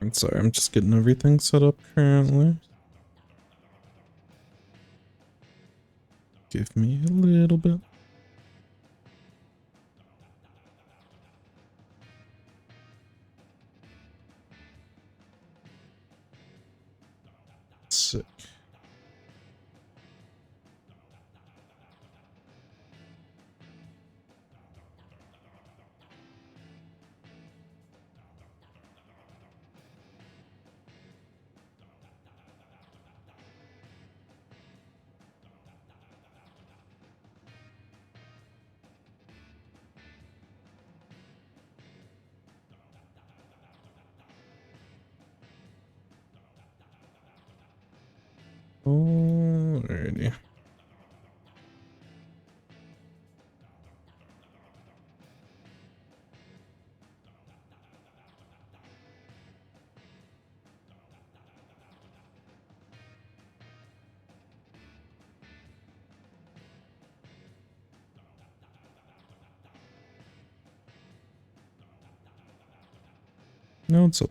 I'm sorry, I'm just getting everything set up currently. Give me a little bit. Sick. Alrighty. No, it's up,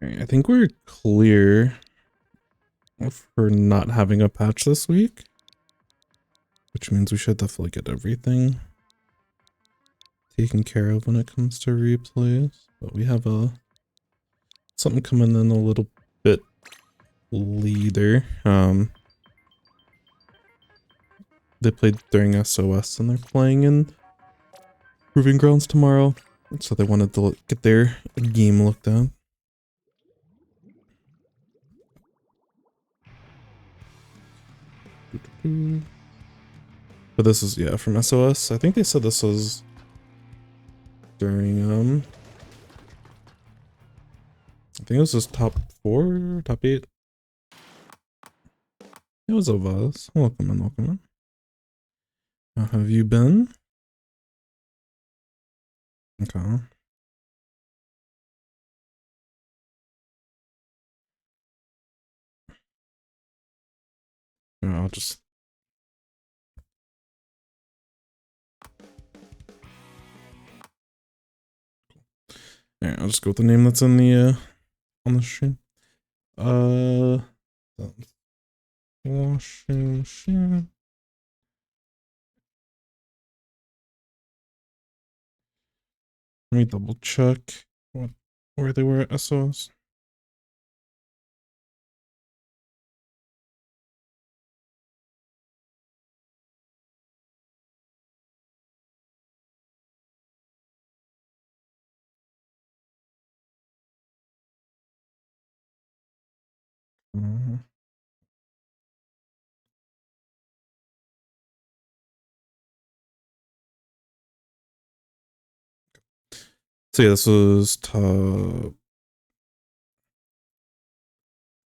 Alright, I think we're clear for not having a patch this week, which means we should definitely get everything taken care of when it comes to replays. But we have something coming in a little bit later. They played during SOS and they're playing in Proving Grounds tomorrow, so they wanted to get their game looked at. But this is, yeah, from SOS. I think they said this was during, I think it was just top 4, top 8. It was a Vaz. Welcome in, welcome in. How have you been? Okay. Yeah, I'll just... Yeah, I'll just go with the name that's in the, on the stream. Washing machine. Let me double check where they were at SOS. So yeah, this was top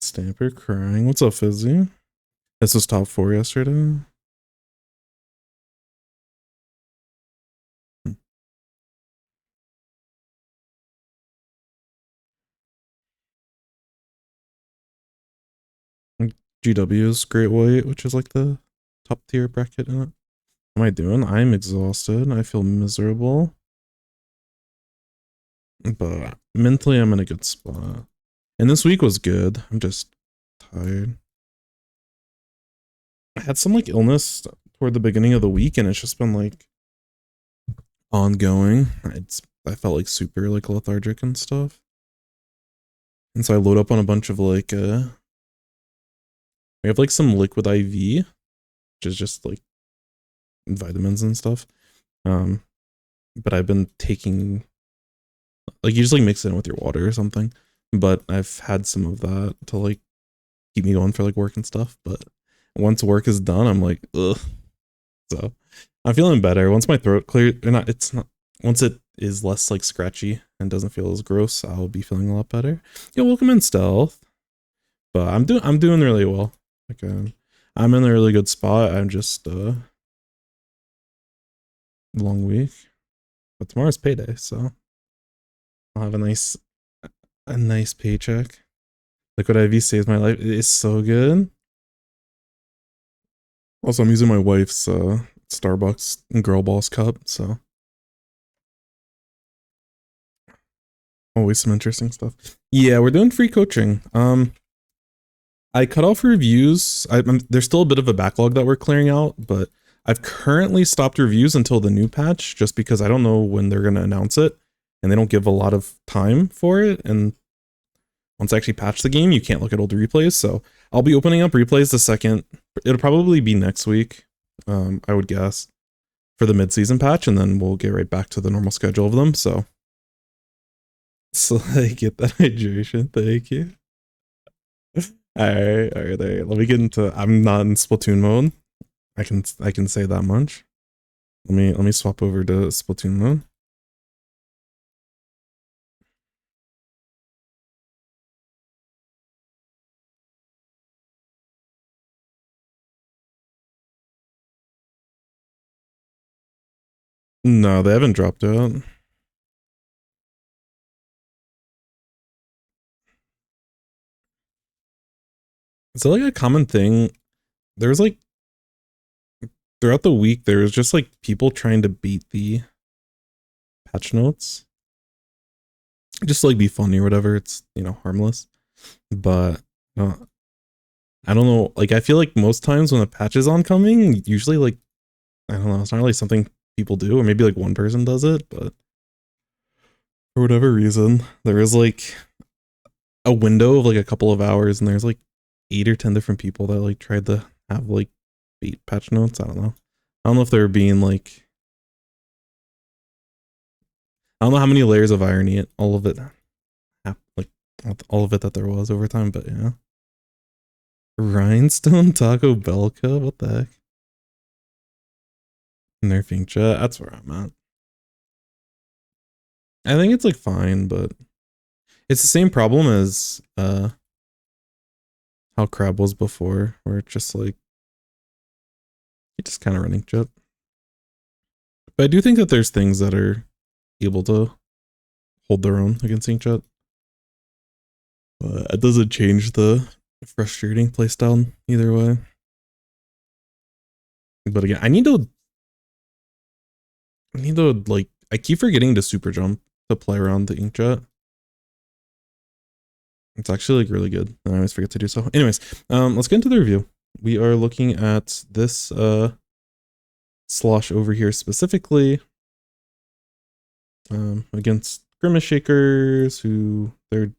Stamper crying. What's up, Fizzy? This was top 4 yesterday. GW's Great White, which is like the top tier bracket in it. How am I doing? I'm exhausted. I feel miserable. But mentally, I'm in a good spot. And this week was good. I'm just tired. I had some like illness toward the beginning of the week, and it's just been like ongoing. I felt like super like lethargic and stuff. And so I load up on a bunch of like I have like some liquid IV, which is just like vitamins and stuff. But I've been taking Like you just like mix it in with your water or something. But I've had some of that to like keep me going for like work and stuff. But once work is done, I'm like, ugh. So I'm feeling better. Once my throat cleared, or not, it's not. Once it is less like scratchy and doesn't feel as gross, I'll be feeling a lot better. Yo, welcome in Stealth. But I'm doing really well. Like I'm in a really good spot. I'm just long week, but tomorrow's payday, so I'll have a nice paycheck. Liquid IV saves my life. It is so good. Also, I'm using my wife's Starbucks Girl Boss cup, so always some interesting stuff. Yeah, we're doing free coaching. I cut off reviews. There's still a bit of a backlog that we're clearing out, but I've currently stopped reviews until the new patch just because I don't know when they're going to announce it and they don't give a lot of time for it. And once I actually patch the game, you can't look at old replays. So I'll be opening up replays the second. It'll probably be next week, I would guess, for the mid-season patch, and then we'll get right back to the normal schedule of them. So I get that hydration. Thank you. All right. Let me get into. I'm not in Splatoon mode. I can say that much. Let me swap over to Splatoon mode. No, they haven't dropped out. Is it like a common thing? There's like throughout the week, there was just like people trying to beat the patch notes, just to, like be funny or whatever. It's harmless, but I don't know. Like I feel like most times when a patch is oncoming, usually like I don't know. It's not really something people do, or maybe like one person does it, but for whatever reason, there is like a window of like a couple of hours, and there's like 8 or 10 different people that like tried to have like beat patch notes. I don't know. I don't know if they're being like. I don't know how many layers of irony all of it, like all of it that there was over time, but yeah. Rhinestone Taco Bell Cup? What the heck? Nerfing chat. That's where I'm at. I think it's like fine, but it's the same problem as how Crab was before, where it's just like you just kind of running chat. But I do think that there's things that are able to hold their own against Inkjet. It doesn't change the frustrating playstyle either way. But again, I need to like I keep forgetting to super jump to play around the Inkjet. It's actually like really good, and I always forget to do so. Anyways, let's get into the review. We are looking at this slosh over here specifically against Grimace Shakers, who they're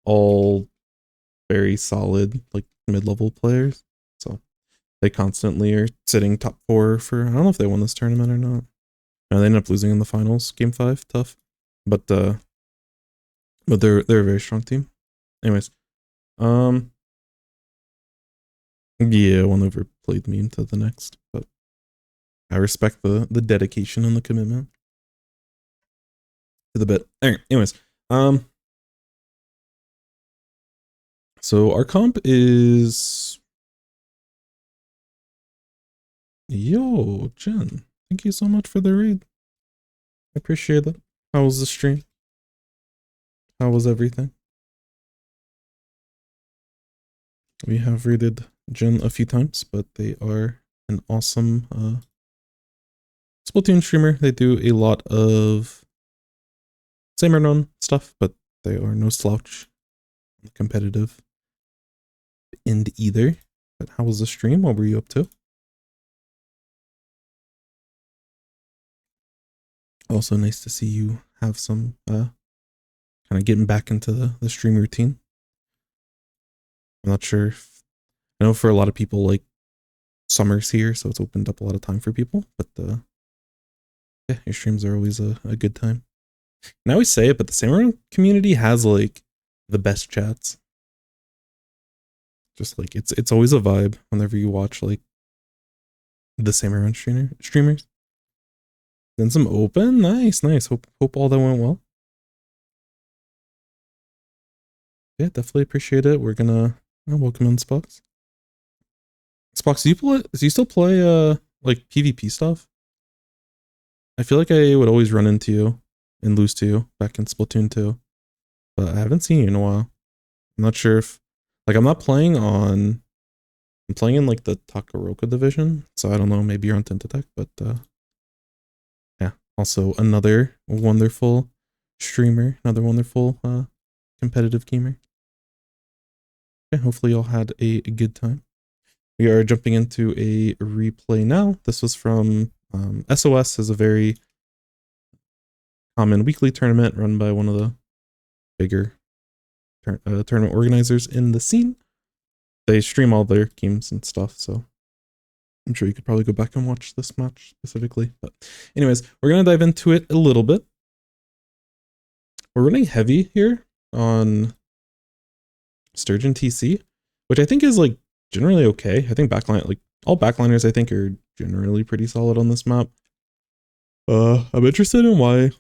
all very solid, like mid-level players. So they constantly are sitting top 4 for, I don't know if they won this tournament or not. No, they ended up losing in the finals, game 5, tough. But they're a very strong team. Anyways, yeah, one overplayed me into the next, but I respect the dedication and the commitment to the bit. Anyways, so our comp is yo Jen. Thank you so much for the raid. I appreciate that. How was the stream? How was everything? We have raided Jen a few times, but they are an awesome Splatoon streamer. They do a lot of same or none stuff, but they are no slouch on the competitive end either. But how was the stream? What were you up to? Also nice to see you have some kind of getting back into the stream routine. I'm not sure if, I know for a lot of people like summer's here, so it's opened up a lot of time for people, but yeah, your streams are always a good time. And I always say it, but the Samurott community has like the best chats. Just like it's always a vibe whenever you watch like the Samurott streamers. Then some open, nice. Hope all that went well. Yeah, definitely appreciate it. We're gonna welcome in Spox. Spox, do you still play like PvP stuff? I feel like I would always run into you and lose to you back in Splatoon 2. But I haven't seen you in a while. I'm not sure if like I'm playing in like the Takaroka division, so I don't know, maybe you're on Tentatek, but yeah. Also another wonderful streamer, another wonderful competitive gamer. Yeah, hopefully y'all had a good time. We are jumping into a replay now. This was from SOS, is a very common weekly tournament run by one of the bigger tournament organizers in the scene. They stream all their games and stuff, so I'm sure you could probably go back and watch this match specifically. But anyways, we're going to dive into it a little bit. We're running heavy here on Sturgeon TC, which I think is like generally okay. I think backline, like all backliners I think are generally pretty solid on this map. I'm interested in why.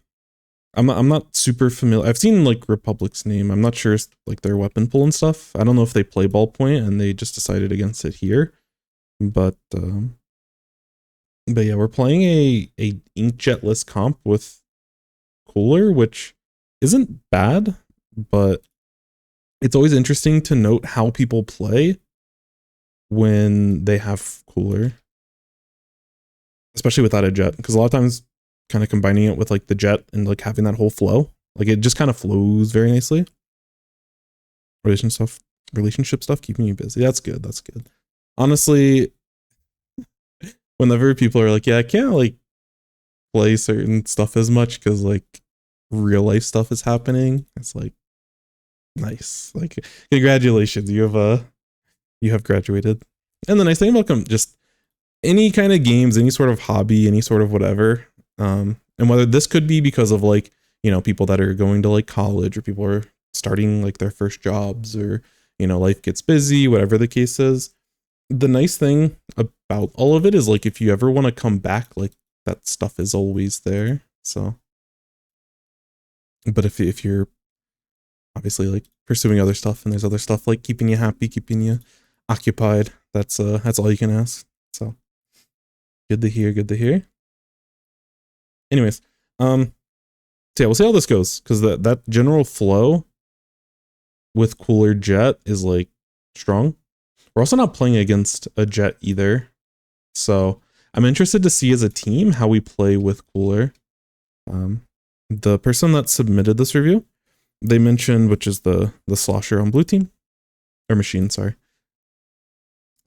I'm not super familiar. I've seen like Republic's name. I'm not sure like their weapon pool and stuff. I don't know if they play ballpoint and they just decided against it here. But yeah, we're playing a inkjetless comp with Cooler, which isn't bad, but it's always interesting to note how people play when they have Cooler, especially without a jet, because a lot of times kind of combining it with like the jet and like having that whole flow, like it just kind of flows very nicely. Relationship stuff keeping you busy. That's good. Honestly, whenever people are like, yeah, I can't like play certain stuff as much because like real life stuff is happening, it's like nice. Like congratulations, you have graduated. And the nice thing about just any kind of games, any sort of hobby, any sort of whatever, and whether this could be because of like, you know, people that are going to like college or people are starting like their first jobs or, you know, life gets busy, whatever the case is. The nice thing about all of it is like if you ever want to come back, like that stuff is always there. So, but if you're obviously like pursuing other stuff and there's other stuff like keeping you happy, keeping you occupied, that's all you can ask. So good to hear. Anyways, so yeah, we'll see how this goes, because that general flow with Cooler Jet is like strong. We're also not playing against a jet either, so I'm interested to see as a team how we play with Cooler. The person that submitted this review, they mentioned, which is the slosher on blue team, or machine, sorry.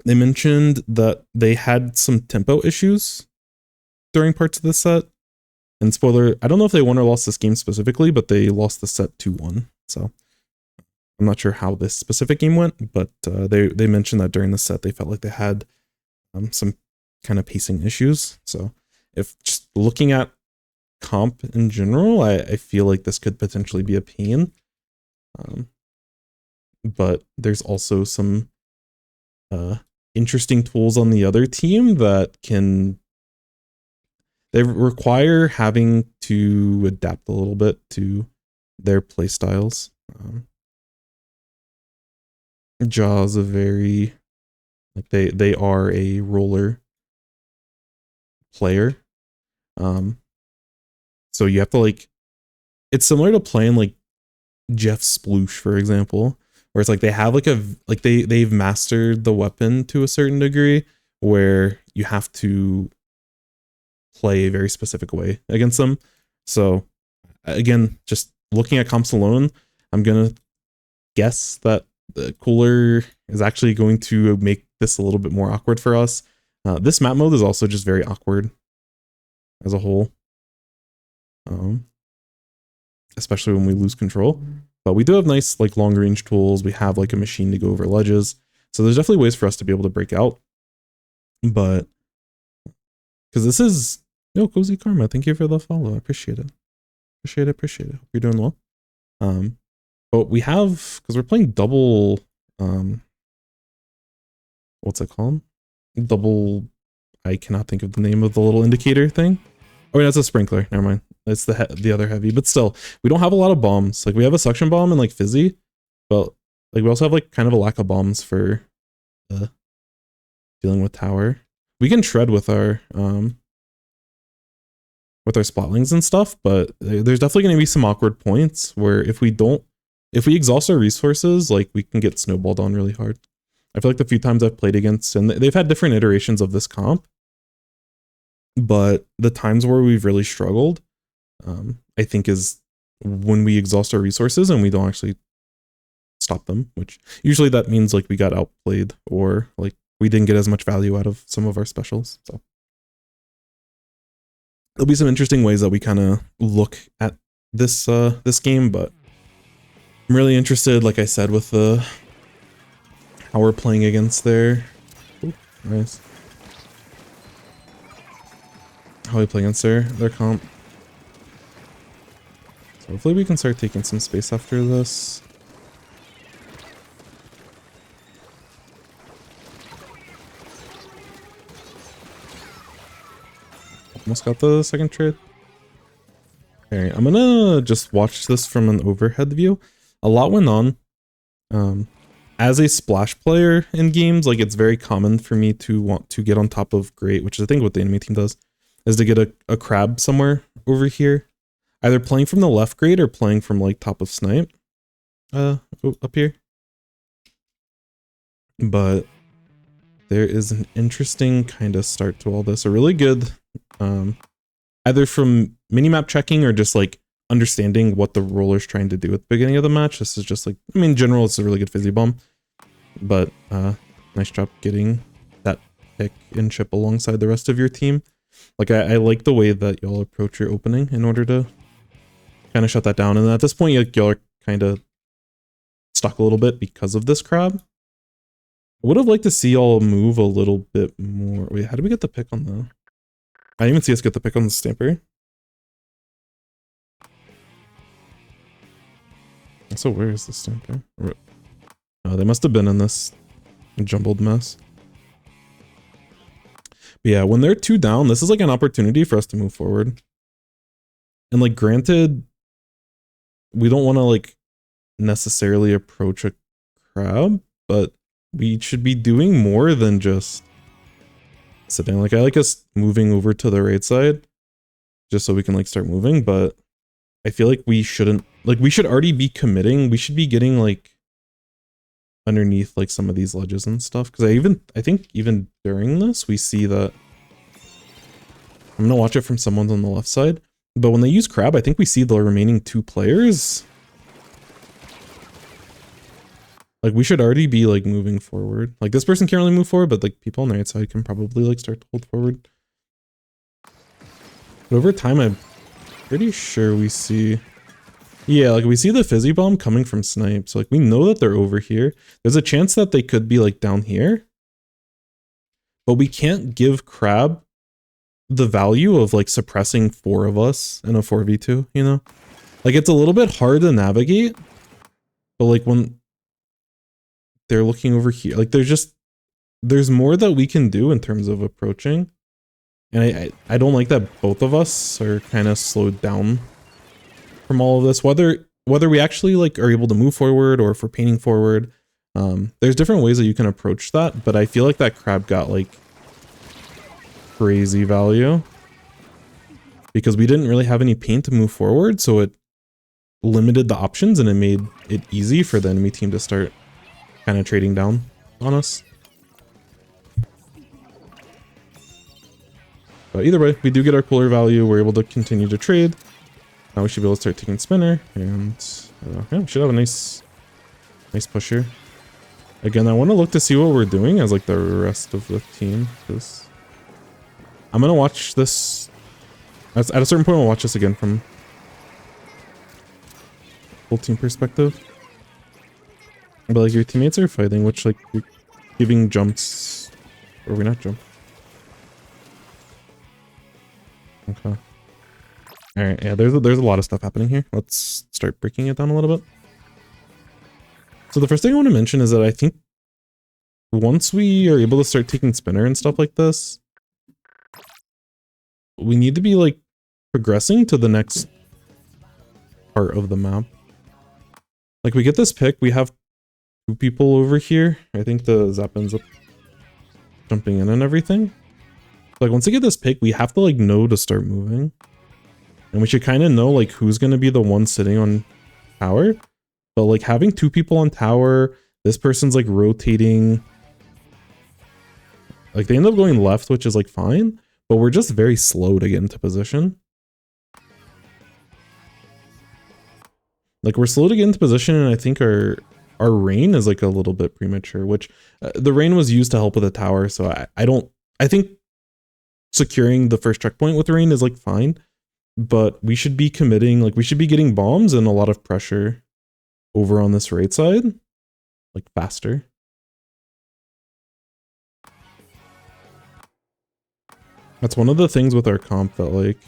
They mentioned that they had some tempo issues during parts of the set. And spoiler, I don't know if they won or lost this game specifically, but they lost the set 2-1. So I'm not sure how this specific game went, but they mentioned that during the set they felt like they had some kind of pacing issues. So if just looking at comp in general, I feel like this could potentially be a pain. But there's also some interesting tools on the other team that they require having to adapt a little bit to their play styles. Jaw's a very, like they are a roller player. So you have to like, it's similar to playing like Jeff Sploosh, for example, where it's like they have like they've mastered the weapon to a certain degree where you have to play a very specific way against them. So again, just looking at comps alone, I'm gonna guess that the Cooler is actually going to make this a little bit more awkward for us. This map mode is also just very awkward as a whole, especially when we lose control. But we do have nice like long range tools. We have like a machine to go over ledges, so there's definitely ways for us to be able to break out. But because this is, Cozy Karma, thank you for the follow, I appreciate it. Appreciate it. Hope you're doing well. But we have, because we're playing double, what's it called? Double, I cannot think of the name of the little indicator thing. Oh, that's a sprinkler. Never mind. It's the other heavy, but still, we don't have a lot of bombs. Like we have a suction bomb and like fizzy, but like we also have like kind of a lack of bombs for dealing with tower. We can shred with our splatlings and stuff, but there's definitely going to be some awkward points where if we exhaust our resources, like we can get snowballed on really hard. I feel like the few times I've played against, and they've had different iterations of this comp, but the times where we've really struggled, I think is when we exhaust our resources and we don't actually stop them, which usually that means like we got outplayed or like we didn't get as much value out of some of our specials. So there'll be some interesting ways that we kind of look at this this game, but I'm really interested, like I said, with how we're playing against their nice. How we play against their comp. So hopefully we can start taking some space after this. Almost got the second trade. Okay, I'm gonna just watch this from an overhead view. A lot went on. As a splash player in games, like it's very common for me to want to get on top of Great, which is I think what the enemy team does, is to get a crab somewhere over here. Either playing from the left Great or playing from like top of snipe. Up here. But there is an interesting kind of start to all this. A really good either from minimap checking or just like understanding what the roller's trying to do at the beginning of the match. This is just like, I mean, in general, it's a really good fizzy bomb, but nice job getting that pick and chip alongside the rest of your team. Like I like the way that y'all approach your opening in order to kind of shut that down. And at this point, y'all are kind of stuck a little bit because of this crab. I would have liked to see y'all move a little bit more. Wait, how did we get the pick on the... I didn't even see us get the pick on the stamper. So where is the stamper? Oh, they must have been in this jumbled mess. But yeah, when they're 2 down, this is like an opportunity for us to move forward. And like granted, we don't want to like necessarily approach a crab, but we should be doing more than just sitting. Like I like us moving over to the right side just so we can like start moving, but I feel like we shouldn't, like we should already be committing. We should be getting like underneath like some of these ledges and stuff, because I think even during this we see that I'm gonna watch it from someone's on the left side, but when they use crab, I think we see the remaining 2 players. Like we should already be like moving forward. Like this person can't really move forward, but like people on the right side can probably like start to hold forward. But over time, I'm pretty sure we see, yeah, like we see the fizzy bomb coming from snipe. So like we know that they're over here. There's a chance that they could be like down here, but we can't give crab the value of like suppressing 4 of us in a 4v2, you know? Like it's a little bit hard to navigate, but like when they're looking over here, like there's more that we can do in terms of approaching. And I don't like that both of us are kind of slowed down from all of this, whether we actually like are able to move forward or if we're painting forward. There's different ways that you can approach that, but I feel like that crab got like crazy value because we didn't really have any paint to move forward, so it limited the options and it made it easy for the enemy team to start kind of trading down on us. But either way, we do get our cooler value. We're able to continue to trade. Now we should be able to start taking spinner, and yeah, we should have a nice push here. Again, I want to look to see what we're doing as like the rest of the team, because I'm gonna watch this at a certain point. We'll watch this again from full team perspective. But like your teammates are fighting, which like you're giving jumps, or we not jump. Okay. All right, yeah, there's a lot of stuff happening here. Let's start breaking it down a little bit. So the first thing I want to mention is that I think once we are able to start taking spinner and stuff like this, we need to be like progressing to the next part of the map. Like we get this pick, we have 2 people over here. I think the Zap ends up jumping in and everything. Like once we get this pick, we have to like know to start moving. And we should kind of know like who's going to be the one sitting on tower. But like having 2 people on tower, this person's like rotating. Like they end up going left, which is like fine, but we're just very slow to get into position. Like we're slow to get into position, and I think our rain is like a little bit premature, which the rain was used to help with the tower. So I think securing the first checkpoint with rain is like fine, but we should be committing, like we should be getting bombs and a lot of pressure over on this right side, like faster. That's one of the things with our comp that like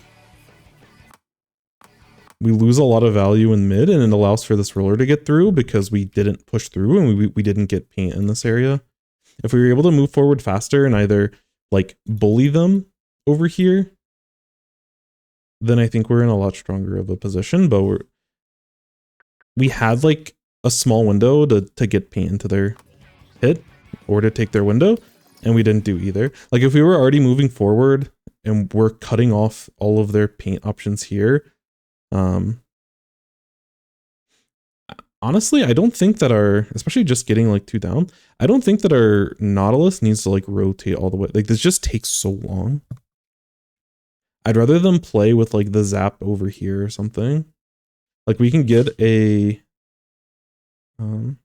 we lose a lot of value in mid, and it allows for this roller to get through because we didn't push through and we didn't get paint in this area. If we were able to move forward faster and either like bully them over here, then I think we're in a lot stronger of a position. But we had like a small window to get paint into their hit or to take their window, and we didn't do either. Like if we were already moving forward and we're cutting off all of their paint options here, honestly, I don't think that especially just getting like 2 down, I don't think that our Nautilus needs to like rotate all the way. Like this just takes so long. I'd rather them play with like the Zap over here or something. Like we can get a I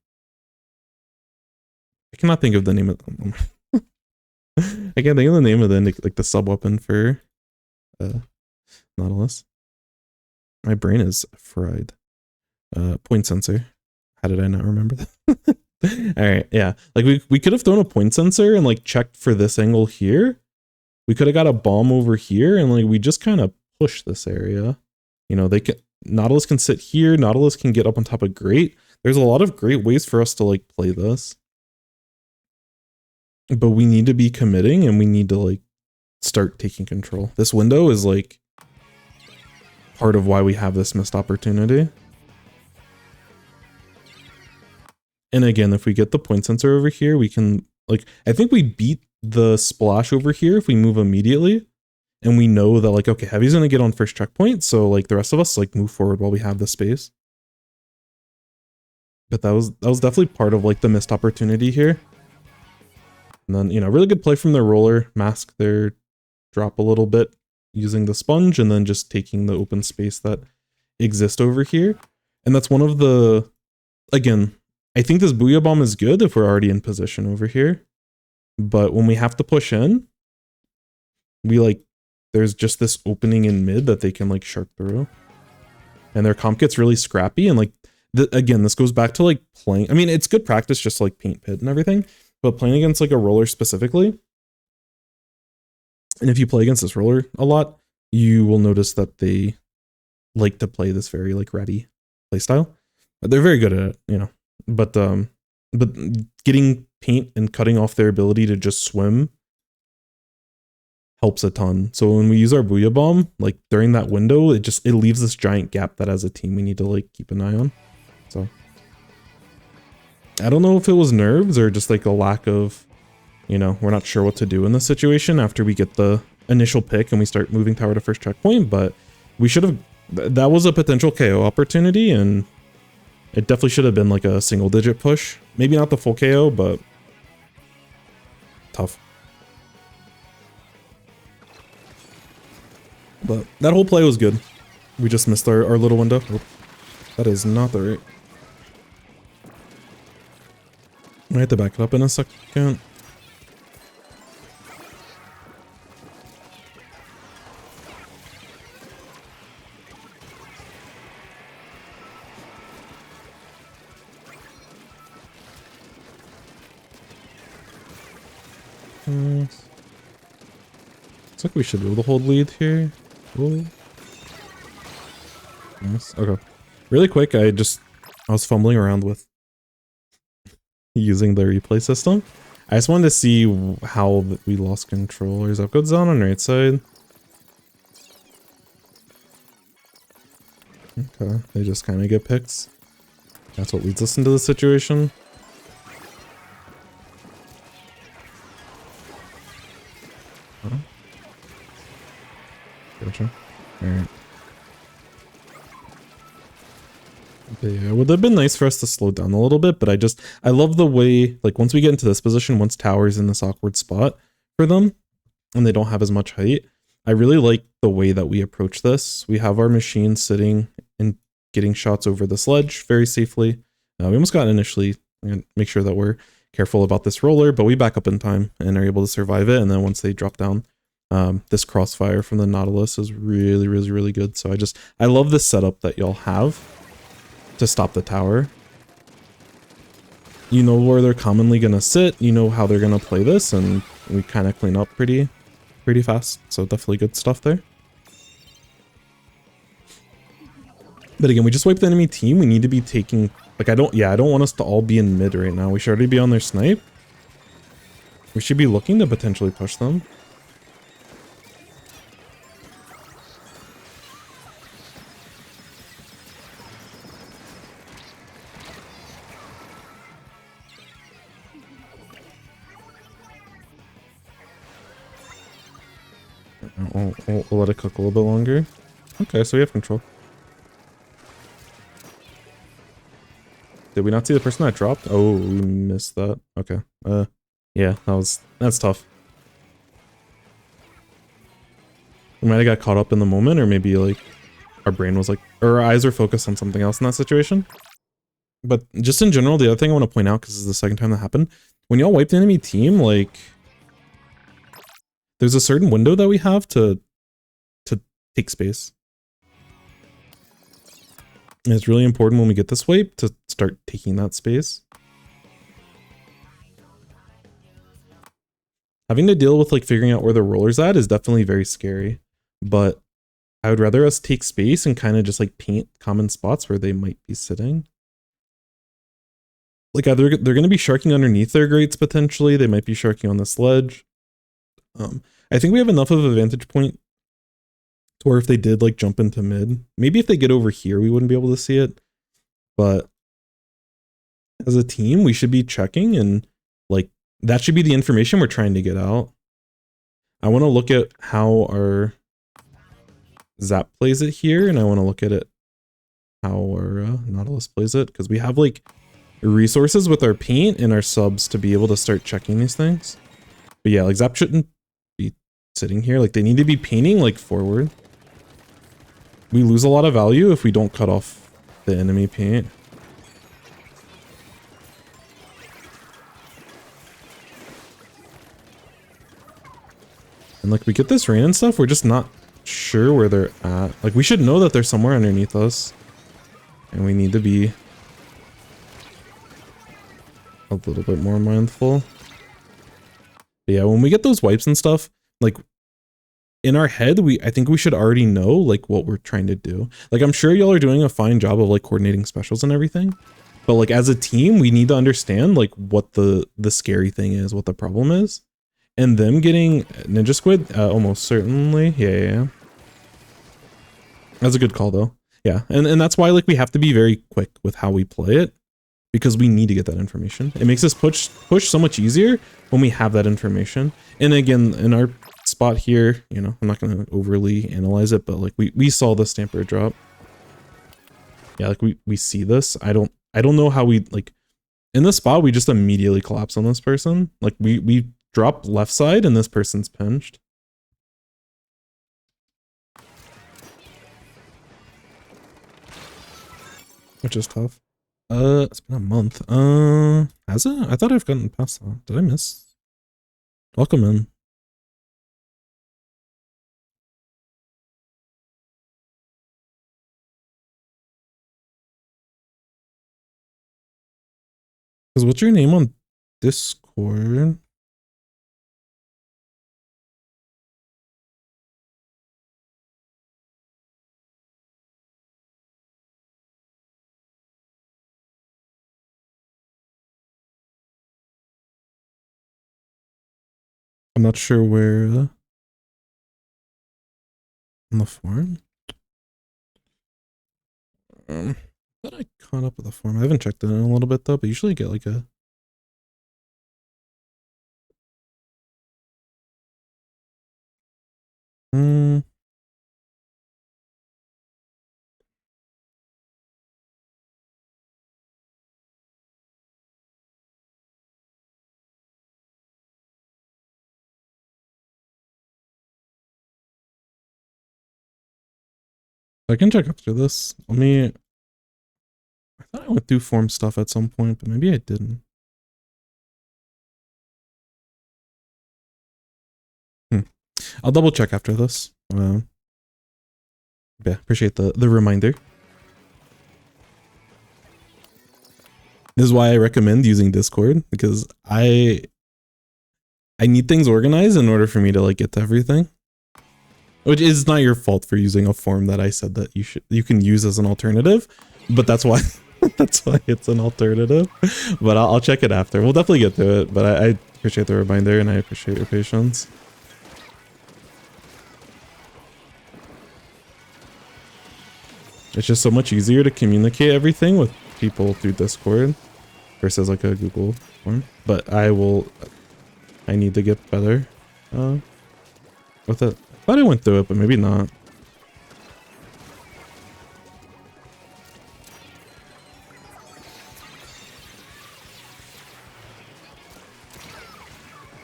cannot think of the name of them. I can't think of the name of the like the sub weapon for Nautilus. My brain is fried. Point sensor. How did I not remember that? All right, yeah. Like we could have thrown a point sensor and like checked for this angle here. We could have got a bomb over here, and like we just kind of push this area. You know, Nautilus can sit here. Nautilus can get up on top of Great. There's a lot of great ways for us to like play this. But we need to be committing, and we need to like start taking control. This window is like part of why we have this missed opportunity. And again, if we get the point sensor over here, we can like, I think we beat the splash over here if we move immediately. And we know that like, okay, Heavy's gonna get on first checkpoint, so like the rest of us like move forward while we have the space. But that was definitely part of like the missed opportunity here. And then, you know, really good play from their roller, mask their drop a little bit using the sponge, and then just taking the open space that exists over here. And that's one of the, again, I think this Booyah Bomb is good if we're already in position over here. But when we have to push in, we like, there's just this opening in mid that they can like shark through. And their comp gets really scrappy, and like, again, this goes back to like playing, I mean, it's good practice just to, like paint pit and everything, but playing against like a roller specifically, and if you play against this roller a lot, you will notice that they like to play this very like ready playstyle. They're very good at it, you know, but getting paint and cutting off their ability to just swim helps a ton. So when we use our Booyah Bomb, like during that window, it leaves this giant gap that as a team we need to like keep an eye on. So I don't know if it was nerves or just like a lack of, you know, we're not sure what to do in this situation after we get the initial pick and we start moving tower to first checkpoint, but we should have, that was a potential KO opportunity, and it definitely should have been like a single digit push. Maybe not the full KO, but tough. But that whole play was good. We just missed our little window. Oh, that is not the right. I have to back it up in a second. Looks like we should be able to hold lead here. Whoa. Nice. Okay. Really quick, I was fumbling around with using the replay system. I just wanted to see how we lost control. There's upcodes down on right side. Okay, they just kind of get picked. That's what leads us into the situation. Oh. Gotcha. Alright. Yeah, it would have been nice for us to slow down a little bit, but I love the way, like, once we get into this position, once tower's in this awkward spot for them, and they don't have as much height, I really like the way that we approach this. We have our machine sitting and getting shots over the sledge very safely. We almost got initially, and make sure that we're careful about this roller, but we back up in time and are able to survive it, and then once they drop down, this crossfire from the Nautilus is really, really, really good. So I love this setup that y'all have to stop the tower. You know where they're commonly gonna sit, you know how they're gonna play this, and we kind of clean up pretty fast. So definitely good stuff there. But again, we just wiped the enemy team. We need to be taking, like, I don't want us to all be in mid right now. We should already be on their snipe. We should be looking to potentially push them. We'll let it cook a little bit longer. Okay, so we have control. Did we not see the person that dropped? Oh, we missed that. Okay. Yeah, that's tough. We might have got caught up in the moment, or maybe like our brain was like, or our eyes are focused on something else in that situation. But just in general, the other thing I want to point out, because this is the second time that happened, when y'all wipe the enemy team, like, there's a certain window that we have to take space. And it's really important when we get this wipe to start taking that space. Having to deal with like figuring out where the roller's at is definitely very scary, but I would rather us take space and kind of just like paint common spots where they might be sitting. Like either they're going to be sharking underneath their grates potentially, they might be sharking on this ledge. I think we have enough of a vantage point to where if they did like jump into mid, maybe if they get over here we wouldn't be able to see it, but as a team we should be checking, and like that should be the information we're trying to get out. I want to look at how our Zap plays it here, and I want to look at it how our Nautilus plays it, because we have like resources with our paint and our subs to be able to start checking these things. But yeah, like Zap shouldn't be sitting here. Like they need to be painting like forward. We lose a lot of value if we don't cut off the enemy paint. And like we get this rain and stuff, we're just not sure where they're at. Like we should know that they're somewhere underneath us. And we need to be a little bit more mindful. But yeah, when we get those wipes and stuff, like in our head, I think we should already know like what we're trying to do. Like I'm sure y'all are doing a fine job of like coordinating specials and everything. But like as a team, we need to understand like what the scary thing is, what the problem is. And them getting Ninja Squid, almost certainly. Yeah. That's a good call though. Yeah, and that's why like we have to be very quick with how we play it, because we need to get that information. It makes us push so much easier when we have that information. And again, in our spot here, you know, I'm not going to overly analyze it, but like we saw the Stamper drop. Yeah, like we see this. I don't know how we like in this spot we just immediately collapse on this person. Like we drop left side and this person's pinched. Which is tough. It's been a month. Has it? I thought I've gotten past that. Did I miss? Welcome in. Cause what's your name on Discord? I'm not sure where on the forum. I thought I caught up with the forum. I haven't checked it in a little bit though, but usually get like a I can check after this. I thought I went through form stuff at some point, but maybe I didn't. I'll double check after this. Yeah, appreciate the reminder. This is why I recommend using Discord, because I need things organized in order for me to like get to everything. Which is not your fault for using a form that I said that you can use as an alternative, but that's why that's why it's an alternative. But I'll check it after. We'll definitely get to it, but I appreciate the reminder and I appreciate your patience. It's just so much easier to communicate everything with people through Discord versus like a Google form. But I need to get better with it. I thought I went through it, but maybe not.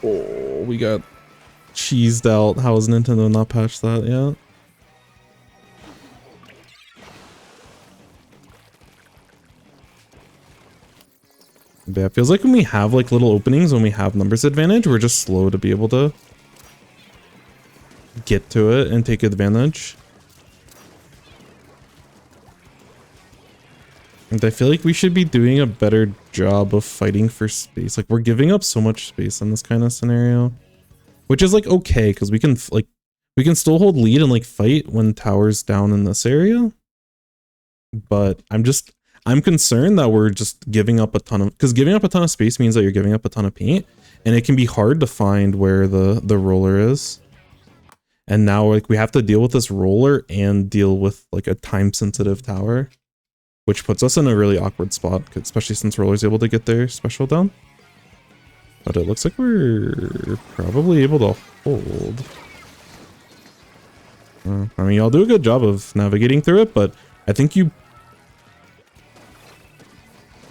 Oh, we got cheesed out. How has Nintendo not patched that yet? Yeah, it feels like when we have like little openings, when we have numbers advantage, we're just slow to be able to get to it and take advantage. And I feel like we should be doing a better job of fighting for space. Like we're giving up so much space in this kind of scenario, which is like okay because we can still hold lead and like fight when towers down in this area. But I'm concerned that we're just giving up a ton of, because giving up a ton of space means that you're giving up a ton of paint, and it can be hard to find where the roller is. And now like we have to deal with this roller and deal with like a time sensitive tower, which puts us in a really awkward spot, especially since roller's able to get their special down. But it looks like we're probably able to hold. I mean, y'all do a good job of navigating through it, but I think you,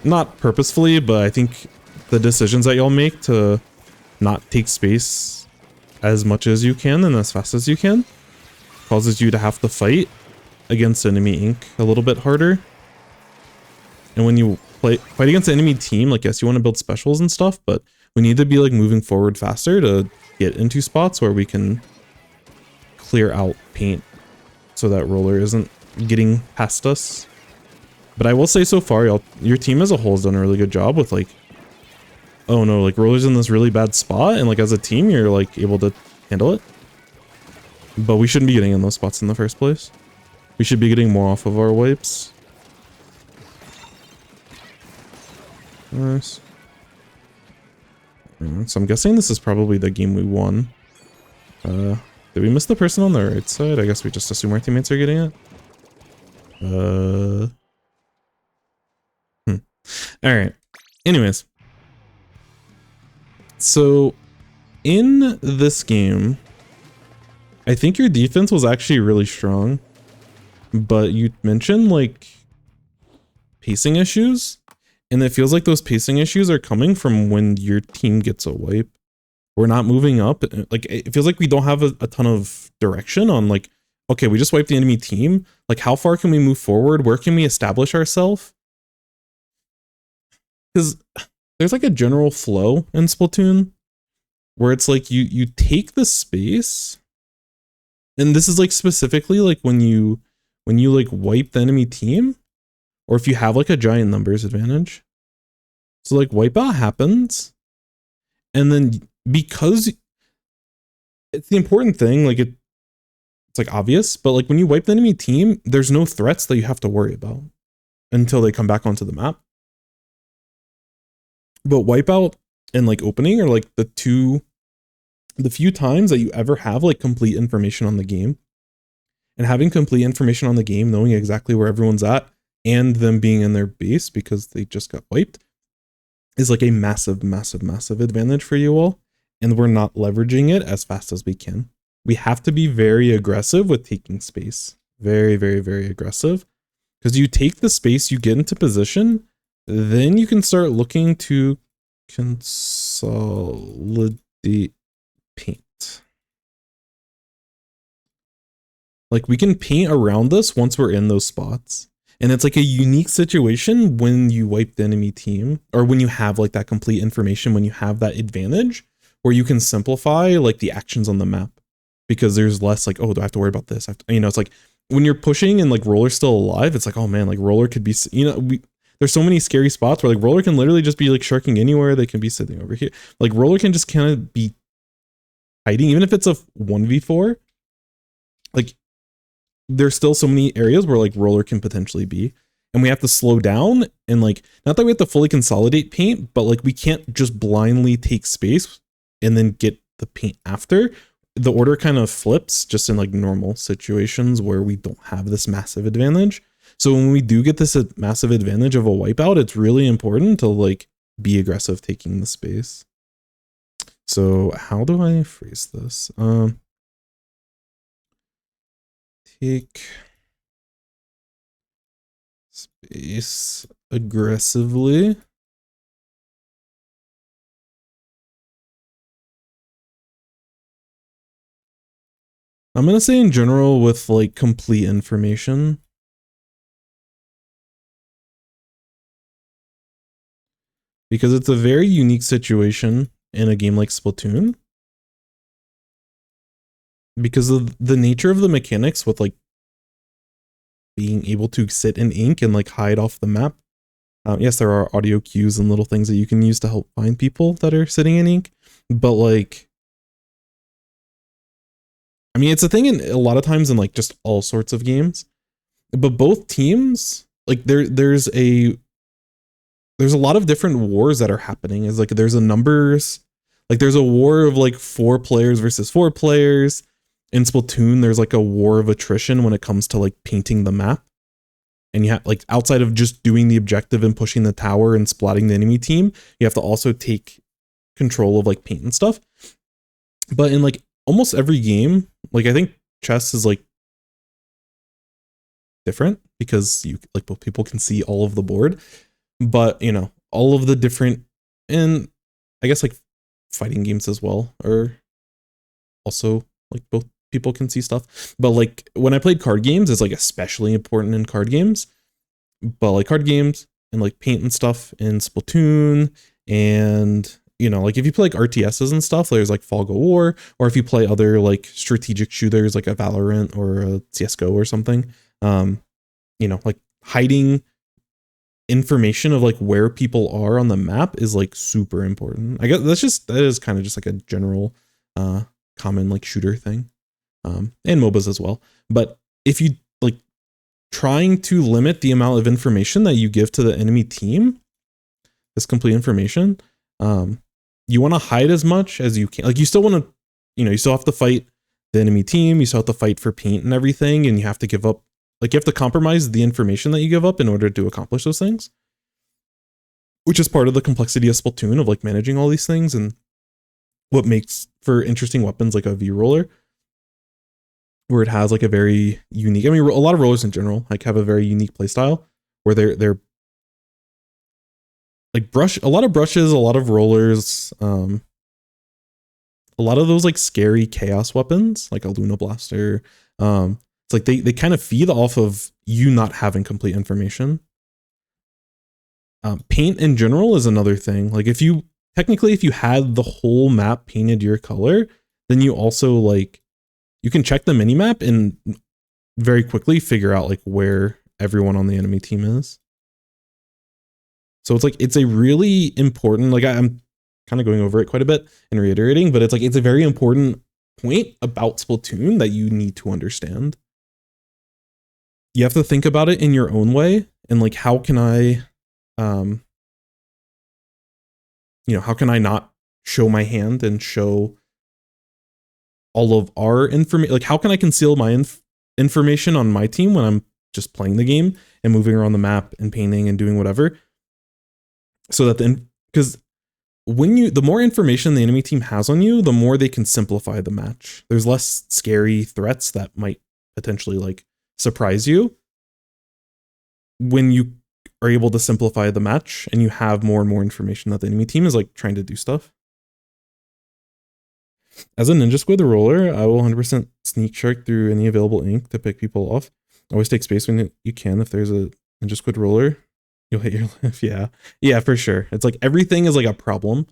not purposefully, but I think the decisions that y'all make to not take space as much as you can and as fast as you can causes you to have to fight against enemy ink a little bit harder. And when you fight against the enemy team, like yes, you want to build specials and stuff, but we need to be like moving forward faster to get into spots where we can clear out paint so that roller isn't getting past us. But I will say so far, your team as a whole has done a really good job with like, oh no, like roller's in this really bad spot, and like as a team, you're like able to handle it. But we shouldn't be getting in those spots in the first place. We should be getting more off of our wipes. Nice. So I'm guessing this is probably the game we won. Did we miss the person on the right side? I guess we just assume our teammates are getting it. Alright. Anyways. So, in this game, I think your defense was actually really strong. But you mentioned, like, pacing issues. And it feels like those pacing issues are coming from when your team gets a wipe. We're not moving up. Like, it feels like we don't have a ton of direction on, like, okay, we just wiped the enemy team. Like, how far can we move forward? Where can we establish ourselves? Because there's like a general flow in Splatoon where it's like you take the space, and this is like specifically like when you like wipe the enemy team, or if you have like a giant numbers advantage. So like wipeout happens, and then because it's the important thing, like it's like obvious, but like when you wipe the enemy team, there's no threats that you have to worry about until they come back onto the map. But wipeout and like opening are like the two the few times that you ever have like complete information on the game, and having complete information on the game, knowing exactly where everyone's at, and them being in their base because they just got wiped, is like a massive, massive, massive advantage for you all. And we're not leveraging it as fast as we can. We have to be very aggressive with taking space. Very, very, very aggressive. Because you take the space, you get into position, then you can start looking to consolidate paint. Like we can paint around this once we're in those spots. And it's like a unique situation when you wipe the enemy team, or when you have like that complete information, when you have that advantage where you can simplify like the actions on the map, because there's less like, oh, do I have to worry about this? It's like when you're pushing and like Roller's still alive, it's like, oh man, like Roller could be, there's so many scary spots where like Roller can literally just be like sharking anywhere. They can be sitting over here. Like Roller can just kind of be hiding, even if it's a 1v4, like there's still so many areas where like Roller can potentially be, and we have to slow down and like, not that we have to fully consolidate paint, but like we can't just blindly take space and then get the paint after. The order kind of flips just in like normal situations where we don't have this massive advantage. So when we do get this massive advantage of a wipeout, it's really important to like be aggressive taking the space. So how do I phrase this? Take space aggressively. I'm going to say in general with like complete information. Because it's a very unique situation in a game like Splatoon. Because of the nature of the mechanics with like being able to sit in ink and like hide off the map. Yes, there are audio cues and little things that you can use to help find people that are sitting in ink, but like, I mean, it's a thing in a lot of times in like just all sorts of games, but both teams, like there's a lot of different wars that are happening. Is like there's a numbers, like there's a war of like 4 players versus 4 players. In Splatoon, there's like a war of attrition when it comes to like painting the map. And you have like, outside of just doing the objective and pushing the tower and splatting the enemy team, you have to also take control of like paint and stuff. But in like almost every game, like I think chess is like different because you like both people can see all of the board, but all of the different, and I guess like fighting games as well are also like both people can see stuff. But like when I played card games, it's like especially important in card games. But like card games and like paint and stuff in Splatoon, and like if you play like RTSs and stuff, there's like Fog of War, or if you play other like strategic shooters like a Valorant or a CSGO or something, like hiding information of like where people are on the map is like super important. I guess that is kind of just like a general common like shooter thing, and MOBAs as well. But if you like trying to limit the amount of information that you give to the enemy team, this complete information, you want to hide as much as you can. Like you still want to, you still have to fight the enemy team, you still have to fight for paint and everything, and you have to give up, like you have to compromise the information that you give up in order to accomplish those things, which is part of the complexity of Splatoon of like managing all these things, and what makes for interesting weapons like a V-Roller, where it has like a very unique, I mean, a lot of rollers in general like have a very unique playstyle where they're like a lot of brushes, a lot of rollers, a lot of those like scary chaos weapons like a Luna Blaster. It's like they kind of feed off of you not having complete information. Paint in general is another thing. Like if you had the whole map painted your color, then you also like, you can check the minimap and very quickly figure out like where everyone on the enemy team is. So it's like, it's a really important, like I'm kind of going over it quite a bit and reiterating, but it's like, it's a very important point about Splatoon that you need to understand. You have to think about it in your own way, and like, how can I, how can I not show my hand and show all of our information. Like, how can I conceal my information on my team when I'm just playing the game and moving around the map and painting and doing whatever? So that because the more information the enemy team has on you, the more they can simplify the match. There's less scary threats that might potentially like surprise you when you are able to simplify the match and you have more and more information that the enemy team is like trying to do stuff. As a Ninja Squid roller, I will 100% sneak shark through any available ink to pick people off. Always take space when you can. If there's a Ninja Squid roller, you'll hit your life. Yeah, for sure. It's like everything is like a problem.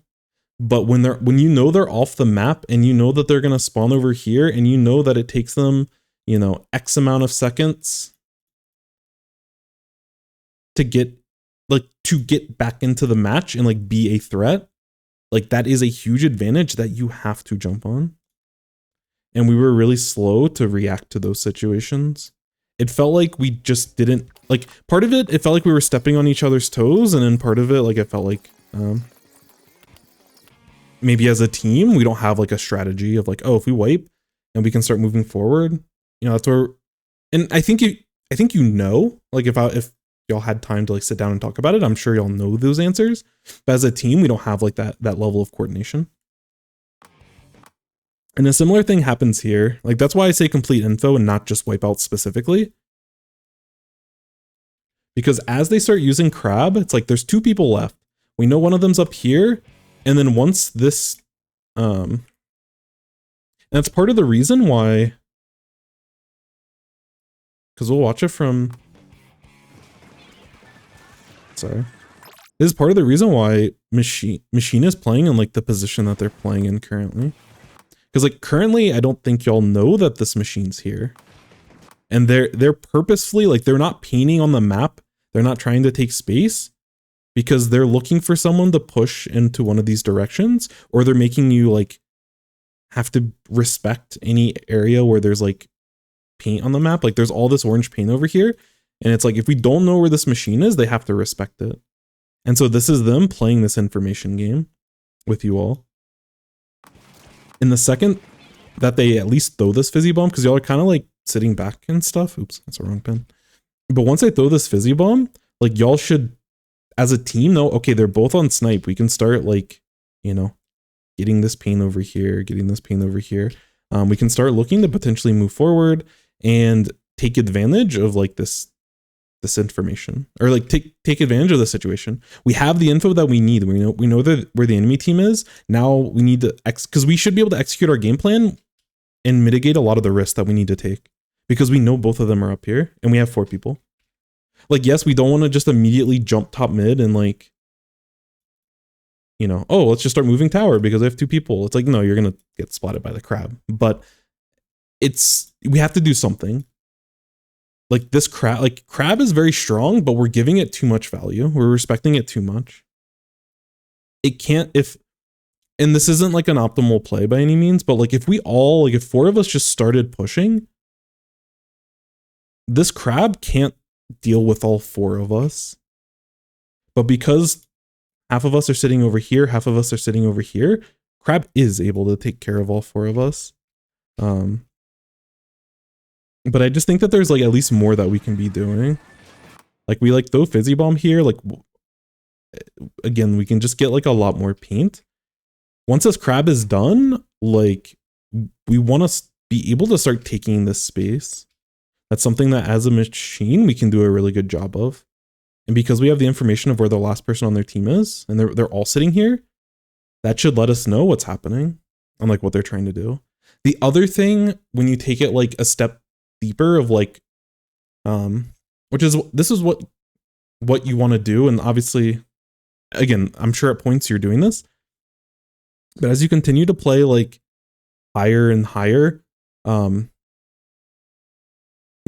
But when you know they're off the map and you know that they're gonna spawn over here and you know that it takes them, you know, X amount of seconds to get back into the match and like be a threat, like that is a huge advantage that you have to jump on. And we were really slow to react to those situations. It felt like we just didn't, like, part of it felt like we were stepping on each other's toes, and then part of it, like, it felt like maybe as a team we don't have like a strategy of like, oh, if we wipe and we can start moving forward, you know, that's where. And I think you know, like, if y'all had time to like sit down and talk about it, I'm sure y'all know those answers. But as a team, we don't have like that level of coordination. And a similar thing happens here. Like, that's why I say complete info and not just wipeout specifically. Because as they start using crab, it's like there's 2 people left. We know one of them's up here. And then once this, and that's part of the reason why, because we'll watch it from, sorry. This is part of the reason why Machine is playing in like the position that they're playing in currently. Because like currently, I don't think y'all know that this machine's here. And they're purposefully, like, they're not painting on the map. They're not trying to take space because they're looking for someone to push into one of these directions, or they're making you like have to respect any area where there's like paint on the map. Like, there's all this orange paint over here. And it's like, if we don't know where this machine is, they have to respect it. And so this is them playing this information game with you all. In the second that they at least throw this fizzy bomb, because y'all are kind of like sitting back and stuff. Oops, that's the wrong pen. But once I throw this fizzy bomb, like, y'all should, as a team, know, okay, they're both on snipe. We can start like, you know, getting this paint over here, getting this paint over here. We can start looking to potentially move forward and take advantage of like this information, or like take advantage of the situation. We have the info that we need. We know that where the enemy team is. Now we need to because we should be able to execute our game plan and mitigate a lot of the risks that we need to take, because we know both of them are up here and we have 4 people. Like, yes, we don't want to just immediately jump top mid and like, you know, oh, let's just start moving tower because I have 2 people. It's like, no, you're gonna get spotted by the crab. But we have to do something. Like, this crab is very strong, but we're giving it too much value. We're respecting it too much. It can't, and this isn't like an optimal play by any means, but like, if 4 of us just started pushing, this crab can't deal with all 4 of us. But because half of us are sitting over here, half of us are sitting over here, crab is able to take care of all 4 of us. But I just think that there's like at least more that we can be doing. Like, we like throw fizzy bomb here. Like, again, we can just get like a lot more paint. Once this crab is done, like, we want to be able to start taking this space. That's something that as a machine, we can do a really good job of. And because we have the information of where the last person on their team is, and they're all sitting here, that should let us know what's happening and like what they're trying to do. The other thing, when you take it like a step deeper of like, this is what you want to do. And obviously, again, I'm sure at points you're doing this, but as you continue to play like higher and higher, you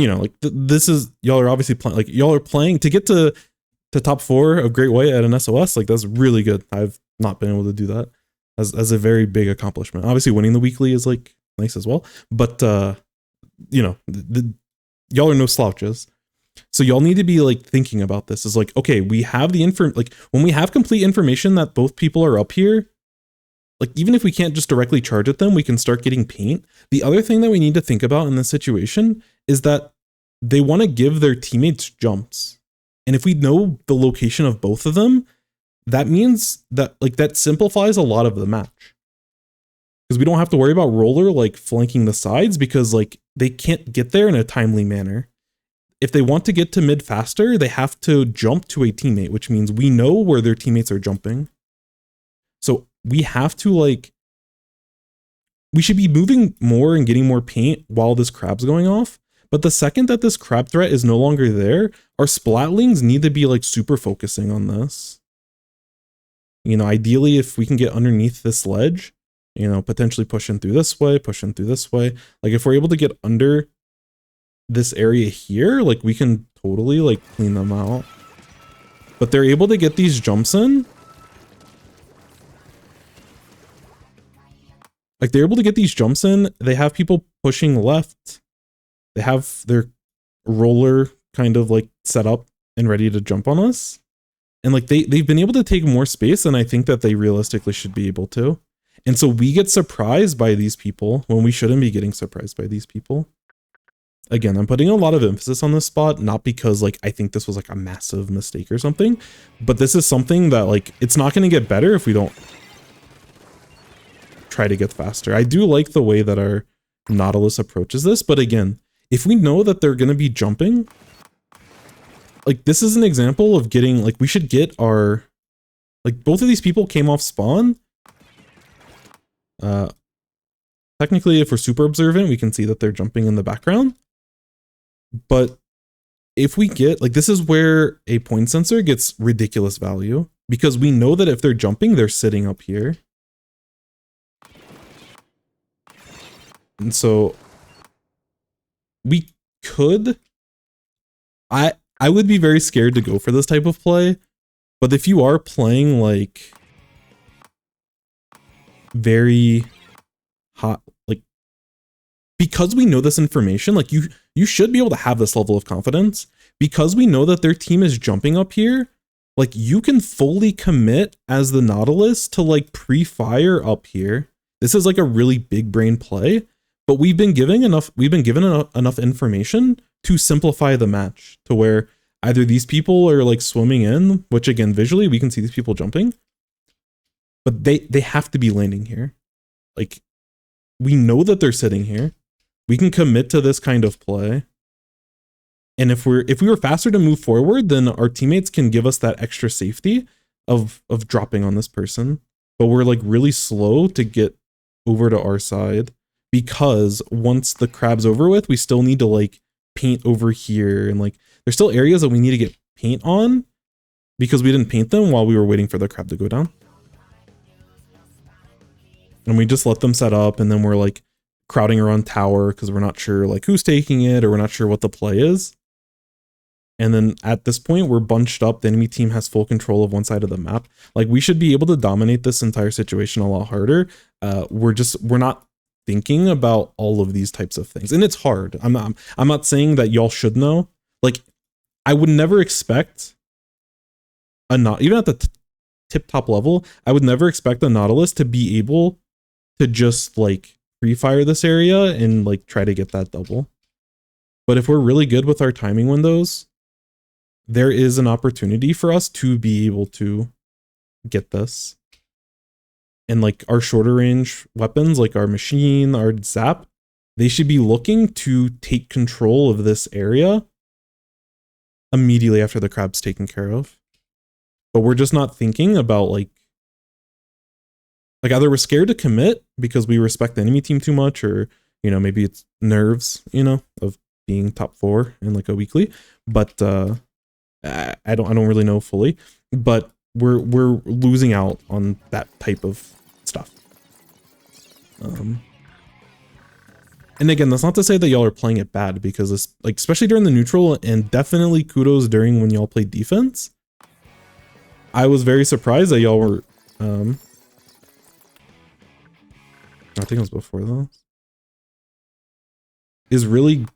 know, like this is, y'all are obviously playing, like, y'all are playing to get to top 4 of Great White at an SOS. Like, that's really good. I've not been able to do that as a very big accomplishment. Obviously winning the weekly is like nice as well, but you know, y'all are no slouches. So y'all need to be like thinking about this is like, okay, we have the like, when we have complete information that both people are up here, like even if we can't just directly charge at them, we can start getting paint. The other thing that we need to think about in this situation is that they want to give their teammates jumps. And if we know the location of both of them, that means that like that simplifies a lot of the match. Because we don't have to worry about Roller like flanking the sides because like they can't get there in a timely manner. If they want to get to mid faster, they have to jump to a teammate, which means we know where their teammates are jumping. So we have to like, we should be moving more and getting more paint while this crab's going off. But the second that this crab threat is no longer there, our splatlings need to be like super focusing on this. You know, ideally, if we can get underneath this ledge, you know, potentially pushing through this way, pushing through this way. Like if we're able to get under this area here, like we can totally like clean them out. But they're able to get these jumps in. Like they're able to get these jumps in. They have people pushing left. They have their Roller kind of like set up and ready to jump on us. And like they've been able to take more space than I think that they realistically should be able to. And so we get surprised by these people when we shouldn't be getting surprised by these people. Again, I'm putting a lot of emphasis on this spot, not because like I think this was like a massive mistake or something, but this is something that like it's not going to get better if we don't try to get faster. I do like the way that our Nautilus approaches this, but again, if we know that they're going to be jumping, like this is an example of getting, like we should get our, like both of these people came off spawn. Technically, if we're super observant, we can see that they're jumping in the background. But if we get, like this is where a point sensor gets ridiculous value, because we know that if they're jumping, they're sitting up here. And so we could, I would be very scared to go for this type of play, but if you are playing like very hot, like because we know this information, like you should be able to have this level of confidence because we know that their team is jumping up here. Like you can fully commit as the Nautilus to like pre-fire up here. This is like a really big brain play. But we've been given enough information to simplify the match to where either these people are like swimming in, which again, visually, we can see these people jumping, but they have to be landing here. Like we know that they're sitting here. We can commit to this kind of play. And if we were faster to move forward, then our teammates can give us that extra safety of dropping on this person. But we're like really slow to get over to our side. Because once the crab's over with, we still need to like paint over here. And like, there's still areas that we need to get paint on because we didn't paint them while we were waiting for the crab to go down. And we just let them set up and then we're like crowding around tower because we're not sure like who's taking it or we're not sure what the play is. And then at this point, we're bunched up. The enemy team has full control of one side of the map. Like we should be able to dominate this entire situation a lot harder. We're not thinking about all of these types of things, and it's hard. I'm not saying that y'all should know. Like I would never expect even at the tip top level, I would never expect a Nautilus to be able to just like pre-fire this area and like try to get that double. But if we're really good with our timing windows, there is an opportunity for us to be able to get this. And like our shorter range weapons, like our machine, our zap, they should be looking to take control of this area immediately after the crab's taken care of. But we're just not thinking about like either we're scared to commit because we respect the enemy team too much, or, you know, maybe it's nerves, you know, of being top 4 in like a weekly. But I don't really know fully, but we're losing out on that type of stuff. And again, that's not to say that y'all are playing it bad, because it's like, especially during the neutral, and definitely kudos during when y'all play defense, I was very surprised that y'all were I think it was before though, is really,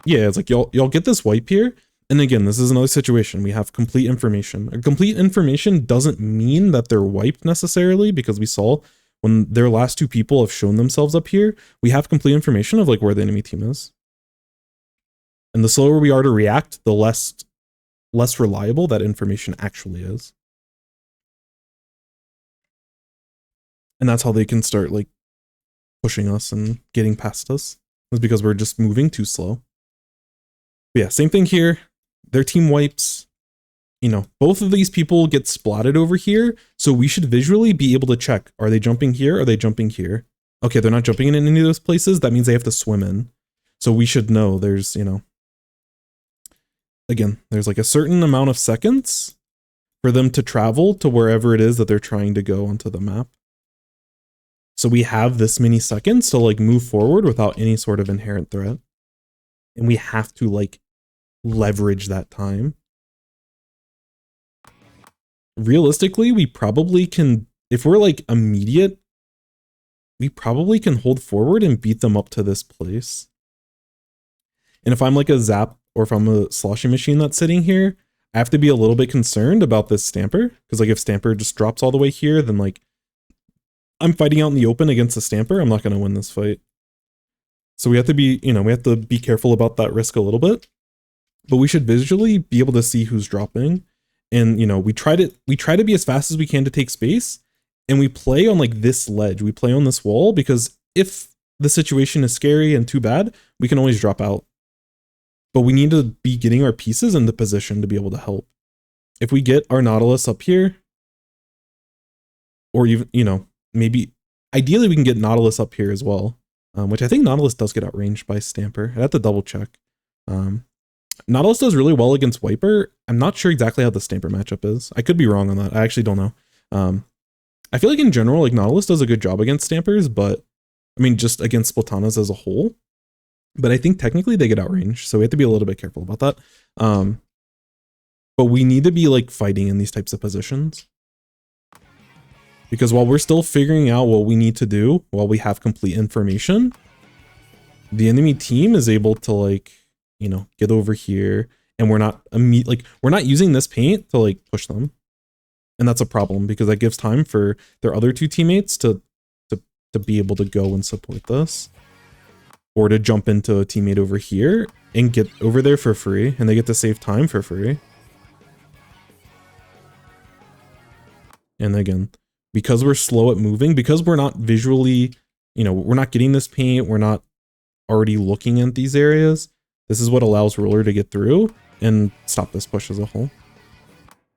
yeah, it's like y'all get this wipe here. And again, this is another situation. We have complete information. Complete information doesn't mean that they're wiped necessarily, because we saw when their last two people have shown themselves up here, we have complete information of like where the enemy team is. And the slower we are to react, the less reliable that information actually is. And that's how they can start like pushing us and getting past us. It's because we're just moving too slow. But yeah, same thing here. Their team wipes. You know, both of these people get splatted over here. So we should visually be able to check. Are they jumping here? Are they jumping here? Okay, they're not jumping in any of those places. That means they have to swim in. So we should know there's, you know, again, there's like a certain amount of seconds for them to travel to wherever it is that they're trying to go onto the map. So we have this many seconds to like move forward without any sort of inherent threat. And we have to like leverage that time. Realistically, we probably can, if we're like immediate, we probably can hold forward and beat them up to this place. And if I'm like a Zap or if I'm a sloshing machine that's sitting here, I have to be a little bit concerned about this Stamper. Because like if Stamper just drops all the way here, then like I'm fighting out in the open against the Stamper. I'm not going to win this fight. So we have to be, you know, we have to be careful about that risk a little bit. But we should visually be able to see who's dropping. And, you know, we try to be as fast as we can to take space. And we play on like this ledge. We play on this wall because if the situation is scary and too bad, we can always drop out. But we need to be getting our pieces into position to be able to help. If we get our Nautilus up here, or even, you know, maybe ideally we can get Nautilus up here as well, which I think Nautilus does get outranged by Stamper. I have to double check. Nautilus does really well against Wiper. I'm not sure exactly how the Stamper matchup is. I could be wrong on that. I actually don't know. I feel like in general, like Nautilus does a good job against Stampers, but I mean, just against Splatanas as a whole. But I think technically they get outranged, so we have to be a little bit careful about that. But we need to be like fighting in these types of positions. Because while we're still figuring out what we need to do, while we have complete information, the enemy team is able to like, you know, get over here, and we're not we're not using this paint to like push them. And that's a problem because that gives time for their other two teammates to be able to go and support this. Or to jump into a teammate over here and get over there for free, and they get to save time for free. And again, because we're slow at moving, because we're not visually, you know, we're not getting this paint, we're not already looking at these areas, this is what allows Roller to get through and stop this push as a whole.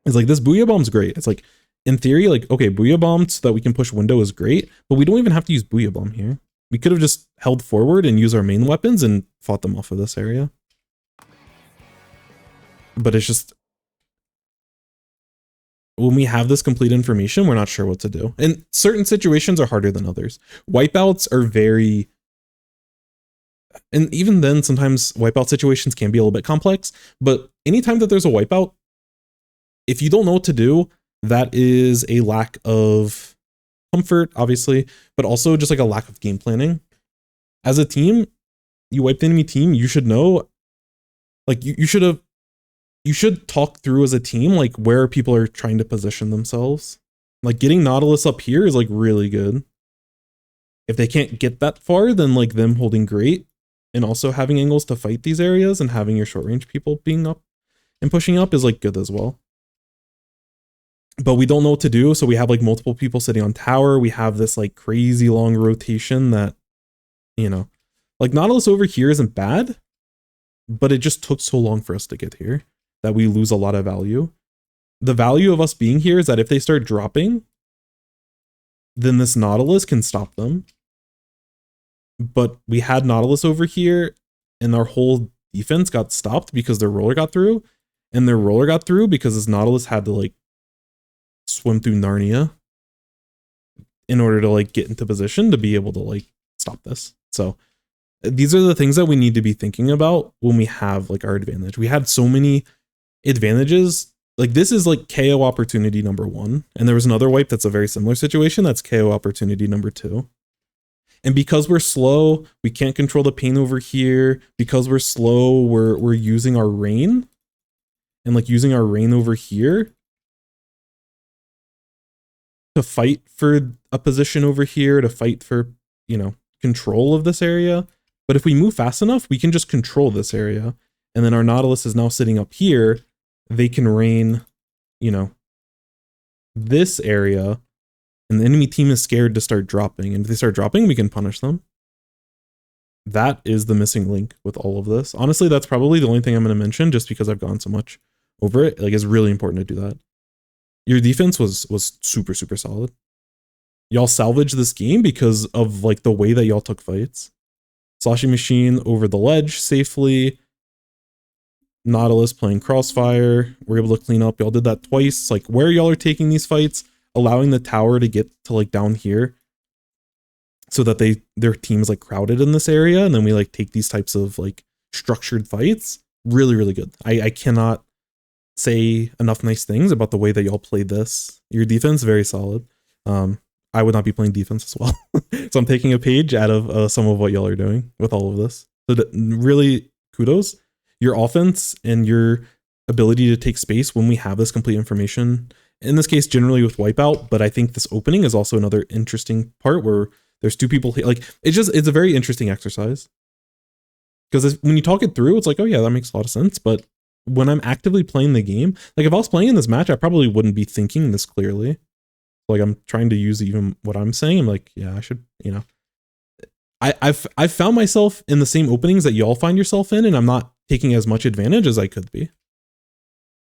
It's like this Booyah Bomb's great. It's like, in theory, like, okay, Booyah Bomb so that we can push window is great, but we don't even have to use Booyah Bomb here. We could have just held forward and used our main weapons and fought them off of this area. But it's just, when we have this complete information, we're not sure what to do. And certain situations are harder than others. Wipeouts are very, and even then, sometimes wipeout situations can be a little bit complex, but anytime that there's a wipeout, if you don't know what to do, that is a lack of comfort, obviously, but also just like a lack of game planning. As a team, you wipe the enemy team, you should know, like you should talk through as a team, like where people are trying to position themselves. Like getting Nautilus up here is like really good. If they can't get that far, then like them holding great and also having angles to fight these areas and having your short range people being up and pushing up is like good as well. But we don't know what to do, so we have like multiple people sitting on tower. We have this like crazy long rotation that, you know, like Nautilus over here isn't bad, but it just took so long for us to get here that we lose a lot of value. The value of us being here is that if they start dropping, then this Nautilus can stop them. But we had Nautilus over here, and our whole defense got stopped because their roller got through, and their roller got through because this Nautilus had to like swim through Narnia in order to like get into position to be able to like stop this. So these are the things that we need to be thinking about when we have like our advantage. We had so many advantages. Like this is like KO opportunity number 1. And there was another wipe that's a very similar situation. That's KO opportunity number 2. And because we're slow, we can't control the pain over here. Because we're slow, we're using our rain. And like using our rain over here to fight for a position over here, to fight for, you know, control of this area. But if we move fast enough, we can just control this area. And then our Nautilus is now sitting up here. They can rain, you know, this area. And the enemy team is scared to start dropping. And if they start dropping, we can punish them. That is the missing link with all of this. Honestly, that's probably the only thing I'm going to mention just because I've gone so much over it. Like, it's really important to do that. Your defense was super, super solid. Y'all salvaged this game because of like the way that y'all took fights. Sloshing Machine over the ledge safely. Nautilus playing Crossfire. We're able to clean up. Y'all did that twice. Like, where y'all are taking these fights, allowing the tower to get to like down here so that their team is like crowded in this area, and then we like take these types of like structured fights. Really, really good. I cannot say enough nice things about the way that y'all played this. Your defense, very solid. I would not be playing defense as well. So I'm taking a page out of some of what y'all are doing with all of this. So really, kudos. Your offense and your ability to take space when we have this complete information. In this case, generally with Wipeout, but I think this opening is also another interesting part where there's two people here. Like, it's a very interesting exercise. Because when you talk it through, it's like, oh yeah, that makes a lot of sense. But when I'm actively playing the game, like if I was playing in this match, I probably wouldn't be thinking this clearly. Like, I'm trying to use even what I'm saying. I'm like, yeah, I should, you know. I've found myself in the same openings that y'all find yourself in, and I'm not taking as much advantage as I could be.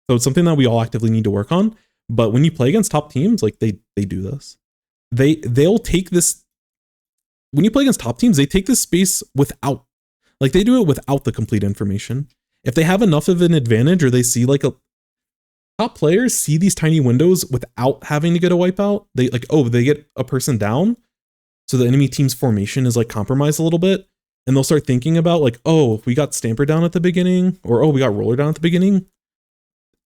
So it's something that we all actively need to work on. But when you play against top teams, like they do this. They'll take this. When you play against top teams, they take this space without, like they do it without the complete information. If they have enough of an advantage, or they see like top players see these tiny windows without having to get a wipeout. They like, oh, they get a person down. So the enemy team's formation is like compromised a little bit. And they'll start thinking about like, oh, we got Stamper down at the beginning, or oh, we got Roller down at the beginning.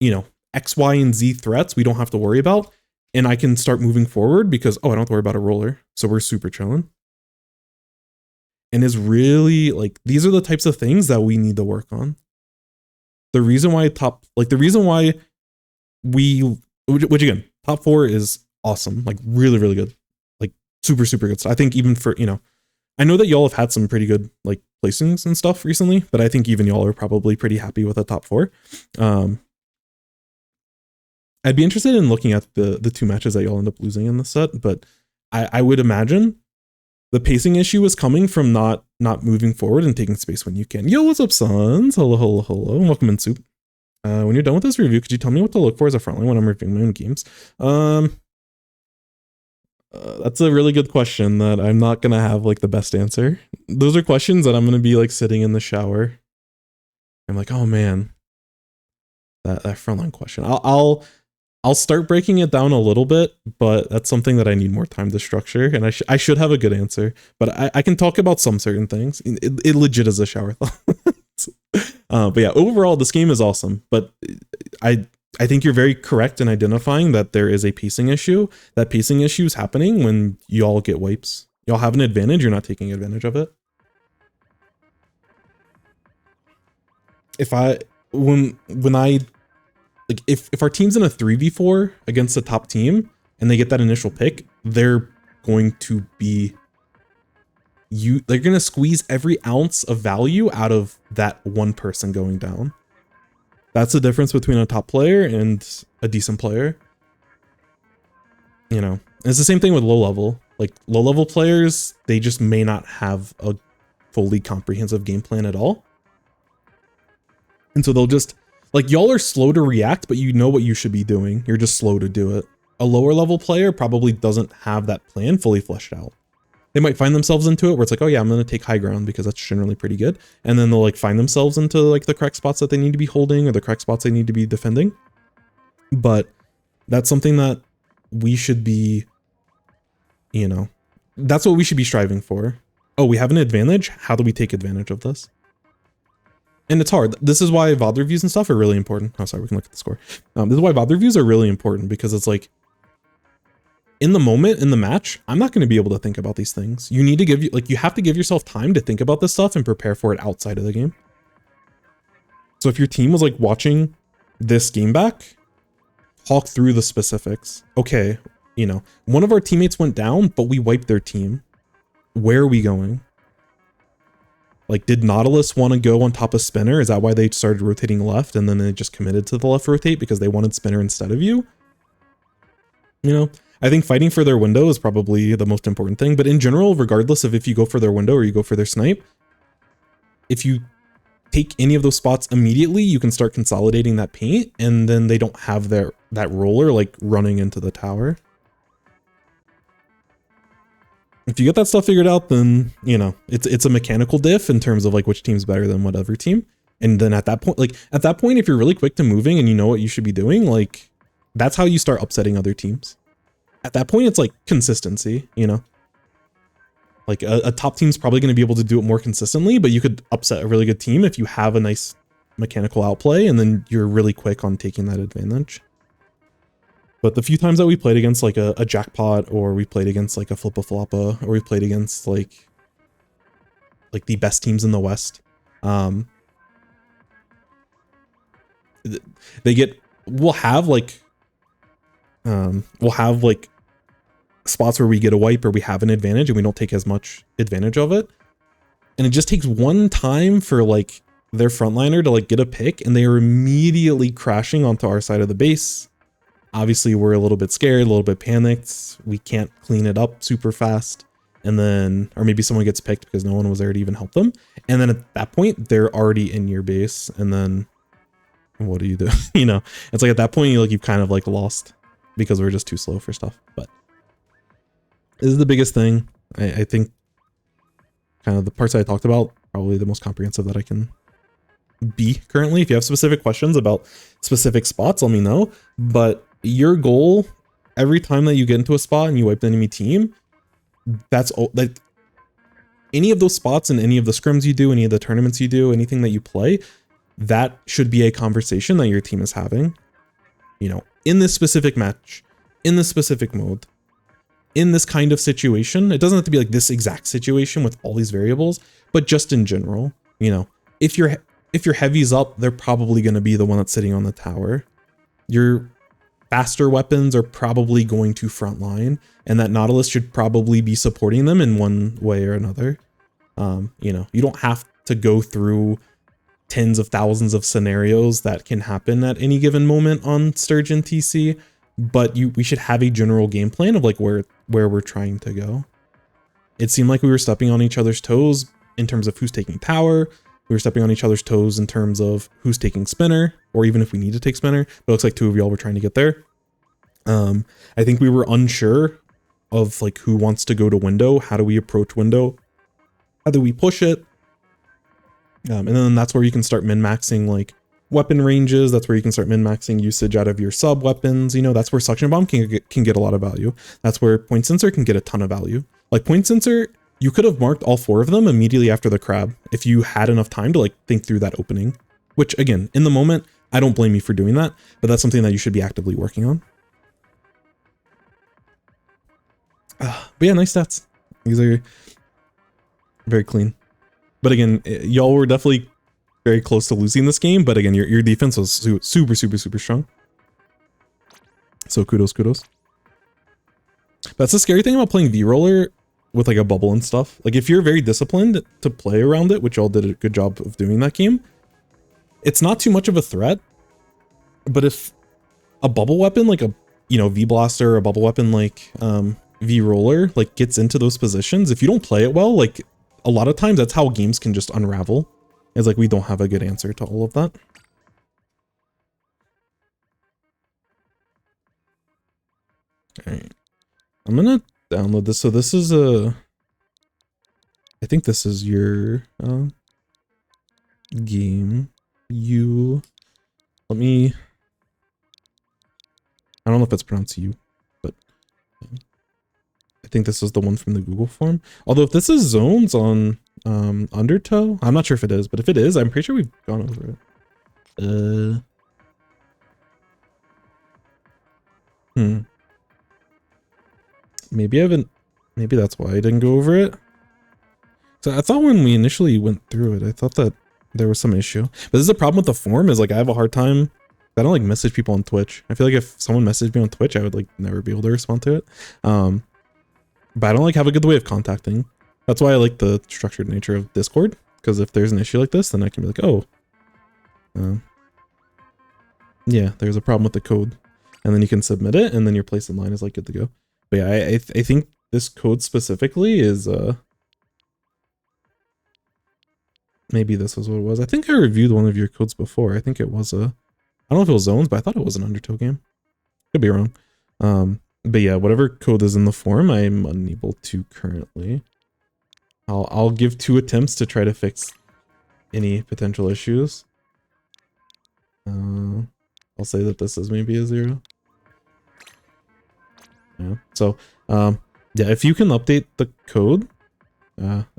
You know, X, Y, and Z threats we don't have to worry about. And I can start moving forward because, oh, I don't have to worry about a Roller. So we're super chilling. And is really like, these are the types of things that we need to work on. The reason why which again, top 4 is awesome. Like really, really good. Like super, super good. So I think even for, you know, I know that y'all have had some pretty good like placings and stuff recently, but I think even y'all are probably pretty happy with a top 4. I'd be interested in looking at the 2 matches that y'all end up losing in the set, but I would imagine the pacing issue is coming from not moving forward and taking space when you can. Yo, what's up, sons? Hello, hello, hello. Welcome in, Soup. When you're done with this review, could you tell me what to look for as a frontline when I'm reviewing my own games? That's a really good question that I'm not going to have like the best answer. Those are questions that I'm going to be like sitting in the shower. I'm like, oh man, that frontline question. I'll start breaking it down a little bit, but that's something that I need more time to structure, and I should have a good answer. But I can talk about some certain things. It legit is a shower thought. But yeah, overall, this game is awesome. But I think you're very correct in identifying that there is a pacing issue. That pacing issue is happening when y'all get wipes. Y'all have an advantage, you're not taking advantage of it. If our team's in a 3v4 against a top team and they get that initial pick, they're going to be they're going to squeeze every ounce of value out of that one person going down. That's the difference between a top player and a decent player. You know, and it's the same thing with low level. Like low level players, they just may not have a fully comprehensive game plan at all. And so they'll just, like, y'all are slow to react, but you know what you should be doing. You're just slow to do it. A lower level player probably doesn't have that plan fully fleshed out. They might find themselves into it where it's like, oh yeah, I'm going to take high ground because that's generally pretty good. And then they'll like find themselves into like the correct spots that they need to be holding or the correct spots they need to be defending. But that's something that we should be, you know, that's what we should be striving for. Oh, we have an advantage. How do we take advantage of this? And it's hard. This is why VOD reviews and stuff are really important. Oh, sorry, we can look at the score. This is why VOD reviews are really important, because it's like, in the moment, in the match, I'm not going to be able to think about these things. You need to you have to give yourself time to think about this stuff and prepare for it outside of the game. So if your team was like watching this game back, talk through the specifics. Okay, You know, one of our teammates went down, but we wiped their team. Where are we going? Like, did Nautilus want to go on top of Spinner? Is that why they started rotating left and then they just committed to the left rotate because they wanted Spinner instead of you? You know, I think fighting for their window is probably the most important thing. But in general, regardless of if you go for their window or you go for their snipe, if you take any of those spots immediately, you can start consolidating that paint, and then they don't have that roller like running into the tower. If you get that stuff figured out, then, you know, it's a mechanical diff in terms of like which team's better than whatever team. And then at that point, if you're really quick to moving and you know what you should be doing, like, that's how you start upsetting other teams. At that point, it's like consistency, you know? Like a top team's probably going to be able to do it more consistently, but you could upset a really good team if you have a nice mechanical outplay and then you're really quick on taking that advantage. But the few times that we played against like a jackpot, or we played against like a flippa floppa, or we played against like the best teams in the West, we'll have like spots where we get a wipe or we have an advantage and we don't take as much advantage of it. And it just takes one time for like their frontliner to like get a pick and they are immediately crashing onto our side of the base. Obviously we're a little bit scared, a little bit panicked. We can't clean it up super fast. And then, or maybe someone gets picked because no one was there to even help them. And then at that point, they're already in your base. And then what do you do? You know, it's like at that point, you've kind of like lost because we're just too slow for stuff. But this is the biggest thing. I think kind of the parts I talked about, probably the most comprehensive that I can be currently. If you have specific questions about specific spots, let me know. But your goal every time that you get into a spot and you wipe the enemy team, that's like any of those spots and any of the scrims you do, any of the tournaments you do, anything that you play, that should be a conversation that your team is having. You know, in this specific match, in this specific mode, in this kind of situation. It doesn't have to be like this exact situation with all these variables, but just in general, you know, if your heavy's up, they're probably going to be the one that's sitting on the tower. Your faster weapons are probably going to frontline, and that Nautilus should probably be supporting them in one way or another. You know, you don't have to go through tens of thousands of scenarios that can happen at any given moment on Sturgeon TC, but we should have a general game plan of like where we're trying to go. It seemed like we were stepping on each other's toes in terms of who's taking tower. We were stepping on each other's toes in terms of who's taking spinner, or even if we need to take spinner. But it looks like two of y'all were trying to get there. I think we were unsure of like who wants to go to window. How do we approach window? How do we push it? And then that's where you can start min-maxing like weapon ranges. That's where you can start min-maxing usage out of your sub weapons. You know, that's where suction bomb can get a lot of value. That's where point sensor can get a ton of value. Like point sensor, you could have marked all four of them immediately after the crab if you had enough time to like think through that opening, which again, in the moment, I don't blame you for doing that, but that's something that you should be actively working on. But yeah, nice stats. These are very clean. But again, y'all were definitely very close to losing this game. But again, your defense was super, super, super strong. So kudos. That's the scary thing about playing V-Roller with like a bubble and stuff. Like if you're very disciplined to play around it, which y'all did a good job of doing that game, it's not too much of a threat. But if a bubble weapon like a, you know, V-Blaster or a bubble weapon like V-Roller like gets into those positions, if you don't play it well, like a lot of times that's how games can just unravel. It's like we don't have a good answer to all of that. All right, I'm gonna download this. So this is I think this is your game. Let me, I don't know if it's pronounced you, but I think this is the one from the Google form. Although if this is zones on Undertow, I'm not sure if it is, but if it is, I'm pretty sure we've gone over it. Maybe I haven't, maybe that's why I didn't go over it. So I thought when we initially went through it, I thought that there was some issue. But this is the problem with the form, is like I have a hard time I don't like message people on Twitch. I feel like if someone messaged me on Twitch, I would like never be able to respond to it. But I don't like have a good way of contacting. That's why I like the structured nature of Discord, because if there's an issue like this, then I can be like, oh, yeah, there's a problem with the code, and then you can submit it, and then your place in line is like good to go. But yeah, I think this code specifically is maybe this was what it was. I think I reviewed one of your codes before. I think it was I don't know if it was Zones, but I thought it was an Undertow game. Could be wrong. But yeah, whatever code is in the form, I'm unable to currently. I'll give 2 attempts to try to fix any potential issues. I'll say that this is maybe a 0. Yeah. So, yeah, if you can update the code,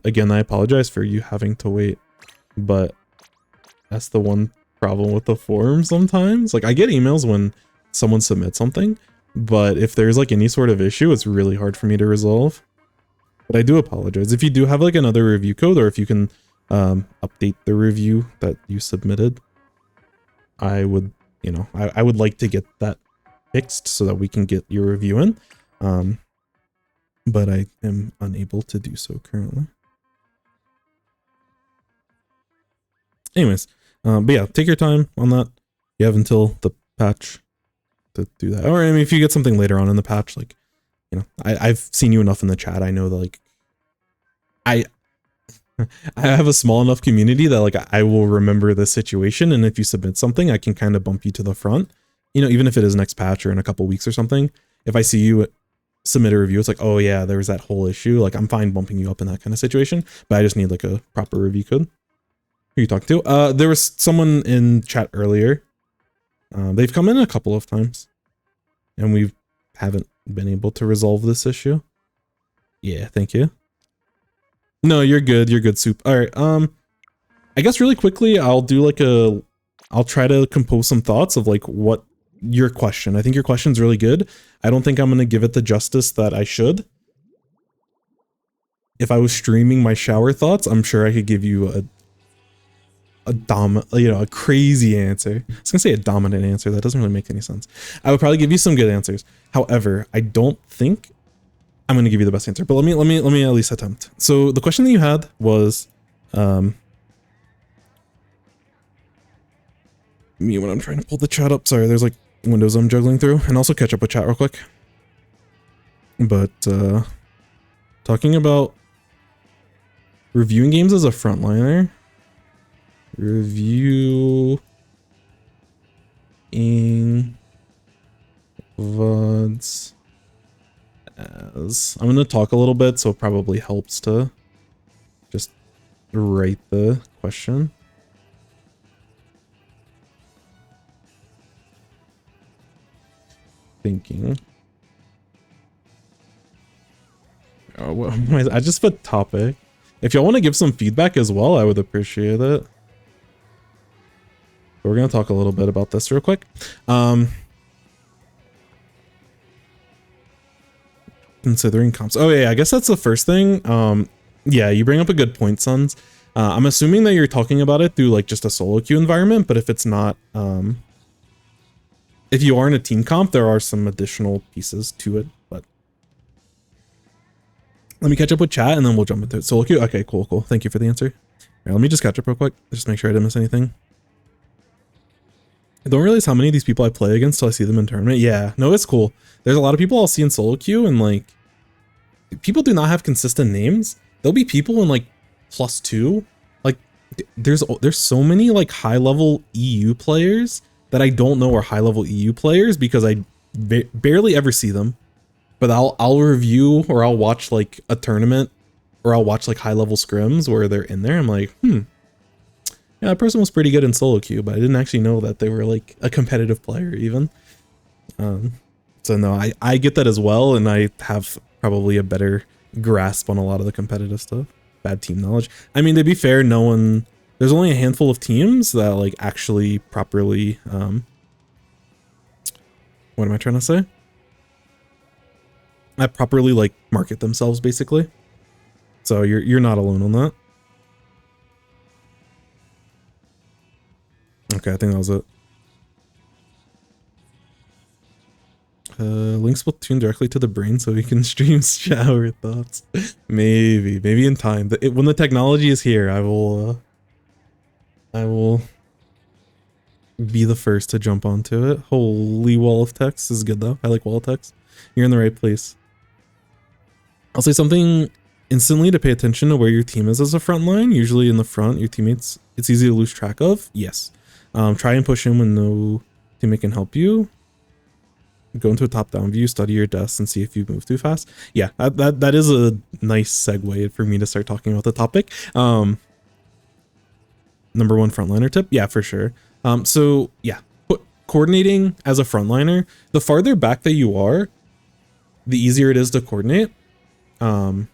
again, I apologize for you having to wait, but that's the one problem with the forum sometimes. Like, I get emails when someone submits something, but if there's like any sort of issue, it's really hard for me to resolve. But I do apologize. If you do have like another review code, or if you can update the review that you submitted, I would, you know, I would like to get that fixed so that we can get your review in. But I am unable to do so currently. Anyways, but yeah, take your time on that. You have until the patch to do that. Or I mean, if you get something later on in the patch, like, you know, I've seen you enough in the chat. I know that like I have a small enough community that like I will remember the situation, and if you submit something, I can kind of bump you to the front. You know, even if it is next patch or in a couple weeks or something. If I see you submit a review, it's like, oh yeah, there was that whole issue. Like, I'm fine bumping you up in that kind of situation, but I just need like a proper review code. Who you talking to? There was someone in chat earlier. They've come in a couple of times, and we haven't been able to resolve this issue. Yeah, thank you. No, you're good. You're good, Soup. All right. I guess really quickly, I'll try to compose some thoughts of like what your question. I think your question's really good. I don't think I'm going to give it the justice that I should. If I was streaming my shower thoughts, I'm sure I could give you a crazy answer. I was gonna say a dominant answer. That doesn't really make any sense. I would probably give you some good answers. However, I don't think I'm gonna give you the best answer. But let me at least attempt. So the question that you had was, me when I'm trying to pull the chat up. Sorry, there's like windows I'm juggling through, and also catch up with chat real quick. But talking about reviewing games as a frontliner. Reviewing VODs as... I'm going to talk a little bit, so it probably helps to just write the question. Thinking. Oh, what, I just put topic. If y'all want to give some feedback as well, I would appreciate it. We're going to talk a little bit about this real quick. Considering comps. Oh yeah, I guess that's the first thing. Yeah, you bring up a good point, Sons. I'm assuming that you're talking about it through like just a solo queue environment, but if it's not, if you are in a team comp, there are some additional pieces to it, but let me catch up with chat and then we'll jump into it. Solo queue. Okay, cool. Thank you for the answer. Right, let me just catch up real quick. Just make sure I didn't miss anything. I don't realize how many of these people I play against till I see them in tournament. Yeah, no, it's cool. There's a lot of people I'll see in solo queue, and like, people do not have consistent names. There'll be people in like +2. Like, there's so many like high level EU players that I don't know are high level EU players because I barely ever see them. But I'll review or I'll watch like a tournament or I'll watch like high level scrims where they're in there. I'm like, yeah, that person was pretty good in solo queue, but I didn't actually know that they were like a competitive player even. So no, I get that as well, and I have probably a better grasp on a lot of the competitive stuff. Bad team knowledge. I mean, to be fair, there's only a handful of teams that like actually properly, what am I trying to say? That properly like market themselves basically. So you're not alone on that. Okay, I think that was it. link Splatoon directly to the brain so he can stream shower thoughts. Maybe in time. When the technology is here, I will be the first to jump onto it. Holy wall of text is good though. I like wall of text. You're in the right place. I'll say something instantly to pay attention to where your team is as a front line. Usually in the front, your teammates, it's easy to lose track of. Yes. Try and push in when no teammate can help you. Go into a top-down view, study your desk, and see if you move too fast. Yeah, that is a nice segue for me to start talking about the topic. Number one frontliner tip, yeah, for sure. So yeah, coordinating as a frontliner, the farther back that you are, the easier it is to coordinate. Some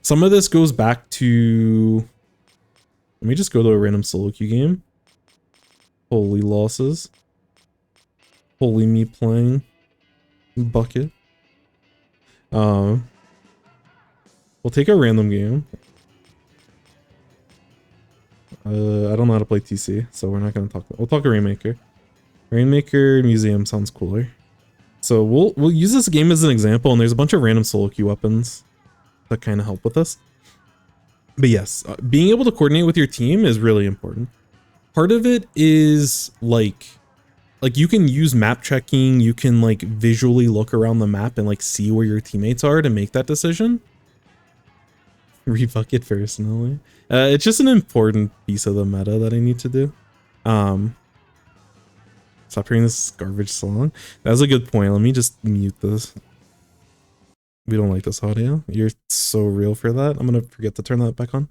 of this goes back to, let me just go to a random solo queue game. Holy losses. Holy me playing bucket. We'll take a random game. I don't know how to play TC, so we're not gonna talk. We'll talk a Rainmaker. Rainmaker Museum sounds cooler. So we'll use this game as an example, and there's a bunch of random solo queue weapons that kind of help with this. But yes, being able to coordinate with your team is really important. Part of it is like you can use map checking, you can like visually look around the map and like see where your teammates are to make that decision. Rebucket personally. It's just an important piece of the meta that I need to do. Stop hearing this garbage song. That's a good point. Let me just mute this. We don't like this audio. You're so real for that. I'm gonna forget to turn that back on.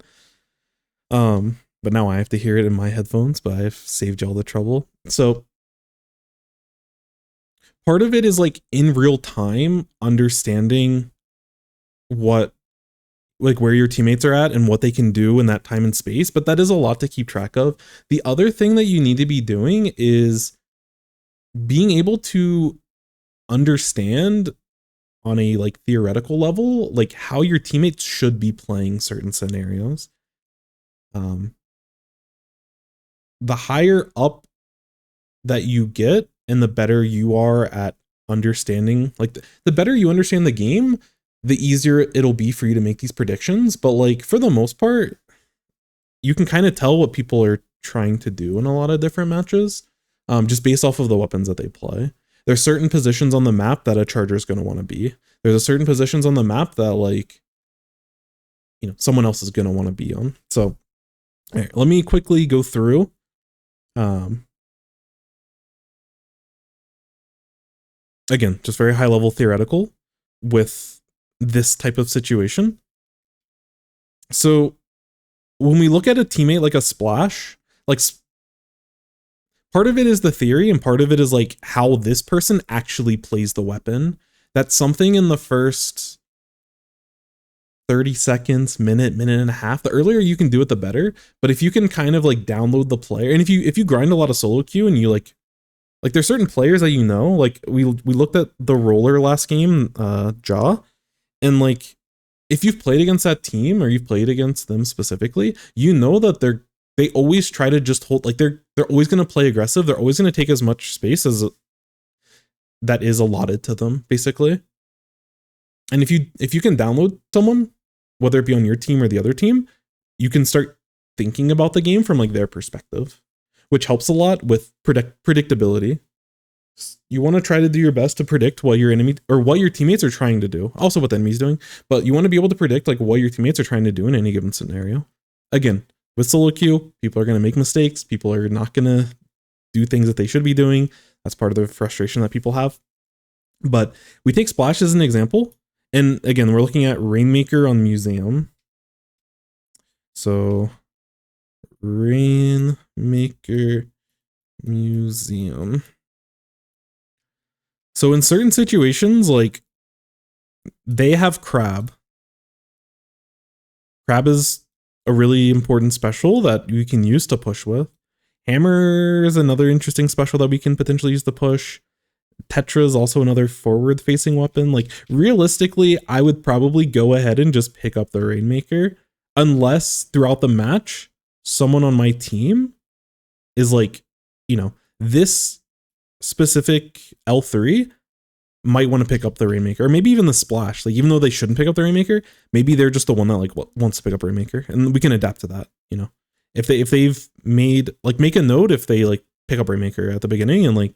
But now I have to hear it in my headphones, but I've saved y'all the trouble. So part of it is like in real time understanding what, like where your teammates are at and what they can do in that time and space, but that is a lot to keep track of. The other thing that you need to be doing is being able to understand on a like theoretical level, like how your teammates should be playing certain scenarios. The higher up that you get and the better you are at understanding, like the better you understand the game, the easier it'll be for you to make these predictions. But like for the most part, you can kind of tell what people are trying to do in a lot of different matches, just based off of the weapons that they play. There's certain positions on the map that a charger is going to want to be. There's a certain positions on the map that like, you know, someone else is going to want to be on. So all right, let me quickly go through. Again, just very high level theoretical with this type of situation. So when we look at a teammate like a Splash, like part of it is the theory and part of it is like how this person actually plays the weapon. That's something in the first 30 seconds, minute and a half. The earlier you can do it, the better. But if you can kind of like download the player, and if you grind a lot of solo queue and you like there's certain players that you know, like we looked at the roller last game, Jaw, and like if you've played against that team or you've played against them specifically, you know that they always try to just hold, like they're always going to play aggressive. They're always going to take as much space as that is allotted to them, basically. And if you can download someone, whether it be on your team or the other team, you can start thinking about the game from like their perspective, which helps a lot with predictability. You want to try to do your best to predict what your enemy or what your teammates are trying to do. Also what the enemy's doing, but you want to be able to predict like what your teammates are trying to do in any given scenario. Again, with solo queue, people are going to make mistakes. People are not going to do things that they should be doing. That's part of the frustration that people have. But we take Splash as an example. And again, we're looking at Rainmaker on Museum. So Rainmaker Museum. So in certain situations, like they have Crab. Crab is a really important special that you can use to push with. Hammer is another interesting special that we can potentially use to push. Tetra is also another forward-facing weapon. Like realistically, I would probably go ahead and just pick up the Rainmaker, unless throughout the match, someone on my team is like, you know, this specific L3 might want to pick up the Rainmaker, or maybe even the Splash. Like, even though they shouldn't pick up the Rainmaker, maybe they're just the one that like wants to pick up Rainmaker, and we can adapt to that. You know, if they've made like, make a note if they like pick up Rainmaker at the beginning, and like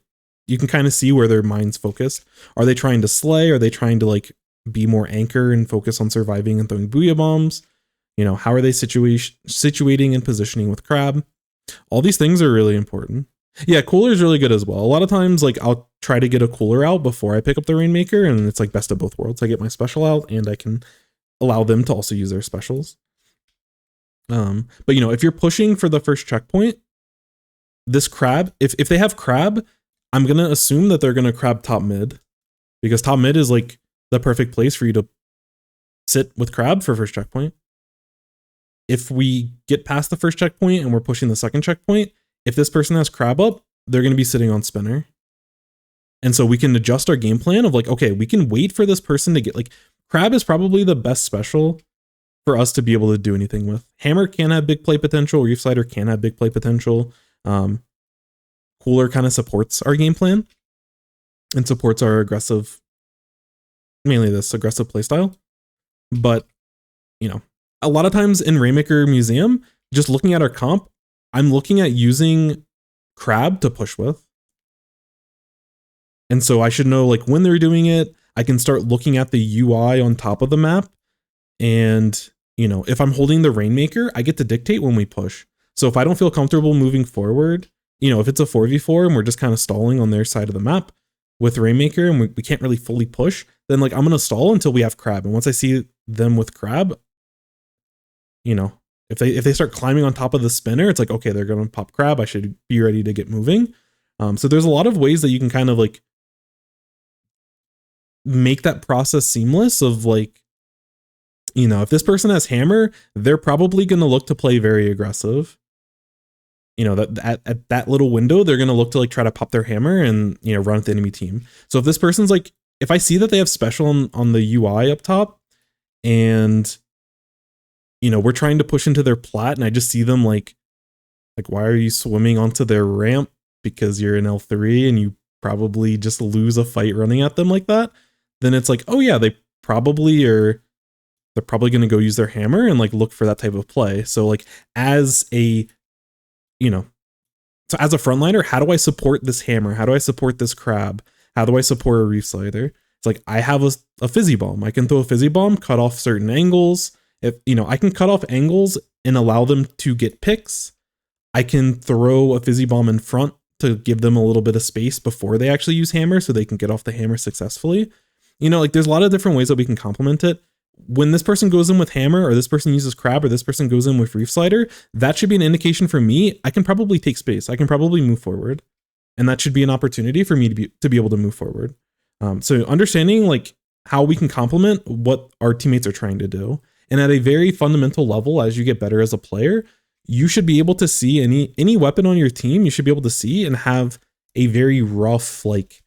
you can kind of see where their mind's focused. Are they trying to slay? Are they trying to like be more anchor and focus on surviving and throwing Booyah Bombs? You know, how are they situating and positioning with Crab? All these things are really important. Yeah, Cooler is really good as well. A lot of times, like, I'll try to get a Cooler out before I pick up the Rainmaker, and it's like best of both worlds. I get my special out, and I can allow them to also use their specials. But you know, if you're pushing for the first checkpoint, this Crab, if they have Crab, I'm gonna assume that they're gonna Crab top mid, because top mid is like the perfect place for you to sit with Crab for first checkpoint. If we get past the first checkpoint and we're pushing the second checkpoint, if this person has Crab up, they're going to be sitting on Spinner. And so we can adjust our game plan of like, okay, we can wait for this person to get like, Crab is probably the best special for us to be able to do anything with. Hammer can have big play potential. Reef Slider can have big play potential. Cooler kind of supports our game plan and supports our aggressive, mainly this aggressive playstyle. But, you know, a lot of times in Rainmaker Museum, just looking at our comp, I'm looking at using Crab to push with. And so I should know like when they're doing it. I can start looking at the UI on top of the map. And, you know, if I'm holding the Rainmaker, I get to dictate when we push. So if I don't feel comfortable moving forward, you know, if it's a 4v4 and we're just kind of stalling on their side of the map with Rainmaker and we can't really fully push, then like I'm going to stall until we have Crab. And once I see them with Crab, you know, if they start climbing on top of the Spinner, it's like, okay, they're going to pop Crab. I should be ready to get moving. So there's a lot of ways that you can kind of like make that process seamless of like, you know, if this person has Hammer, they're probably going to look to play very aggressive. You know, that at that little window, they're going to look to like try to pop their Hammer and, you know, run at the enemy team. So if this person's like, if I see that they have special on the UI up top and, you know, we're trying to push into their plat and I just see them like, why are you swimming onto their ramp? Because you're in L3 and you probably just lose a fight running at them like that. Then it's like, oh yeah, they're probably going to go use their Hammer and like look for that type of play. So like as a, you know, so as a frontliner, how do I support this Hammer? How do I support this Crab? How do I support a Reef Slider? It's like, I have a Fizzy Bomb. I can throw a Fizzy Bomb, cut off certain angles. If, you know, I can cut off angles and allow them to get picks. I can throw a Fizzy Bomb in front to give them a little bit of space before they actually use Hammer so they can get off the Hammer successfully. You know, like there's a lot of different ways that we can complement it. When this person goes in with Hammer or this person uses Crab or this person goes in with Reef Slider, that should be an indication for me. I can probably take space. I can probably move forward. And that should be an opportunity for me to be able to move forward. So understanding like how we can complement what our teammates are trying to do. And at a very fundamental level, as you get better as a player, you should be able to see any weapon on your team. You should be able to see and have a very rough, like,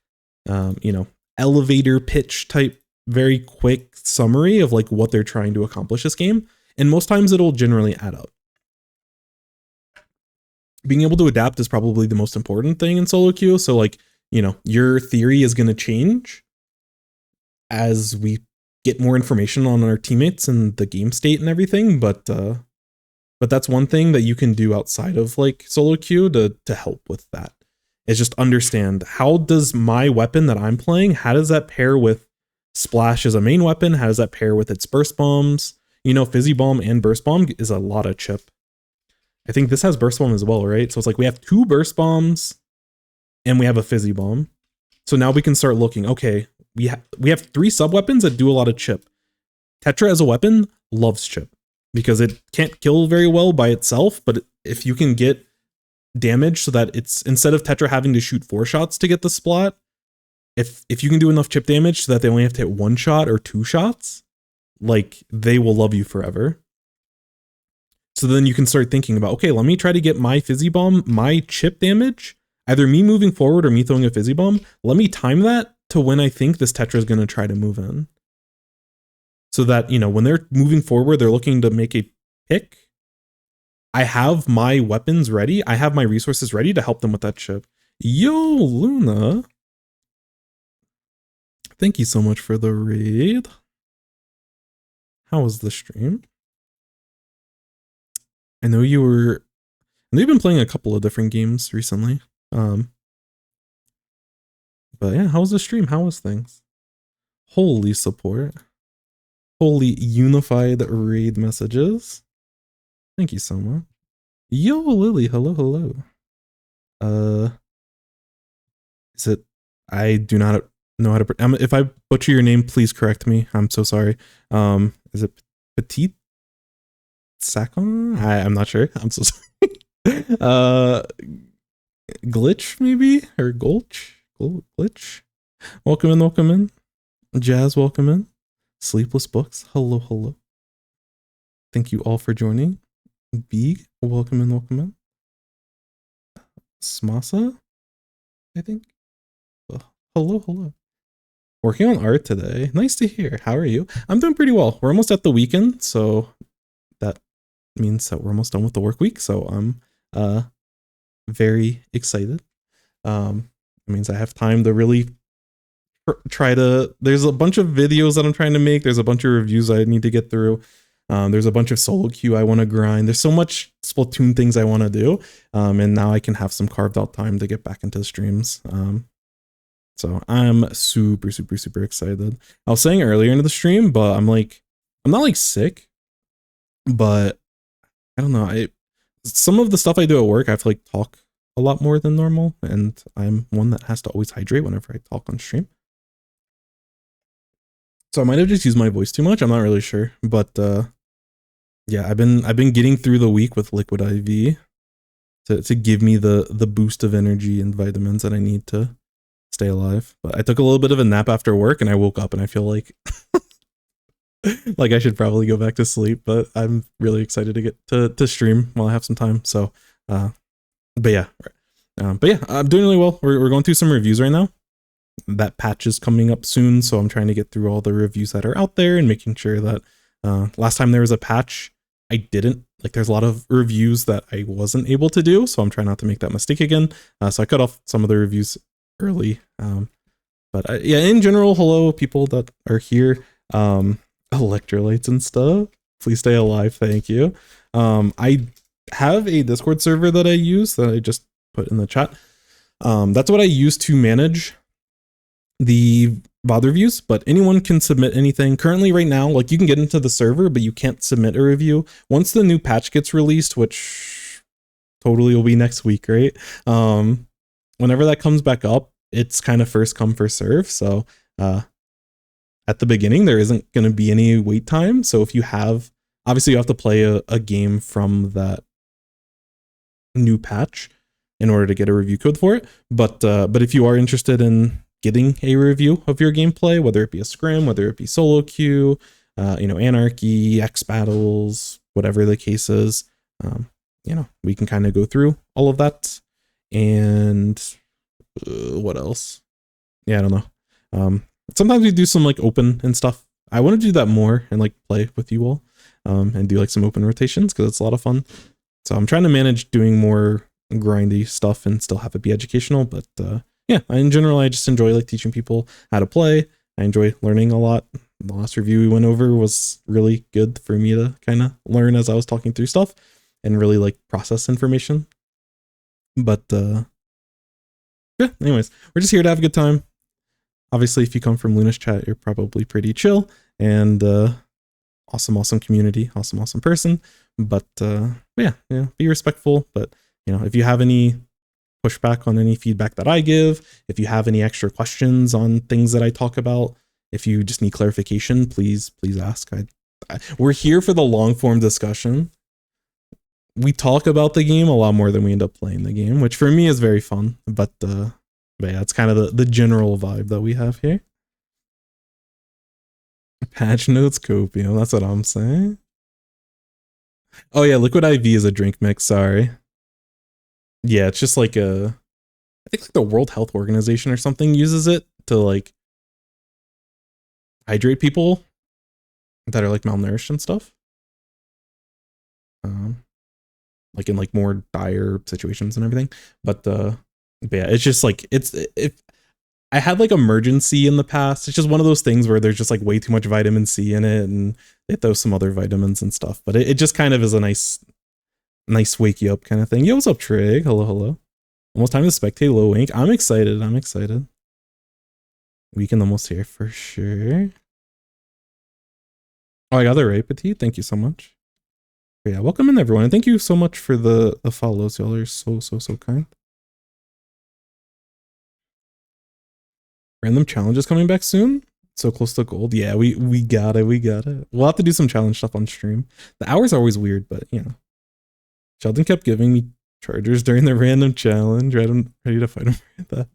you know, elevator pitch type, very quick summary of like what they're trying to accomplish this game. And most times it'll generally add up. Being able to adapt is probably the most important thing in solo queue. So like, you know, your theory is going to change as we get more information on our teammates and the game state and everything. But that's one thing that you can do outside of like solo queue to help with that, is just understand, how does my weapon that I'm playing, how does that pair with Splash as a main weapon? How does that pair with its burst bombs? You know, Fizzy Bomb and burst bomb is a lot of chip. I think this has burst bomb as well, right? So it's like we have 2 burst bombs and we have a Fizzy Bomb. So now we can start looking, okay, we have 3 sub weapons that do a lot of chip. Tetra as a weapon loves chip because it can't kill very well by itself, but if you can get damage so that it's, instead of Tetra having to shoot 4 shots to get the splat, if you can do enough chip damage so that they only have to hit 1 shot or 2 shots, like they will love you forever. So then you can start thinking about, okay, let me try to get my Fizzy Bomb, my chip damage, either me moving forward or me throwing a Fizzy Bomb. Let me time that to when I think this Tetra is going to try to move in. So that, you know, when they're moving forward, they're looking to make a pick. I have my weapons ready. I have my resources ready to help them with that chip. Yo, Luna. Thank you so much for the raid. How was the stream? I know you've been playing a couple of different games recently. But yeah, how was the stream? How was things? Holy support. Holy unified raid messages. Thank you so much. Yo, Lily, hello, hello. Is it? I do not know how to. If I butcher your name, please correct me. I'm so sorry. Is it Petite Sakon? I'm not sure. I'm so sorry. Glitch maybe or Gulch? Glitch. Welcome in, welcome in. Jazz, welcome in. Sleepless Books, hello, hello. Thank you all for joining. Beeg, welcome in, welcome in. Smasa, I think. Hello, hello. Working on art today. Nice to hear. How are you? I'm doing pretty well. We're almost at the weekend, so that means that we're almost done with the work week. So I'm very excited. It means I have time to really try to. There's a bunch of videos that I'm trying to make. There's a bunch of reviews I need to get through. There's a bunch of solo queue I want to grind. There's so much Splatoon things I want to do. And now I can have some carved out time to get back into the streams. So I'm super, super, super excited. I was saying earlier into the stream, but I'm not like sick, but I don't know. Some of the stuff I do at work, I have to like talk a lot more than normal, and I'm one that has to always hydrate whenever I talk on stream. So I might have just used my voice too much. I'm not really sure, but yeah, I've been getting through the week with Liquid IV to give me the boost of energy and vitamins that I need to stay alive. But I took a little bit of a nap after work, and I woke up and I feel like like I should probably go back to sleep. But I'm really excited to get to stream while I have some time. So, but yeah, I'm doing really well. We're going through some reviews right now. That patch is coming up soon, so I'm trying to get through all the reviews that are out there and making sure that last time there was a patch, I didn't like. There's a lot of reviews that I wasn't able to do, so I'm trying not to make that mistake again. So I cut off some of the reviews early. But yeah, in general, hello people that are here. Electrolytes and stuff. Please stay alive. Thank you. I have a Discord server that I use that I just put in the chat. That's what I use to manage the VOD reviews, but anyone can submit anything. Currently right now, like you can get into the server, but you can't submit a review. Once the new patch gets released, which totally will be next week, right? Whenever that comes back up, it's kind of first come, first serve. So at the beginning, there isn't going to be any wait time. So if you have, obviously you have to play a game from that new patch in order to get a review code for it. But if you are interested in getting a review of your gameplay, whether it be a scrim, whether it be solo queue, Anarchy, X battles, whatever the case is, we can kind of go through all of that. And what else? Yeah, I don't know. Sometimes we do some like open and stuff. I want to do that more and like play with you all, and do like some open rotations because it's a lot of fun. So I'm trying to manage doing more grindy stuff and still have it be educational, but yeah, in general, I just enjoy like teaching people how to play. I enjoy learning a lot. The last review we went over was really good for me to kind of learn as I was talking through stuff and really like process information. But yeah, anyways, we're just here to have a good time. Obviously, if you come from Luna's chat, you're probably pretty chill and awesome community, awesome person. But yeah, be respectful. But if you have any pushback on any feedback that I give, if you have any extra questions on things that I talk about, if you just need clarification, please ask. We're here for the long form discussion. We talk about the game a lot more than we end up playing the game, which for me is very fun. But yeah, it's kind of the general vibe that we have here. Patch notes copium, that's what I'm saying. Oh yeah, Liquid IV is a drink mix, sorry. Yeah, it's just like I think like the World Health Organization or something uses it to like hydrate people that are like malnourished and stuff. Like in like more dire situations and everything. But yeah, it's just like if I had like emergency in the past. It's just one of those things where there's just like way too much vitamin C in it, and they throw some other vitamins and stuff. But it just kind of is a nice wake you up kind of thing. Yo, what's up, Trig? Hello, hello. Almost time to spectate low ink. I'm excited. I'm excited. Weekend almost here for sure. Oh, I got that right, Petite. Thank you so much. But yeah, welcome in everyone, and thank you so much for the follows. Y'all are so kind. Random challenges coming back soon. So close to gold. Yeah, we got it. We got it. We'll have to do some challenge stuff on stream. The hours are always weird, but you know. Sheldon kept giving me chargers during the random challenge. I'm ready to fight him for that.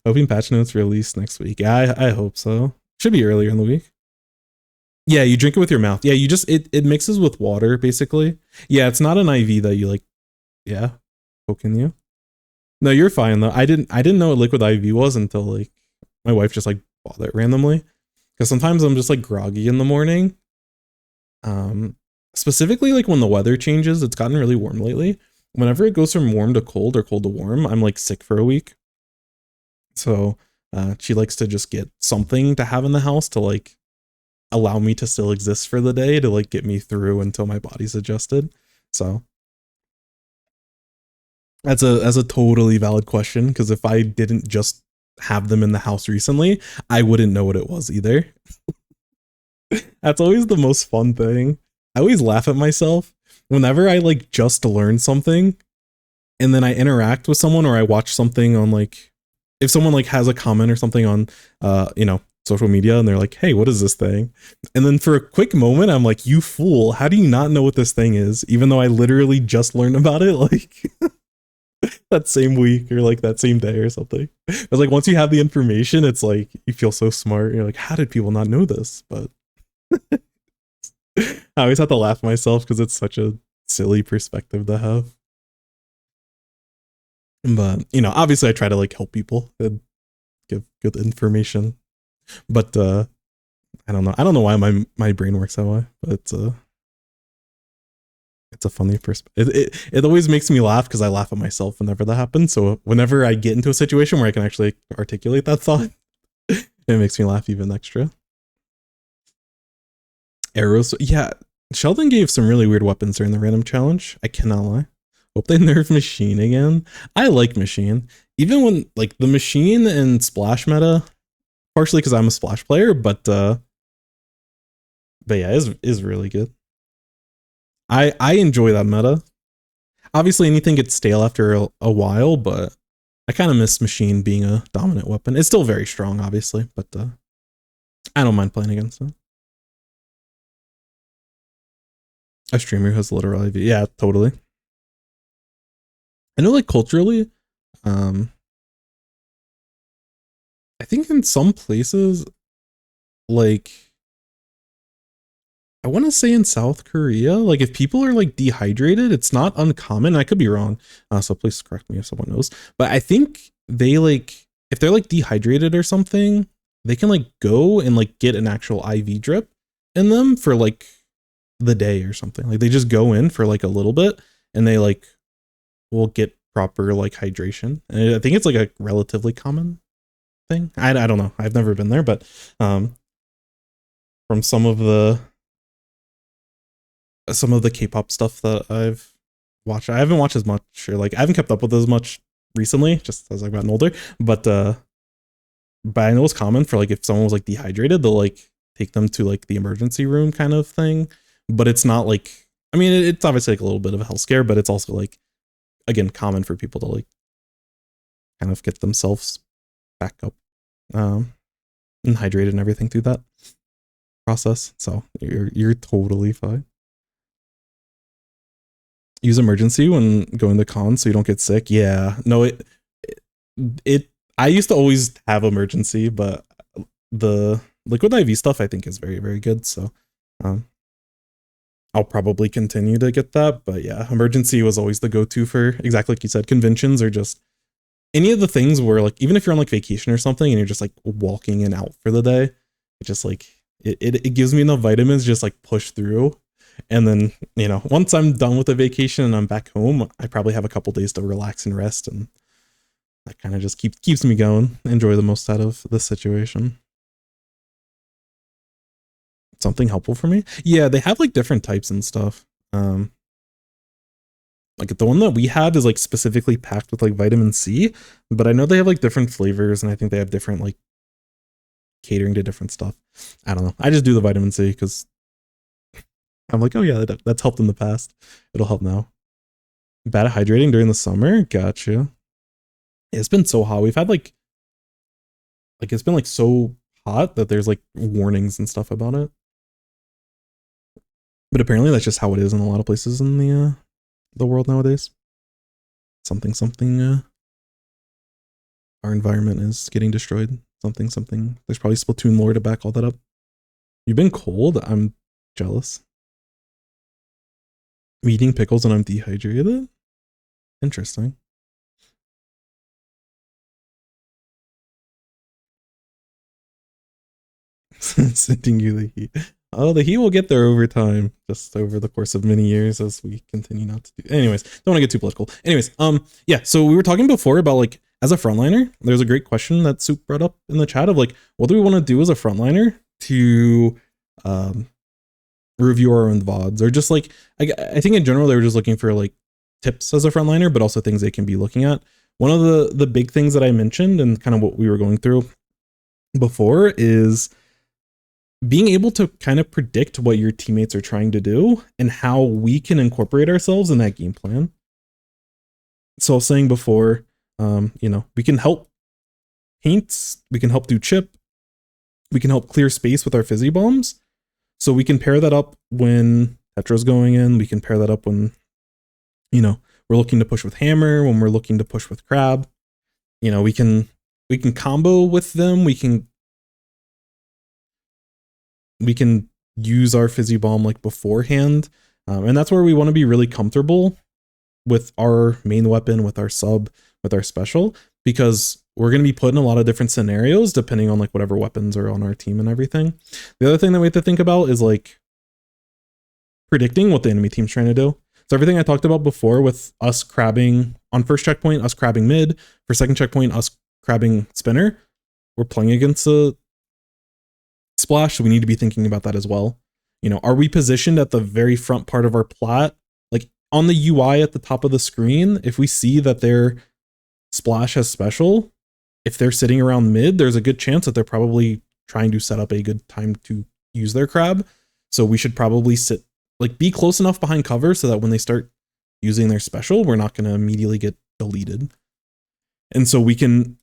Hoping patch notes release next week. Yeah, I hope so. Should be earlier in the week. Yeah, you drink it with your mouth. Yeah, you just it mixes with water basically. Yeah, it's not an IV that you like. Yeah, poking you. No, you're fine though. I didn't know what liquid IV was until like my wife just like bought it randomly. Because sometimes I'm just like groggy in the morning. Specifically like when the weather changes, it's gotten really warm lately. Whenever it goes from warm to cold or cold to warm, I'm like sick for a week. So she likes to just get something to have in the house to like allow me to still exist for the day, to like get me through until my body's adjusted. So that's a totally valid question, because if I didn't just have them in the house recently, I wouldn't know what it was either. That's always the most fun thing. I always laugh at myself whenever I like just learn something and then I interact with someone, or I watch something on like, if someone like has a comment or something on social media, and they're like, hey, what is this thing? And then for a quick moment, I'm like, you fool, how do you not know what this thing is? Even though I literally just learned about it like that same week or like that same day or something. It's like once you have the information, it's like you feel so smart. You're like, how did people not know this? But I always have to laugh at myself because it's such a silly perspective to have. But you know, obviously I try to like help people and give good information. But I don't know why my brain works that way, but it's a funny perspective. It always makes me laugh because I laugh at myself whenever that happens. So whenever I get into a situation where I can actually articulate that thought, it makes me laugh even extra. Arrows, yeah. Sheldon gave some really weird weapons during the random challenge. I cannot lie. Hope they nerf Machine again. I like Machine, even when like the Machine and Splash meta, partially because I'm a Splash player, but yeah, is really good. I enjoy that meta. Obviously, anything gets stale after a while, but I kind of miss Machine being a dominant weapon. It's still very strong, obviously, but I don't mind playing against it. A streamer who has literal IV. Yeah, totally. I know, like, culturally, I think in some places, like, I want to say in South Korea, like, if people are, like, dehydrated, it's not uncommon. I could be wrong, so please correct me if someone knows. But I think they, like, if they're, like, dehydrated or something, they can, like, go and, like, get an actual IV drip in them for, like, the day or something. Like, they just go in for, like, a little bit, and they, like, will get proper like hydration. And I think it's like a relatively common thing. I don't know. I've never been there, but from some of the K-pop stuff that I've watched, I haven't watched as much, or like I haven't kept up with as much recently, just as I've gotten older. But I know it's common for like if someone was like dehydrated, they'll like take them to like the emergency room kind of thing. But it's not like, I mean, it's obviously like a little bit of a health scare, but it's also like, again, common for people to like kind of get themselves back up and hydrated and everything through that process. So you're totally fine. Use emergency when going to cons so you don't get sick. Yeah, no, it I used to always have emergency, but the liquid IV stuff I think is very, very good. So I'll probably continue to get that. But yeah, emergency was always the go-to for, exactly like you said, conventions or just any of the things where like, even if you're on like vacation or something and you're just like walking in out for the day, it just like, it gives me enough vitamins just like push through. And then, you know, once I'm done with the vacation and I'm back home, I probably have a couple days to relax and rest. And that kind of just keeps me going. Enjoy the most out of this situation. Something helpful for me? Yeah, they have like different types and stuff. Like the one that we have is like specifically packed with like vitamin C, but I know they have like different flavors, and I think they have different like catering to different stuff. I don't know. I just do the vitamin C because I'm like, oh yeah, that's helped in the past. It'll help now. Bad at hydrating during the summer? Gotcha. It's been so hot. We've had like it's been like so hot that there's like warnings and stuff about it. But apparently that's just how it is in a lot of places in the world nowadays. Something our environment is getting destroyed. Something. There's probably Splatoon lore to back all that up. You've been cold? I'm jealous. I'm eating pickles and I'm dehydrated? Interesting. Sending you the heat. Oh, the heat will get there over time, just over the course of many years as we continue not to do. Anyways, don't want to get too political. Anyways, yeah. So we were talking before about like as a frontliner. There's a great question that Soup brought up in the chat of like, what do we want to do as a frontliner to review our own VODs, or just like I think in general they were just looking for like tips as a frontliner, but also things they can be looking at. One of the big things that I mentioned and kind of what we were going through before is being able to kind of predict what your teammates are trying to do and how we can incorporate ourselves in that game plan. So I was saying before, we can help paint, we can help do chip, we can help clear space with our fizzy bombs. So we can pair that up when Tetra's going in, we can pair that up when, we're looking to push with Hammer, when we're looking to push with Crab. We can combo with them, we can use our fizzy bomb like beforehand, and that's where we want to be really comfortable with our main weapon, with our sub, with our special, because we're going to be put in a lot of different scenarios depending on like whatever weapons are on our team and everything. The other thing that we have to think about is like predicting what the enemy team's trying to do. So everything I talked about before with us crabbing on first checkpoint, us crabbing mid, for second checkpoint, us crabbing spinner, we're playing against a splash, so we need to be thinking about that as well. Are we positioned at the very front part of our plat, like on the UI at the top of the screen? If we see that their splash has special, if they're sitting around mid, there's a good chance that they're probably trying to set up a good time to use their crab. So we should probably be close enough behind cover so that when they start using their special, we're not going to immediately get deleted. And so we can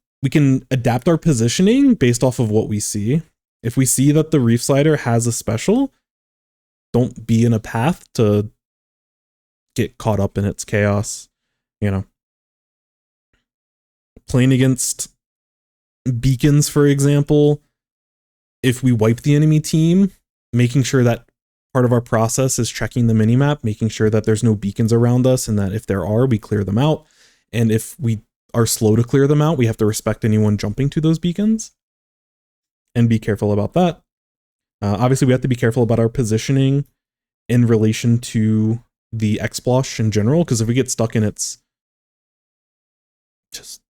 adapt our positioning based off of what we see. If we see that the Reef Slider has a special, don't be in a path to get caught up in its chaos. Playing against beacons, for example, if we wipe the enemy team, making sure that part of our process is checking the minimap, making sure that there's no beacons around us, and that if there are, we clear them out. And if we are slow to clear them out, we have to respect anyone jumping to those beacons and be careful about that. Obviously, we have to be careful about our positioning in relation to the X-Splosh in general, because if we get stuck in its just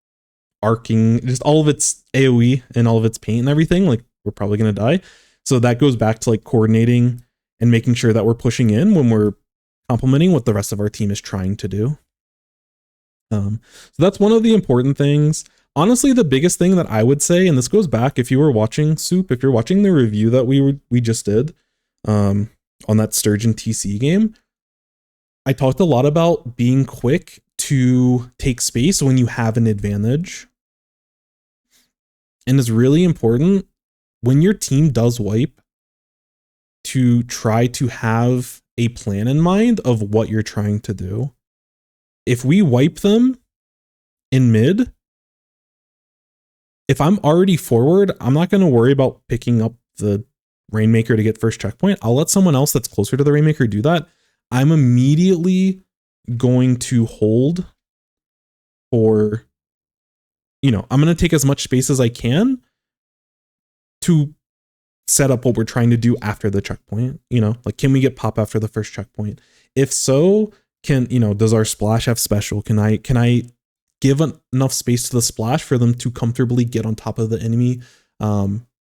arcing, just all of its AoE and all of its paint and everything, like we're probably going to die. So that goes back to like coordinating and making sure that we're pushing in when we're complementing what the rest of our team is trying to do. So that's one of the important things. Honestly, the biggest thing that I would say, and this goes back, if you were watching Soup, if you're watching the review that we just did on that Sturgeon TC game, I talked a lot about being quick to take space when you have an advantage. And it's really important when your team does wipe to try to have a plan in mind of what you're trying to do. If we wipe them in mid, if I'm already forward, I'm not going to worry about picking up the Rainmaker to get first checkpoint. I'll let someone else that's closer to the Rainmaker do that. I'm immediately going to hold for, I'm going to take as much space as I can to set up what we're trying to do after the checkpoint. Like, can we get pop after the first checkpoint? If so, does our splash have special? Can I give enough space to the splash for them to comfortably get on top of the enemy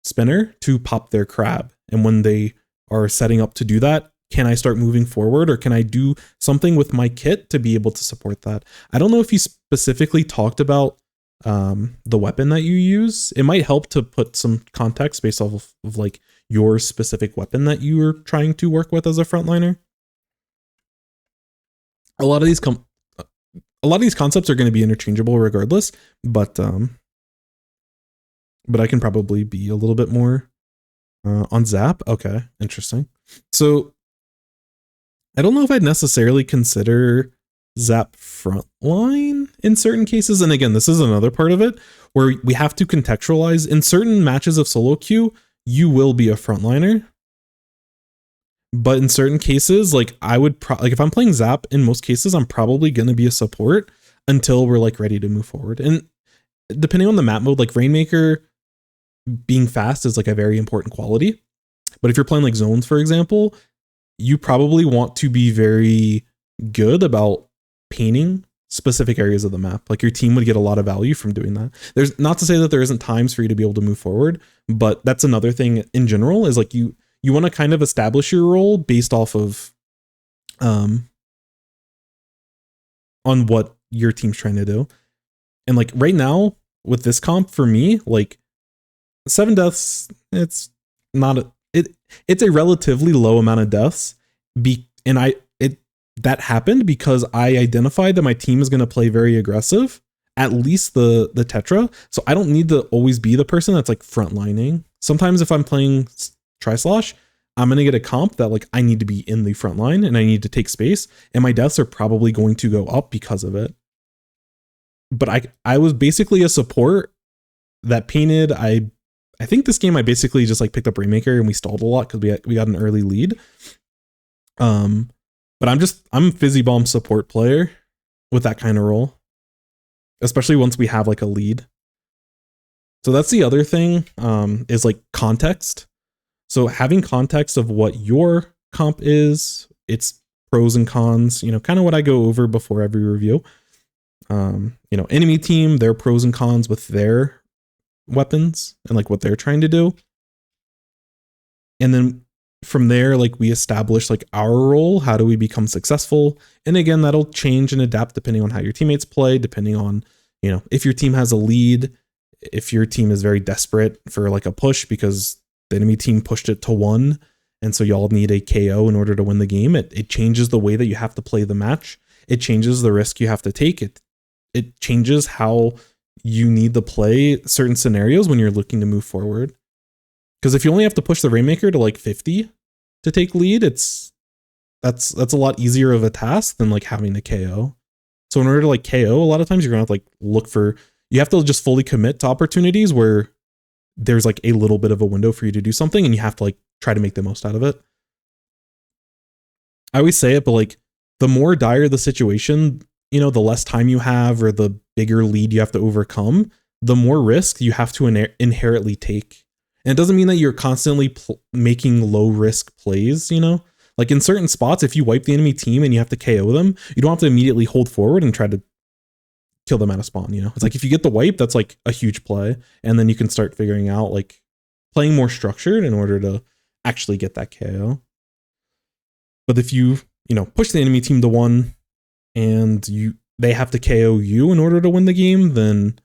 spinner to pop their crab. And when they are setting up to do that, can I start moving forward, or can I do something with my kit to be able to support that? I don't know if you specifically talked about the weapon that you use. It might help to put some context based off of like your specific weapon that you are trying to work with as a frontliner. A lot of these concepts are going to be interchangeable regardless, but I can probably be a little bit more on Zap. Okay, interesting. So I don't know if I'd necessarily consider Zap frontline in certain cases. And again, this is another part of it where we have to contextualize. In certain matches of solo queue, you will be a frontliner. But in certain cases, like I would like if I'm playing Zap, in most cases, I'm probably going to be a support until we're like ready to move forward. And depending on the map mode, like Rainmaker being fast is like a very important quality. But if you're playing like zones, for example, you probably want to be very good about painting specific areas of the map. Like your team would get a lot of value from doing that. There's not to say that there isn't times for you to be able to move forward, but that's another thing in general is like you want to kind of establish your role based off of on what your team's trying to do. And like right now with this comp for me, like 7 deaths, it's a relatively low amount of deaths. That happened because I identified that my team is going to play very aggressive, at least the Tetra. So I don't need to always be the person that's like frontlining. Sometimes if I'm playing Tri-Slosh, I'm going to get a comp that like I need to be in the front line and I need to take space, and my deaths are probably going to go up because of it. But I was basically a support that painted. I think this game I basically just like picked up Rainmaker and we stalled a lot because we got an early lead. But I'm Fizzy Bomb support player with that kind of role, especially once we have like a lead. So that's the other thing, is like context. So having context of what your comp is, its pros and cons, kind of what I go over before every review. Enemy team, their pros and cons with their weapons and like what they're trying to do. And then from there, like we establish like our role. How do we become successful? And again, that'll change and adapt depending on how your teammates play, depending on, if your team has a lead, if your team is very desperate for like a push because the enemy team pushed it to 1. And so y'all need a KO in order to win the game. It changes the way that you have to play the match. It changes the risk you have to take. It changes how you need to play certain scenarios when you're looking to move forward. Because if you only have to push the Rainmaker to like 50 to take lead, that's a lot easier of a task than like having to KO. So in order to like KO, a lot of times you're gonna have to like you have to just fully commit to opportunities where there's like a little bit of a window for you to do something and you have to like try to make the most out of it. I always say it, but like the more dire the situation, the less time you have or the bigger lead you have to overcome, the more risk you have to inherently take. And it doesn't mean that you're constantly making low risk plays, like in certain spots, if you wipe the enemy team and you have to KO them, you don't have to immediately hold forward and try to kill them out of spawn. It's like if you get the wipe, that's like a huge play. And then you can start figuring out like playing more structured in order to actually get that KO. But if you, push the enemy team to 1 and they have to KO you in order to win the game, then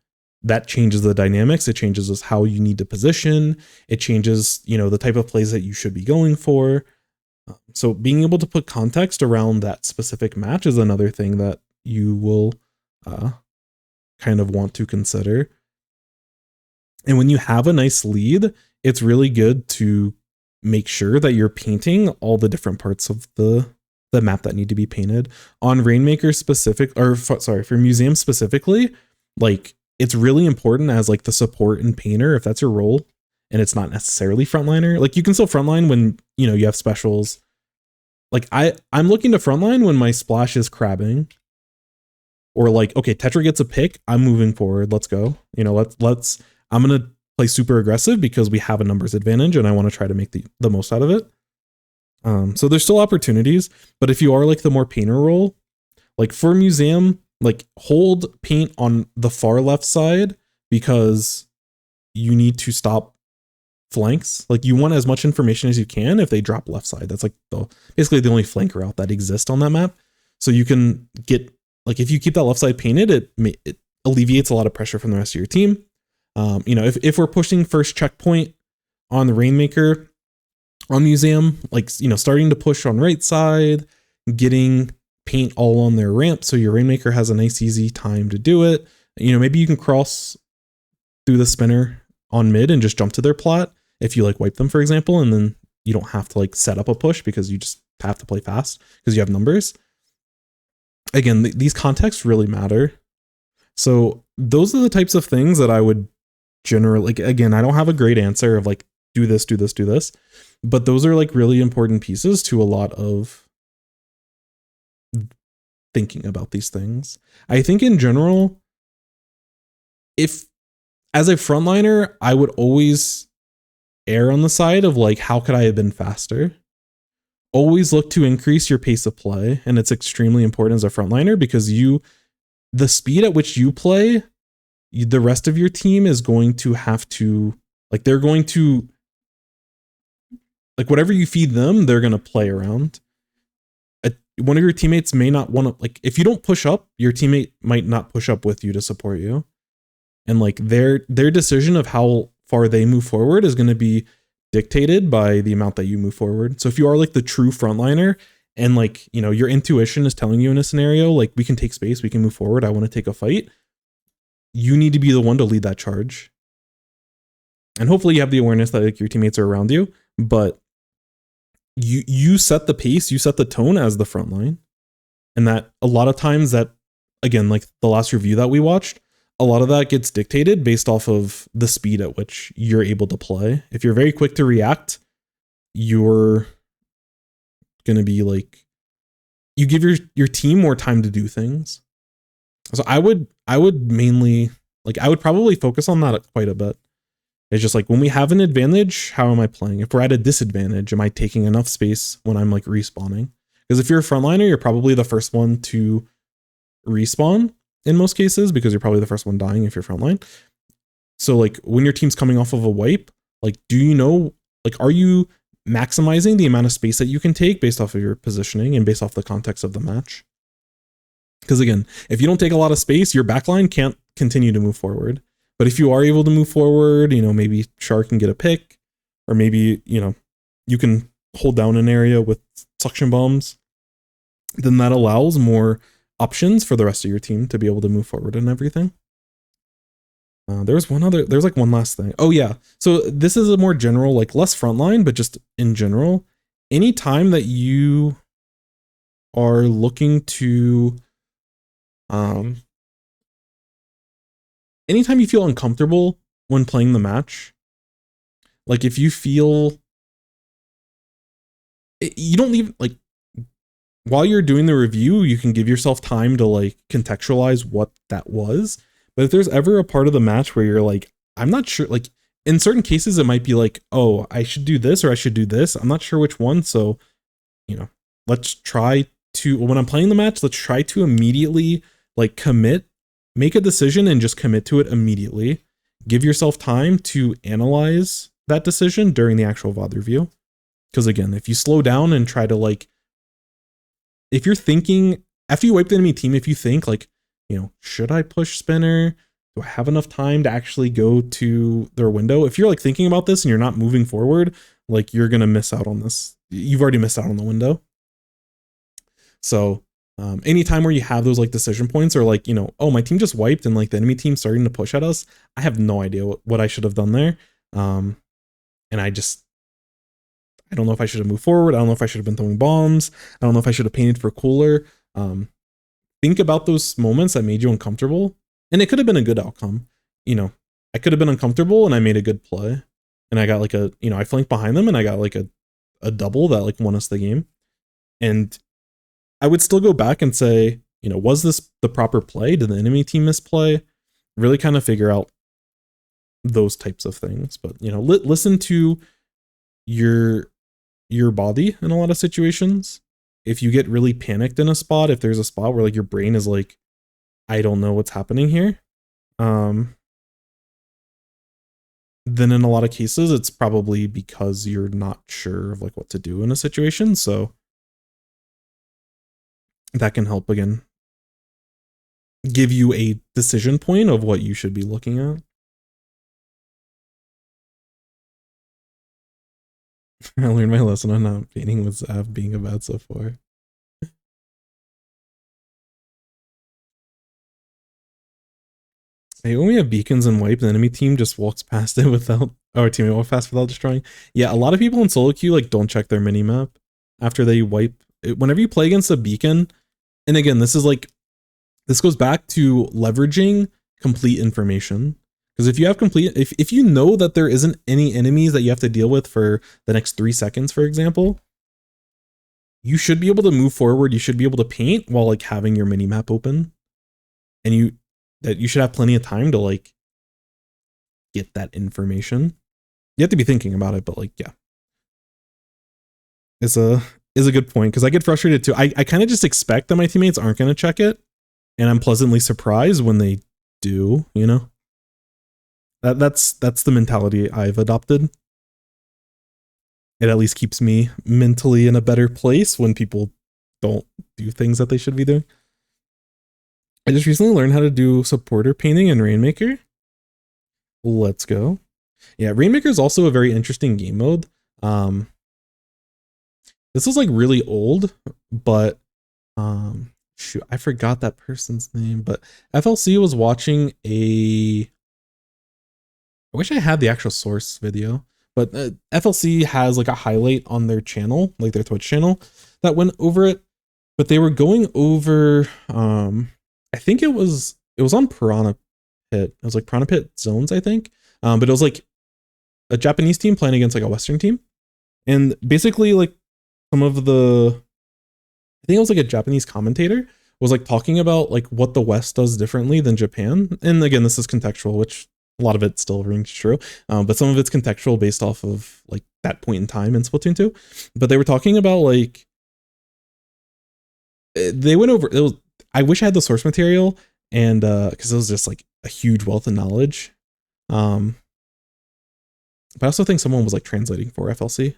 that changes the dynamics. It changes how you need to position. It changes, the type of plays that you should be going for. So being able to put context around that specific match is another thing that you will kind of want to consider. And when you have a nice lead, it's really good to make sure that you're painting all the different parts of the map that need to be painted. On Rainmaker for Museum specifically, like it's really important as like the support and painter, if that's your role and it's not necessarily frontliner. Like you can still frontline when, you have specials. Like I'm looking to frontline when my splash is crabbing. Or like, okay, Tetra gets a pick, I'm moving forward, let's go. I'm going to play super aggressive because we have a numbers advantage and I want to try to make the most out of it. So there's still opportunities, but if you are like the more painter role, like for Museum, Like hold paint on the far left side because you need to stop flanks. Like you want as much information as you can if they drop left side. That's like basically the only flank route that exists on that map. So you can get, like, if you keep that left side painted, it alleviates a lot of pressure from the rest of your team. If we're pushing first checkpoint on the Rainmaker on Museum, like, starting to push on right side, getting paint all on their ramp so your Rainmaker has a nice easy time to do it. Maybe you can cross through the spinner on mid and just jump to their plot if you like wipe them, for example, and then you don't have to like set up a push because you just have to play fast because you have numbers. Again, these contexts really matter. So those are the types of things that I would generally, like, again, I don't have a great answer of like, do this, do this, do this, but those are like really important pieces to a lot of thinking about these things. I think in general, if as a frontliner, I would always err on the side of like, how could I have been faster? Always look to increase your pace of play. And it's extremely important as a frontliner because the speed at which you play, the rest of your team is going to have to, like, they're going to, like, whatever you feed them, they're going to play around. One of your teammates may not want to, like, if you don't push up, your teammate might not push up with you to support you. And like their decision of how far they move forward is going to be dictated by the amount that you move forward. So if you are like the true frontliner and like, your intuition is telling you in a scenario, like, we can take space, we can move forward, I want to take a fight, you need to be the one to lead that charge. And hopefully you have the awareness that like your teammates are around you, but you set the pace, you set the tone as the front line. And that a lot of times that, again, like the last review that we watched, a lot of that gets dictated based off of the speed at which you're able to play. If you're very quick to react, you're going to be like, you give your team more time to do things. So I would mainly, like, I would probably focus on that quite a bit. It's just like, when we have an advantage, how am I playing? If we're at a disadvantage, am I taking enough space when I'm like respawning? Because if you're a frontliner, you're probably the first one to respawn in most cases, because you're probably the first one dying if you're frontline. So like when your team's coming off of a wipe, like, are you maximizing the amount of space that you can take based off of your positioning and based off the context of the match? Because again, if you don't take a lot of space, your backline can't continue to move forward. But if you are able to move forward, maybe Shark can get a pick, or maybe, you can hold down an area with suction bombs, then that allows more options for the rest of your team to be able to move forward and everything. There's like one last thing. Oh yeah. So this is a more general, like less frontline, but just in general, anytime that you are looking to, anytime you feel uncomfortable when playing the match, like if you feel, you don't leave, like, while you're doing the review, you can give yourself time to like contextualize what that was. But if there's ever a part of the match where you're like, I'm not sure, like in certain cases, it might be like, oh, I should do this or I should do this. I'm not sure which one. So, let's try to, when I'm playing the match, let's try to immediately like commit, make a decision and just commit to it immediately. Give yourself time to analyze that decision during the actual VOD review. Because again, if you slow down and try to like, if you're thinking, after you wipe the enemy team, if you think like, should I push spinner? Do I have enough time to actually go to their window? If you're like thinking about this and you're not moving forward, like you're going to miss out on this. You've already missed out on the window. So anytime where you have those like decision points or like, oh, my team just wiped and like the enemy team starting to push at us, I have no idea what I should have done there. And I don't know if I should have moved forward. I don't know if I should have been throwing bombs. I don't know if I should have painted for cooler. Think about those moments that made you uncomfortable. And it could have been a good outcome. I could have been uncomfortable and I made a good play. And I got like I flanked behind them and I got like a double that like won us the game. And I would still go back and say, was this the proper play? Did the enemy team misplay? Really kind of figure out those types of things. But, listen to your body in a lot of situations. If you get really panicked in a spot, if there's a spot where like your brain is like I don't know what's happening here. Then in a lot of cases, it's probably because you're not sure of like what to do in a situation. So that can help again give you a decision point of what you should be looking at. I learned my lesson on not painting with Zav being a bad so far. Hey, when we have beacons and wipe, the enemy team just walks past it without, our teammate walks past without destroying. Yeah, a lot of people in solo queue like don't check their mini map after they wipe. Whenever you play against a beacon, and again, this goes back to leveraging complete information. Because if you have if you know that there isn't any enemies that you have to deal with for the next 3 seconds, for example, you should be able to move forward. You should be able to paint while like having your mini map open, and you should have plenty of time to like get that information. You have to be thinking about it, but like, yeah, is a good point, because I get frustrated too. I kind of just expect that my teammates aren't going to check it, and I'm pleasantly surprised when they do, you know. That's the mentality I've adopted. It at least keeps me mentally in a better place when people don't do things that they should be doing. I just recently learned how to do supporter painting in Rainmaker. Let's go. Yeah, Rainmaker is also a very interesting game mode. This was like really old, but shoot, I forgot that person's name, but FLC was watching I wish I had the actual source video, but FLC has like a highlight on their channel, like their Twitch channel, that went over it, but they were going over, I think it was on Piranha Pit. It was like Piranha Pit Zones, I think. But it was like a Japanese team playing against like a Western team. And basically like some of the, I think it was like a Japanese commentator was like talking about like what the West does differently than Japan. And again, this is contextual, which a lot of it still rings true. But some of it's contextual based off of like that point in time in Splatoon 2. But they were talking about like, they went over, it was, I wish I had the source material, and because it was just like a huge wealth of knowledge. But I also think someone was like translating for FLC,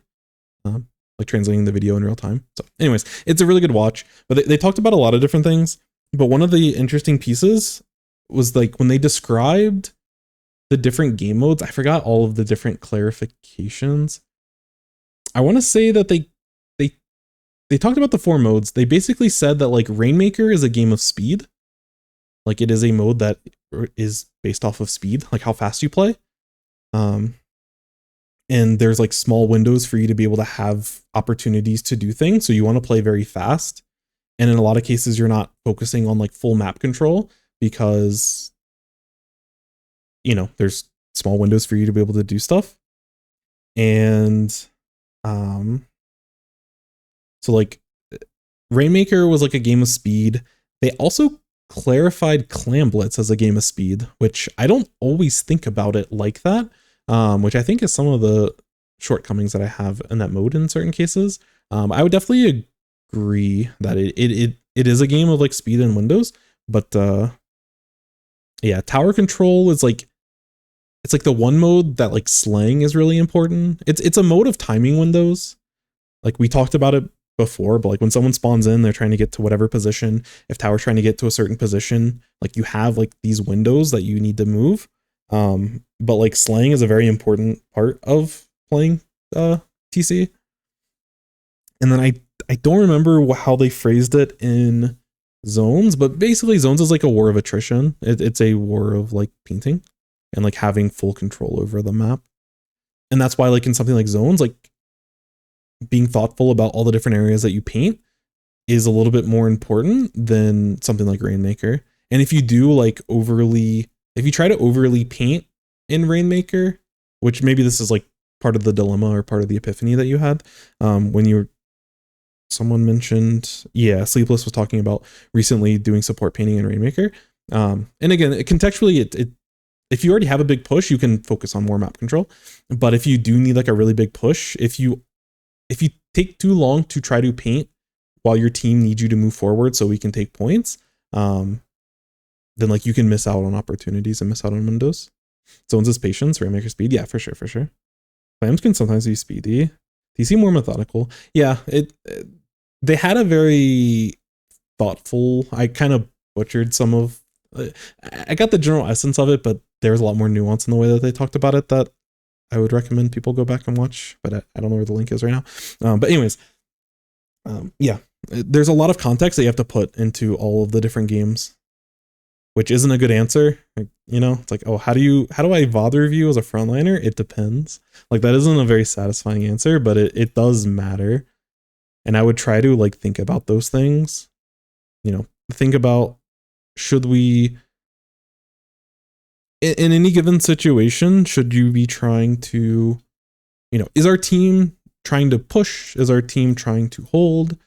like translating the video in real time. So anyways, it's a really good watch, but they talked about a lot of different things. But one of the interesting pieces was like when they described the different game modes, I forgot all of the different clarifications. I want to say that they talked about the 4 modes. They basically said that like Rainmaker is a game of speed. Like it is a mode that is based off of speed, like how fast you play. And there's like small windows for you to be able to have opportunities to do things. So you want to play very fast. And in a lot of cases, you're not focusing on like full map control because, you know, there's small windows for you to be able to do stuff. And, so like Rainmaker was like a game of speed. They also clarified Clam Blitz as a game of speed, which I don't always think about it like that, which I think is some of the shortcomings that I have in that mode in certain cases. I would definitely agree that it is a game of like speed and windows, but yeah, tower control is like, it's like the one mode that like slaying is really important. It's a mode of timing windows. Like we talked about it before, but like when someone spawns in, they're trying to get to whatever position. If tower's trying to get to a certain position, like you have like these windows that you need to move. But like slaying is a very important part of playing TC. And then I don't remember how they phrased it in zones, but basically zones is like a war of attrition. It's a war of like painting and like having full control over the map. And that's why like in something like zones, like being thoughtful about all the different areas that you paint is a little bit more important than something like Rainmaker. And if you do like if you try to overly paint in Rainmaker, which maybe this is like part of the dilemma or part of the epiphany that you had when someone mentioned, yeah, Sleepless was talking about recently doing support painting in Rainmaker. And again, contextually, if you already have a big push, you can focus on more map control. But if you do need like a really big push, if you take too long to try to paint while your team needs you to move forward so we can take points, then like you can miss out on opportunities and miss out on windows. Zones is patience, Rainmaker speed. Yeah, for sure. Clams can sometimes be speedy. They seem more methodical. Yeah, they had a very thoughtful. I kind of butchered some of. I got the general essence of it, but there's a lot more nuance in the way that they talked about it that I would recommend people go back and watch. But I don't know where the link is right now. But anyways, yeah, there's a lot of context that you have to put into all of the different games, which isn't a good answer. Like, it's like, oh, how do I VOD review as a frontliner? It depends. Like that isn't a very satisfying answer, but it does matter. And I would try to like think about those things. Think about, should we, in any given situation, should you be trying to, is our team trying to push? Is our team trying to hold?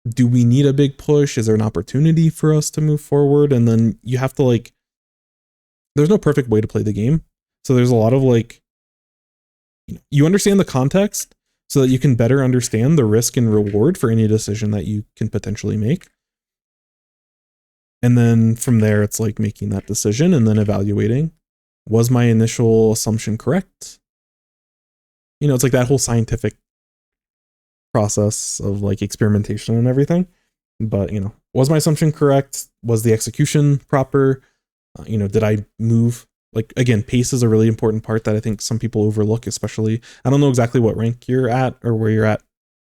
Do we need a big push? Is there an opportunity for us to move forward? And then you have to like, there's no perfect way to play the game. So there's a lot of like, you understand the context so that you can better understand the risk and reward for any decision that you can potentially make. And then from there, it's like making that decision and then evaluating, was my initial assumption correct? It's like that whole scientific process of like experimentation and everything. But, was my assumption correct? Was the execution proper? Did I move? Like, again, pace is a really important part that I think some people overlook, especially, I don't know exactly what rank you're at or where you're at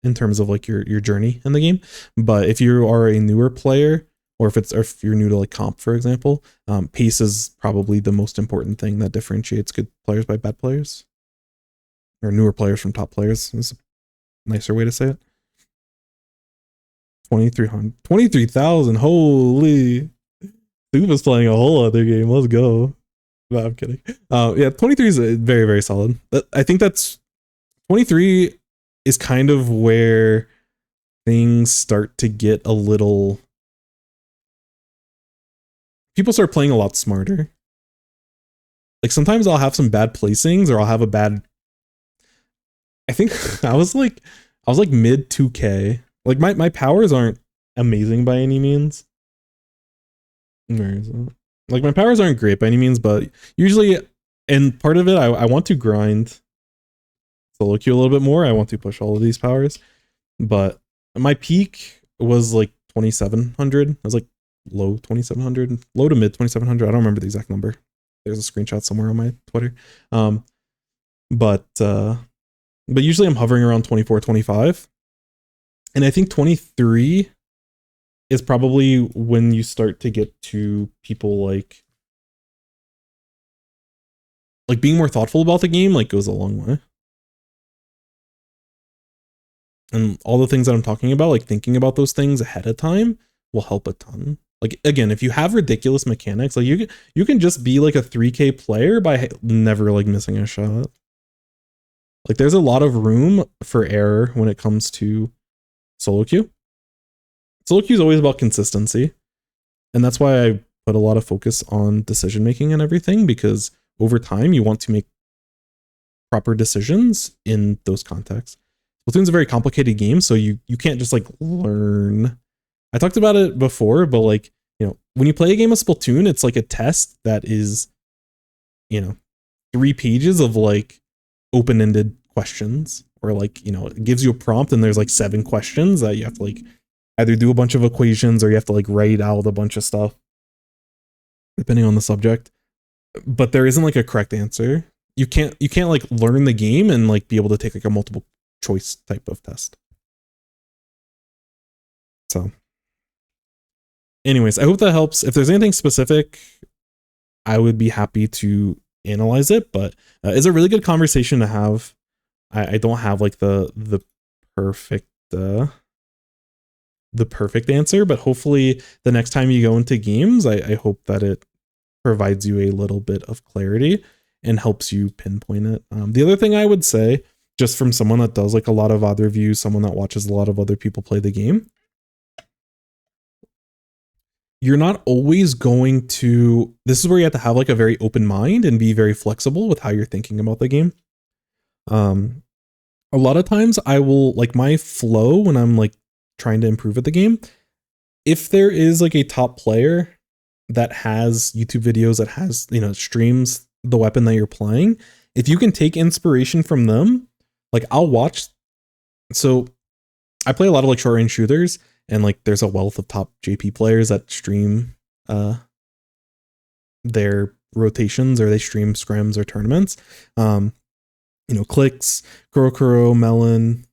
in terms of like your journey in the game. But if you are a newer player, or if you're new to like comp, for example, pace is probably the most important thing that differentiates good players by bad players, or newer players from top players is a nicer way to say it. 23,000. Holy. Steve was playing a whole other game. Let's go. No, I'm kidding. Yeah, 23 is very, very solid. I think 23 is kind of where things start to get a little, people start playing a lot smarter. Like sometimes I'll have some bad placings, or I'll have a bad, I think I was like mid 2K. Like my powers aren't amazing by any means. Where is it? Like my powers aren't great by any means, but usually, and part of it, I want to grind solo queue a little bit more. I want to push all of these powers, but my peak was like 2,700. I was like low 2,700, low to mid 2,700. I don't remember the exact number. There's a screenshot somewhere on my Twitter. But usually I'm hovering around 24, 25. And I think 23 is probably when you start to get to people like being more thoughtful about the game, like goes a long way. And all the things that I'm talking about, like thinking about those things ahead of time, will help a ton. Like again, if you have ridiculous mechanics, like you can just be like a 3K player by never like missing a shot. Like there's a lot of room for error when it comes to solo queue. Solo queue is always about consistency. And that's why I put a lot of focus on decision making and everything, because over time you want to make proper decisions in those contexts. Splatoon's a very complicated game, so you can't just like learn. I talked about it before, but like, when you play a game of Splatoon, it's like a test that is, 3 pages of like open-ended questions, or like, it gives you a prompt and there's like 7 questions that you have to like either do a bunch of equations or you have to like write out a bunch of stuff depending on the subject. But there isn't like a correct answer. You can't like learn the game and like be able to take like a multiple choice type of test. So anyways, I hope that helps. If there's anything specific, I would be happy to analyze it, but it's a really good conversation to have. I don't have like the perfect answer, but hopefully the next time you go into games, I hope that it provides you a little bit of clarity and helps you pinpoint it. The other thing I would say, just from someone that does like a lot of other reviews, someone that watches a lot of other people play the game, you're not always going to, this is where you have to have like a very open mind and be very flexible with how you're thinking about the game. A lot of times I will, like my flow when I'm like trying to improve at the game, if there is like a top player that has YouTube videos, that has, streams the weapon that you're playing, if you can take inspiration from them, like I'll watch. So I play a lot of like short range shooters, and like there's a wealth of top JP players that stream their rotations, or they stream scrims or tournaments. Clicks, Kurokuro, Melon,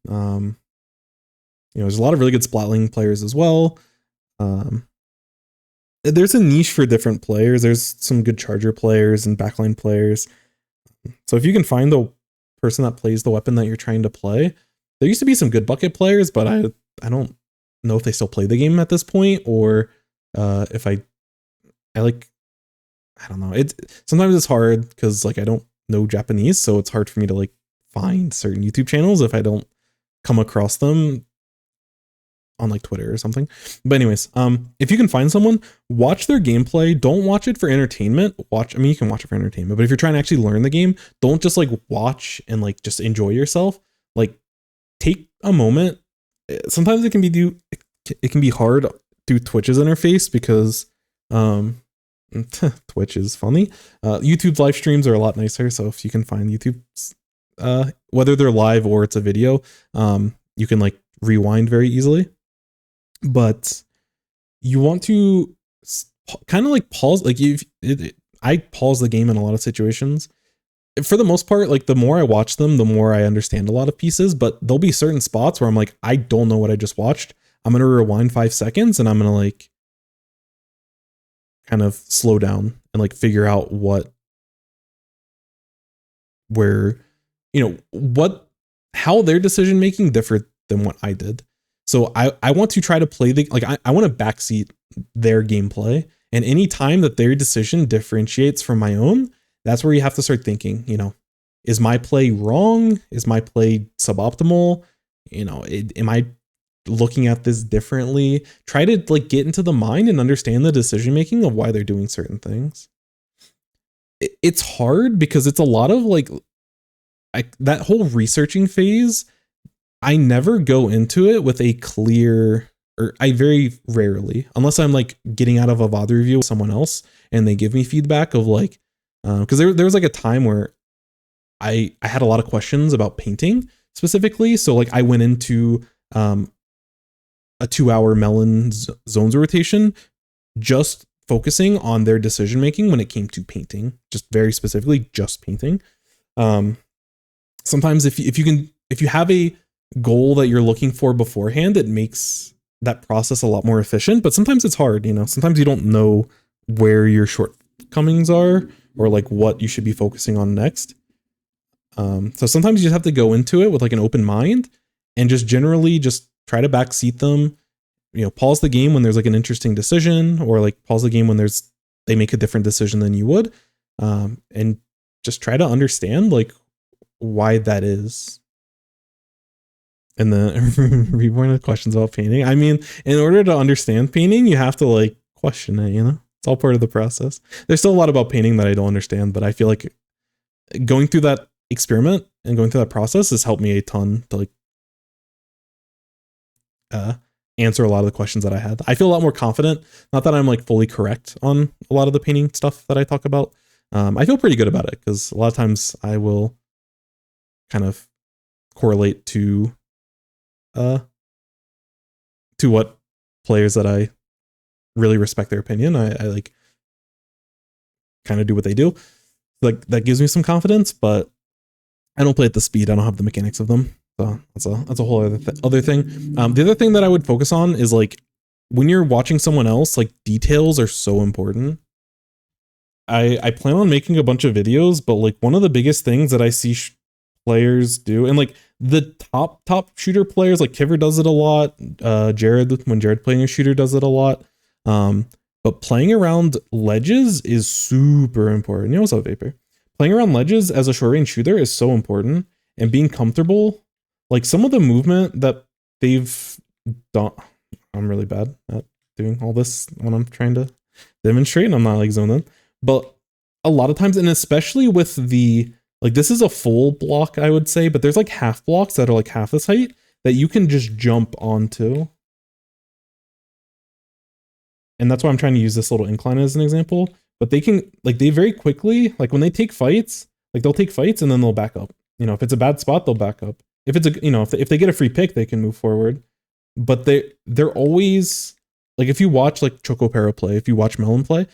there's a lot of really good Splatling players as well. There's a niche for different players. There's some good charger players and backline players. So if you can find the person that plays the weapon that you're trying to play, there used to be some good bucket players, but I don't know if they still play the game at this point, or if I don't know. Sometimes it's hard because like I don't know Japanese, so it's hard for me to like find certain YouTube channels if I don't come across them on like Twitter or something. But anyways, if you can find someone, watch their gameplay. Don't watch it for entertainment. You can watch it for entertainment, but if you're trying to actually learn the game, don't just like watch and like just enjoy yourself. Like take a moment. Sometimes it can be hard through Twitch's interface because Twitch is funny. YouTube's live streams are a lot nicer, so if you can find YouTube, whether they're live or it's a video, you can like rewind very easily. But you want to kind of like pause, like I pause the game in a lot of situations. For the most part, like the more I watch them, the more I understand a lot of pieces, but there'll be certain spots where I'm like, I don't know what I just watched. I'm going to rewind 5 seconds and I'm going to like kind of slow down and like figure out how their decision making differed than what I did. So I want to try to play I want to backseat their gameplay, and any time that their decision differentiates from my own, that's where you have to start thinking, is my play wrong? Is my play suboptimal? Am I looking at this differently? Try to like get into the mind and understand the decision making of why they're doing certain things. It's hard because it's a lot of like that whole researching phase. I never go into it with a clear, or I very rarely, unless I'm like getting out of a VOD review with someone else and they give me feedback of like, because there was like a time where I had a lot of questions about painting specifically. So like I went into a 2-hour Melon zones rotation, just focusing on their decision making when it came to painting, just very specifically just painting. Sometimes if you have a goal that you're looking for beforehand, it makes that process a lot more efficient. But sometimes it's hard, sometimes you don't know where your shortcomings are or like what you should be focusing on next. So sometimes you just have to go into it with like an open mind and just generally just try to backseat them, pause the game when there's like an interesting decision, or like pause the game when they make a different decision than you would, and just try to understand like why that is. And then reborn with questions about painting. I mean, in order to understand painting, you have to like question it, it's all part of the process. There's still a lot about painting that I don't understand, but I feel like going through that experiment and going through that process has helped me a ton to like answer a lot of the questions that I had. I feel a lot more confident. Not that I'm like fully correct on a lot of the painting stuff that I talk about. I feel pretty good about it because a lot of times I will kind of correlate to what players that I really respect their opinion. I like kind of do what they do. Like that gives me some confidence, but I don't play at the speed. I don't have the mechanics of them. So that's a whole other thing. The other thing that I would focus on is like when you're watching someone else, like details are so important. I plan on making a bunch of videos, but like one of the biggest things that I see players do, and like the top shooter players, like Kiver does it a lot. Jared, when Jared playing a shooter, does it a lot. But playing around ledges is super important. What's up, Vapor? Playing around ledges as a short range shooter is so important, and being comfortable. Like some of the movement that they've done, I'm really bad at doing all this when I'm trying to demonstrate, and I'm not like zoned in. But a lot of times, and especially with the, like this is a full block, I would say, but there's like half blocks that are like half this height that you can just jump onto. and that's why I'm trying to use this little incline as an example. But they can, like, they very quickly, like when they take fights, like they'll take fights and then they'll back up. You know, if it's a bad spot, they'll back up. If it's a, you know, if they get a free pick, they can move forward. But they're always, like, if you watch like Chocopero play, if you watch Melon play,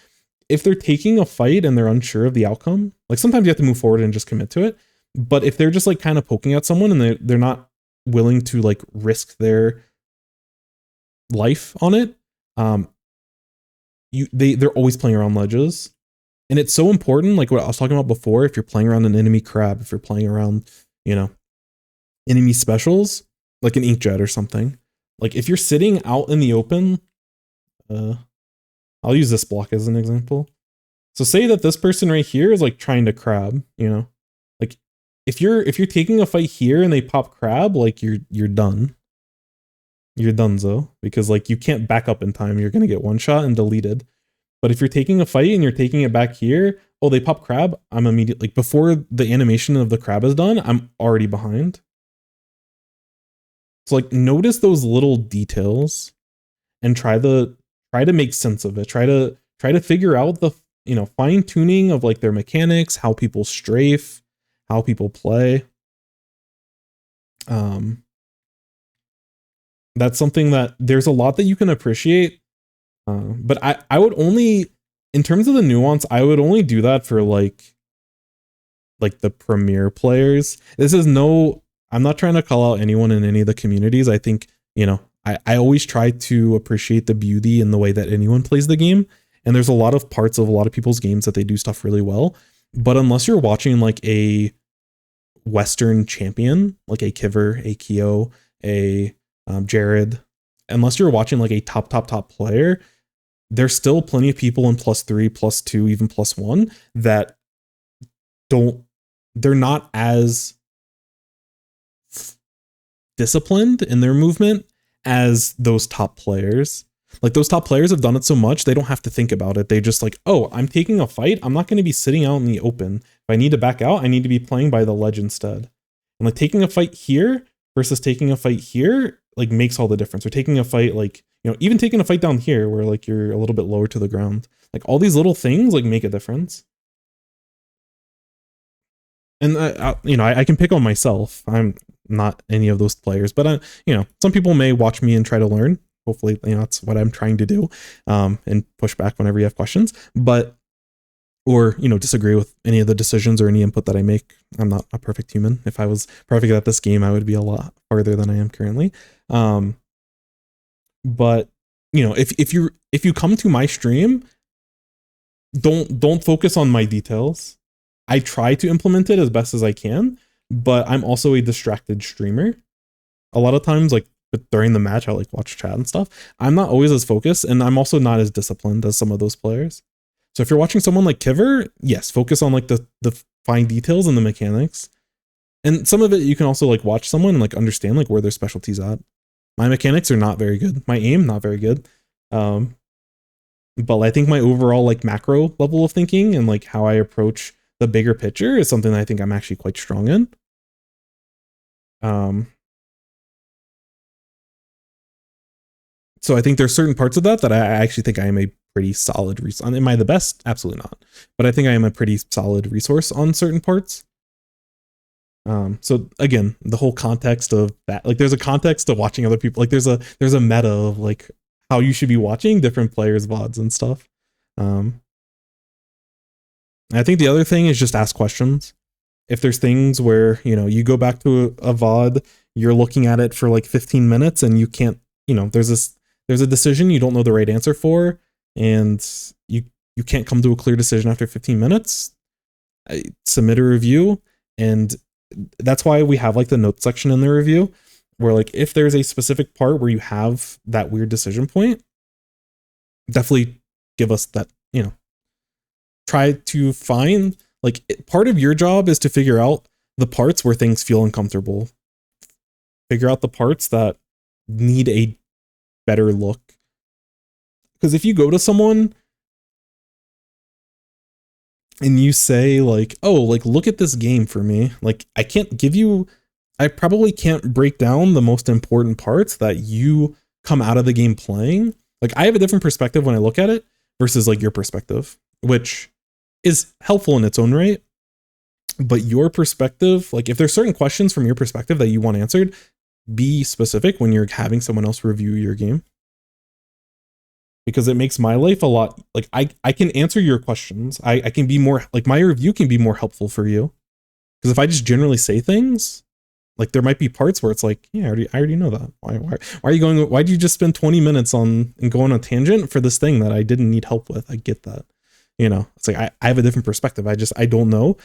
if they're taking a fight and they're unsure of the outcome, like sometimes you have to move forward and just commit to it. But if they're just like kind of poking at someone and they're not willing to like risk their life on it, they're always playing around ledges. And it's so important, like what I was talking about before, if you're playing around an enemy crab, if you're playing around, you know, enemy specials, like an Inkjet or something, like if you're sitting out in the open, I'll use this block as an example. So say that this person right here is like trying to crab, you know, like if you're taking a fight here and they pop crab, like you're done. You're donezo, because like you can't back up in time. You're gonna get one shot and deleted. But if you're taking a fight and you're taking it back here, oh, they pop crab, I'm immediately, like before the animation of the crab is done, I'm already behind. So like notice those little details and try to make sense of it. Try to figure out the, you know, fine tuning of like their mechanics, how people strafe, how people play. That's something that there's a lot that you can appreciate. But I would only, in terms of the nuance, I would only do that for like the premier players. This is no, I'm not trying to call out anyone in any of the communities. I think, you know, I always try to appreciate the beauty in the way that anyone plays the game. And there's a lot of parts of a lot of people's games that they do stuff really well. But unless you're watching like a Western champion, like a Kiver, a Kyo, a Jared, unless you're watching like a top player, there's still plenty of people in +3, +2, even +1 that they're not as disciplined in their movement as those top players. Like those top players have done it so much, they don't have to think about it. They just like, oh, I'm taking a fight. I'm not going to be sitting out in the open. If I need to back out, I need to be playing by the ledge instead. And like taking a fight here versus taking a fight here, like makes all the difference. Or taking a fight, like, you know, even taking a fight down here where like you're a little bit lower to the ground, like all these little things like make a difference. And you know, I can pick on myself. I'm not any of those players, but you know, some people may watch me and try to learn. Hopefully, you know, that's what I'm trying to do, and push back whenever you have questions, but, or, you know, disagree with any of the decisions or any input that I make. I'm not a perfect human. If I was perfect at this game, I would be a lot farther than I am currently. But you know, if you come to my stream, don't focus on my details. I try to implement it as best as I can, but I'm also a distracted streamer. A lot of times, like during the match, I like watch chat and stuff. I'm not always as focused, and I'm also not as disciplined as some of those players. So if you're watching someone like Kiver, yes, focus on like the fine details and the mechanics. And some of it you can also like watch someone and like understand like where their specialty's at. My mechanics are not very good. My aim, not very good. But I think my overall like macro level of thinking and like how I approach the bigger picture is something that I think I'm actually quite strong in. So I think there's certain parts of that I actually think I am a pretty solid resource. Am I the best? Absolutely not. But I think I am a pretty solid resource on certain parts. So again, the whole context of that, like there's a context to watching other people, like there's a meta of like how you should be watching different players' VODs and stuff. I think the other thing is just ask questions. If there's things where, you know, you go back to a VOD, you're looking at it for like 15 minutes and you can't, you know, there's a decision you don't know the right answer for, and you can't come to a clear decision after 15 minutes, submit a review. And that's why we have like the notes section in the review, where like if there's a specific part where you have that weird decision point, definitely give us that, you know, try to find, like, part of your job is to figure out the parts where things feel uncomfortable. Figure out the parts that need a better look. Because if you go to someone and you say like, oh, like, look at this game for me, like, I probably can't break down the most important parts that you come out of the game playing Like I have a different perspective when I look at it versus like your perspective, which is helpful in its own right. But your perspective, like if there's certain questions from your perspective that you want answered, be specific when you're having someone else review your game. Because it makes my life a lot, like I can answer your questions. I can be more, like my review can be more helpful for you. Because if I just generally say things, like there might be parts where it's like, yeah, I already know that. Why are you going, why did you just spend 20 minutes on and go on a tangent for this thing that I didn't need help with? I get that. You know, it's like I have a different perspective. I don't know.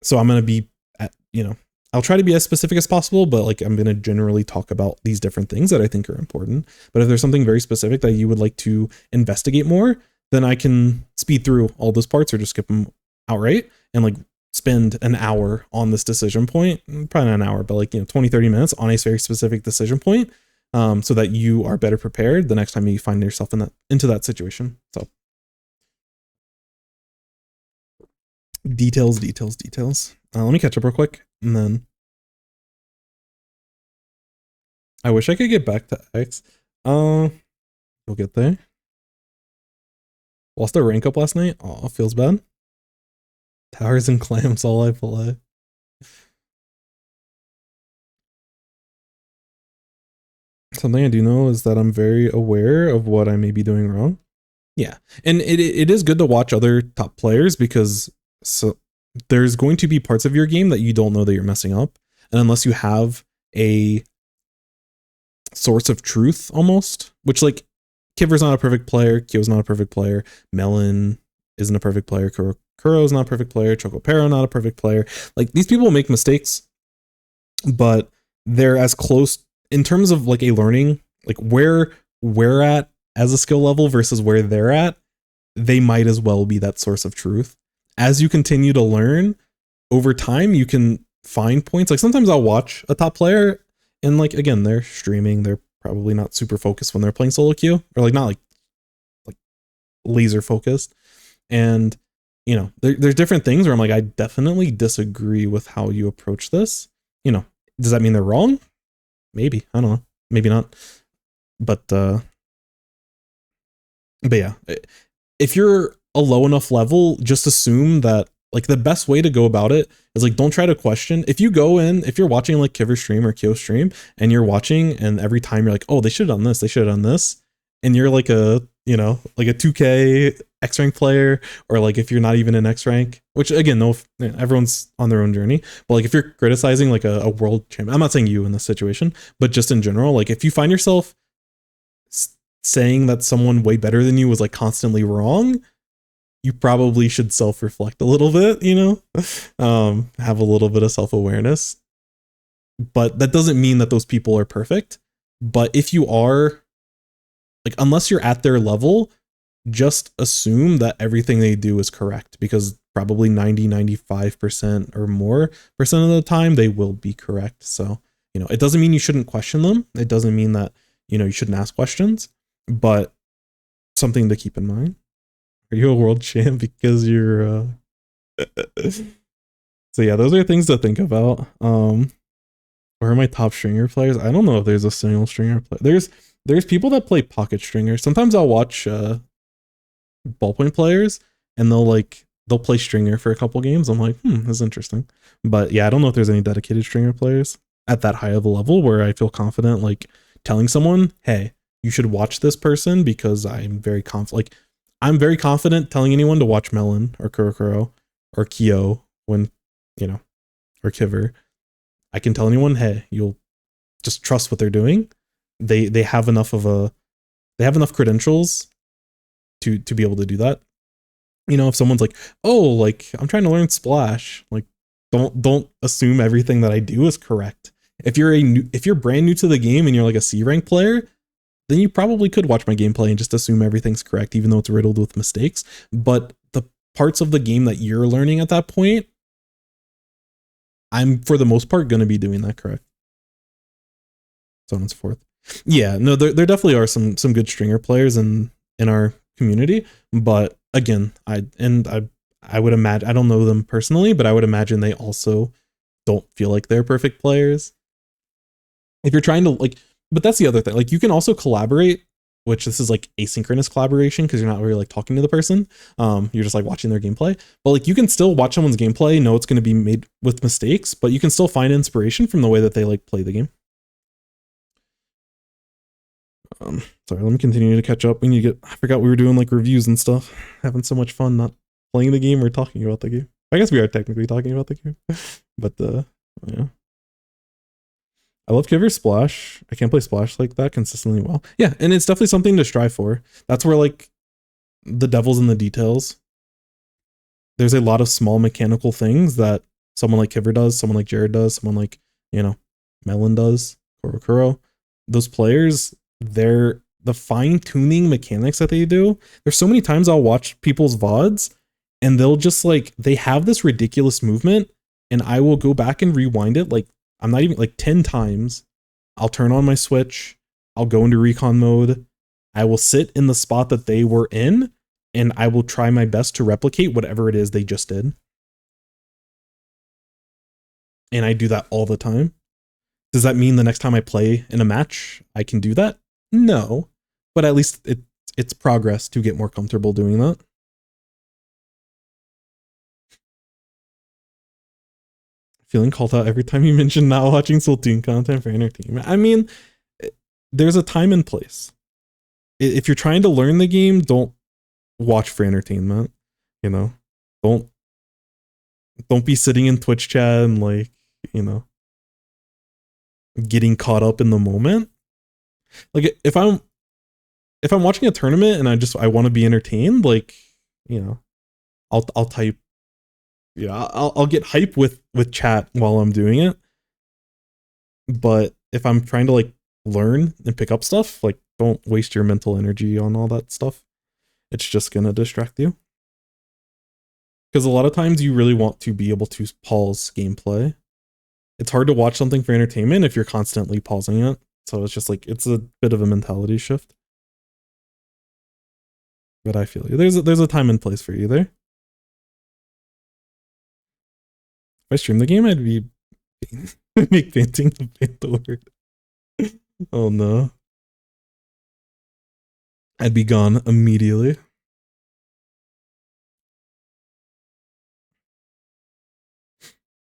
So I'm going to be at, you know, I'll try to be as specific as possible, but like I'm going to generally talk about these different things that I think are important. But if there's something very specific that you would like to investigate more, then I can speed through all those parts or just skip them outright and like spend an hour on this decision point, probably not an hour, but like, you know, 20, 30 minutes on a very specific decision point, so that you are better prepared the next time you find yourself into that situation. So details. Let me catch up real quick, and then I wish I could get back to X. We'll get there. Lost a rank up last night. Oh, feels bad. Towers and clams, all I play. Something I do know is that I'm very aware of what I may be doing wrong. Yeah, and it is good to watch other top players because there's going to be parts of your game that you don't know that you're messing up. And unless you have a source of truth almost, which like Kiver's not a perfect player, Kyo's not a perfect player, Melon isn't a perfect player, Kuro's not a perfect player, Chocopero not a perfect player. Like these people make mistakes, but they're as close in terms of like a learning, like where we're at as a skill level versus where they're at, they might as well be that source of truth. As you continue to learn over time, you can find points. Like sometimes I'll watch a top player and like, again, they're streaming. They're probably not super focused when they're playing solo queue, or like not like laser focused. And, you know, there's different things where I'm like, I definitely disagree with how you approach this. You know, does that mean they're wrong? Maybe, I don't know. Maybe not. But yeah, if you're a low enough level, just assume that like the best way to go about it is like, don't try to question. If you go in, if you're watching like Kiver stream or Kyo stream and you're watching and every time you're like, oh, they should have done this, they should have done this. And you're like a, you know, like a 2K X rank player, or like if you're not even in X rank, which again, no, everyone's on their own journey. But like if you're criticizing like a world champion, I'm not saying you in this situation, but just in general, like if you find yourself saying that someone way better than you was like constantly wrong, you probably should self-reflect a little bit, you know, have a little bit of self-awareness. But that doesn't mean that those people are perfect. But if you are, like, unless you're at their level, just assume that everything they do is correct, because probably 95% or more percent of the time they will be correct. So, you know, it doesn't mean you shouldn't question them. It doesn't mean that, you know, you shouldn't ask questions, but something to keep in mind. Are you a world champ because you're so yeah, those are things to think about. Where are my top stringer players? I don't know if there's a single stringer player. There's people that play pocket stringer. Sometimes I'll watch ballpoint players and they'll play stringer for a couple games. I'm like, that's interesting. But yeah, I don't know if there's any dedicated stringer players at that high of a level where I feel confident like telling someone, hey, you should watch this person, because I'm very confident. Like, I'm very confident telling anyone to watch Melon or Kurokuro or Kyo when, you know, or Kiver. I can tell anyone, hey, you'll just trust what they're doing. They have enough credentials to be able to do that. You know, if someone's like, oh, like I'm trying to learn Splash, like don't assume everything that I do is correct. If you're brand new to the game and you're like a C rank player, then you probably could watch my gameplay and just assume everything's correct, even though it's riddled with mistakes. But the parts of the game that you're learning at that point, I'm for the most part going to be doing that correct. So on and so forth. Yeah, no, there definitely are some good stringer players in our community, but again, I would imagine, I don't know them personally, but I would imagine they also don't feel like they're perfect players. If you're trying to like, but that's the other thing. Like, you can also collaborate which this is like asynchronous collaboration because you're not really like talking to the person. You're just like watching their gameplay. But like you can still watch someone's gameplay, know it's going to be made with mistakes, but you can still find inspiration from the way that they like play the game. Sorry, let me continue to catch up. We need to get, I forgot we were doing like reviews and stuff. Having so much fun not playing the game or talking about the game. I guess we are technically talking about the game. But yeah. I love Kiver Splash. I can't play Splash like that consistently well. Yeah, and it's definitely something to strive for. That's where like the devil's in the details. There's a lot of small mechanical things that someone like Kiver does, someone like Jared does, someone like, you know, Melon does, Korokuro. Those players, they're the fine-tuning mechanics that they do. There's so many times I'll watch people's VODs and they'll just like, they have this ridiculous movement and I will go back and rewind it like, I'm not even like 10 times. I'll turn on my Switch. I'll go into recon mode. I will sit in the spot that they were in and I will try my best to replicate whatever it is they just did. And I do that all the time. Does that mean the next time I play in a match, I can do that? No, but at least it's progress to get more comfortable doing that. Feeling called out every time you mention not watching Splatoon content for entertainment. I mean, there's a time and place. If you're trying to learn the game, don't watch for entertainment. You know, don't be sitting in Twitch chat and like, you know, getting caught up in the moment. Like if I'm watching a tournament and I want to be entertained, like, you know, I'll type. Yeah, I'll get hype with chat while I'm doing it. But if I'm trying to like learn and pick up stuff, like don't waste your mental energy on all that stuff. It's just gonna distract you. Because a lot of times you really want to be able to pause gameplay. It's hard to watch something for entertainment if you're constantly pausing it. So it's just like, it's a bit of a mentality shift. But I feel you. There's a time and place for you there. If I stream the game, I'd be make painting the word. Oh no. I'd be gone immediately.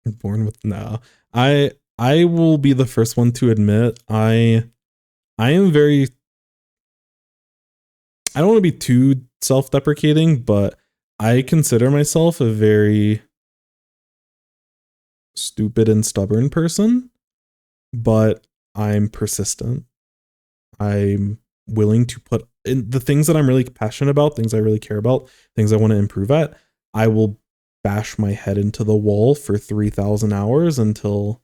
Born with no. I will be the first one to admit I am very, I don't want to be too self-deprecating, but I consider myself a very stupid and stubborn person, but I'm persistent. I'm willing to put in the things that I'm really passionate about, things I really care about, things I want to improve at. I will bash my head into the wall for 3,000 hours until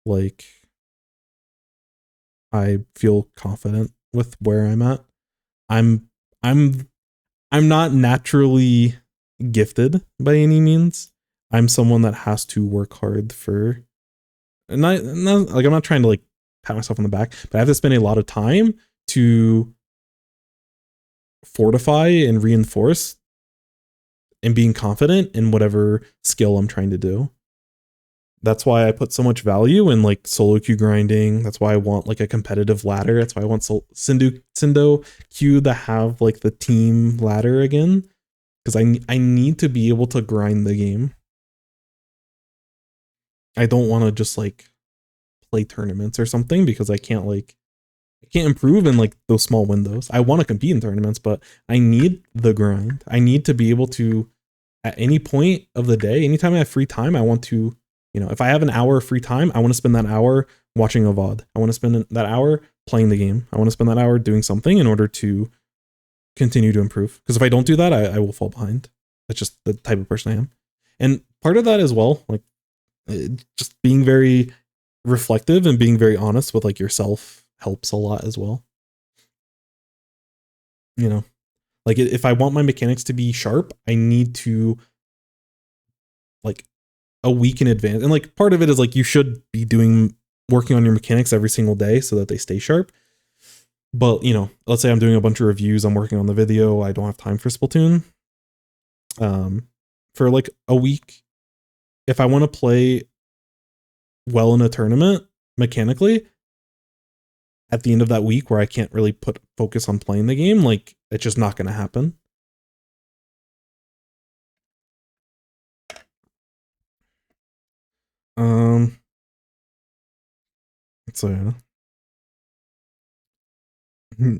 like I feel confident with where I'm at. I'm not naturally gifted by any means. I'm someone that has to work hard for, and I'm not trying to like pat myself on the back, but I have to spend a lot of time to fortify and reinforce and being confident in whatever skill I'm trying to do. That's why I put so much value in like solo queue grinding. That's why I want like a competitive ladder. That's why I want Cindo queue to have like the team ladder again. Because I need to be able to grind the game. I don't want to just like play tournaments or something because I can't improve in like those small windows. I want to compete in tournaments, but I need the grind. I need to be able to, at any point of the day, anytime I have free time, I want to, you know, if I have an hour of free time, I want to spend that hour watching a VOD. I want to spend that hour playing the game. I want to spend that hour doing something in order to continue to improve. Because if I don't do that, I will fall behind. That's just the type of person I am. And part of that as well, like just being very reflective and being very honest with like yourself helps a lot as well. You know, like if I want my mechanics to be sharp, I need to like a week in advance. And like part of it is like you should be working on your mechanics every single day so that they stay sharp. But, you know, let's say I'm doing a bunch of reviews, I'm working on the video, I don't have time for Splatoon. For like a week, if I want to play well in a tournament mechanically, at the end of that week where I can't really focus on playing the game, like it's just not going to happen. So yeah.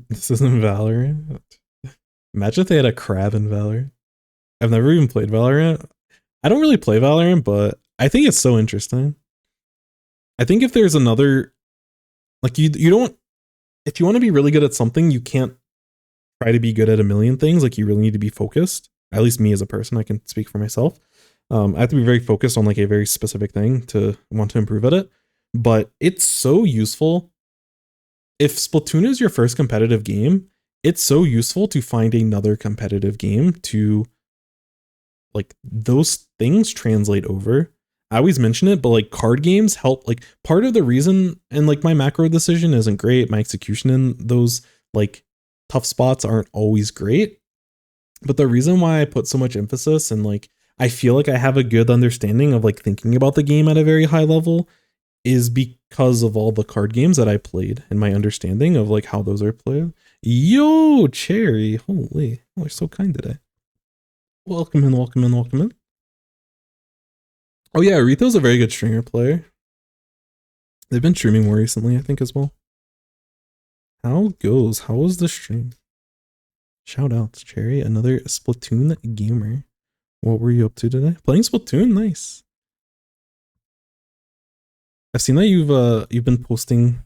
This isn't Valorant. Imagine if they had a crab in Valorant. I've never even played Valorant. I don't really play Valorant, but I think it's so interesting. I think if there's another, like you don't, if you want to be really good at something, you can't try to be good at a million things. Like you really need to be focused. At least me as a person, I can speak for myself. I have to be very focused on like a very specific thing to want to improve at it. But it's so useful. If Splatoon is your first competitive game, it's so useful to find another competitive game to, like, those things translate over. I always mention it, but like card games help. Like part of the reason, and like my macro decision isn't great, my execution in those like tough spots aren't always great. But the reason why I put so much emphasis and like I feel like I have a good understanding of like thinking about the game at a very high level is because of all the card games that I played and my understanding of like how those are played. Yo, Cherry, holy, oh, you're so kind today. Welcome in, welcome in, welcome in. Oh yeah, Aretho's a very good stringer player. They've been streaming more recently, I think, as well. How goes? How was the stream? Shout outs, Cherry, another Splatoon gamer. What were you up to today? Playing Splatoon, nice. I've seen that you've been posting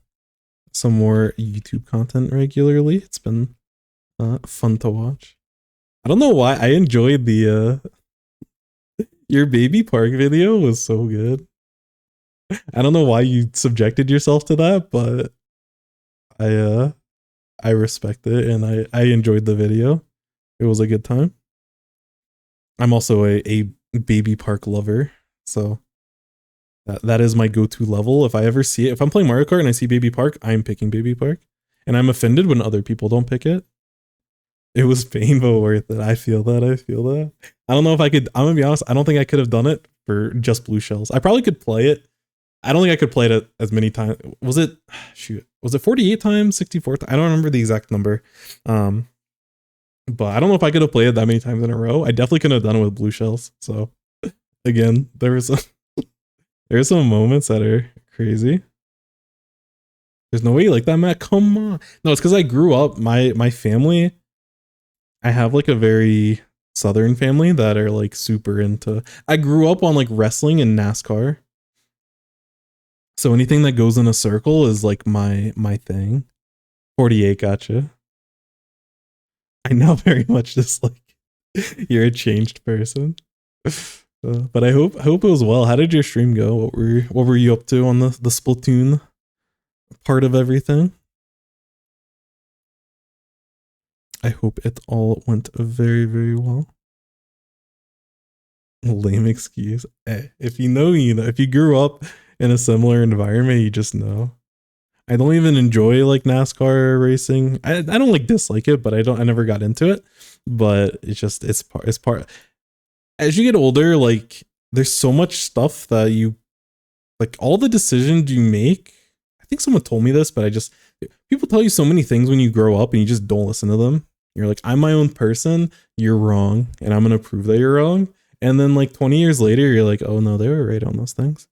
some more YouTube content regularly. It's been fun to watch. I don't know why I enjoyed the your baby park video was so good. I don't know why you subjected yourself to that, but I respect it and I enjoyed the video. It was a good time. I'm also a baby park lover, so that is my go-to level. If I ever see it, if I'm playing Mario Kart and I see Baby Park, I'm picking Baby Park. And I'm offended when other people don't pick it. It was painful worth it. I feel that. I don't know if I could, I'm gonna be honest, I don't think I could have done it for just blue shells. I probably could play it. I don't think I could play it as many times. Was it 48 times, 64 times? I don't remember the exact number. But I don't know if I could have played it that many times in a row. I definitely couldn't have done it with blue shells. So again, there's some moments that are crazy. There's no way you like that, Matt. Come on. No, it's because I grew up. My family, I have like a very Southern family that are like super into. I grew up on like wrestling and NASCAR. So anything that goes in a circle is like my thing. 48, gotcha. I know very much just like you're a changed person. But I hope it was well. How did your stream go? What were you up to on the Splatoon part of everything? I hope it all went very, very well. Lame excuse. If you know, you know. If you grew up in a similar environment, you just know. I don't even enjoy like NASCAR racing. I don't like dislike it, but I never got into it. But it's part. As you get older, like there's so much stuff that you like, all the decisions you make. I think someone told me this, but people tell you so many things when you grow up and you just don't listen to them. You're like, I'm my own person, you're wrong, and I'm gonna prove that you're wrong. And then like 20 years later, you're like, oh no, they were right on those things.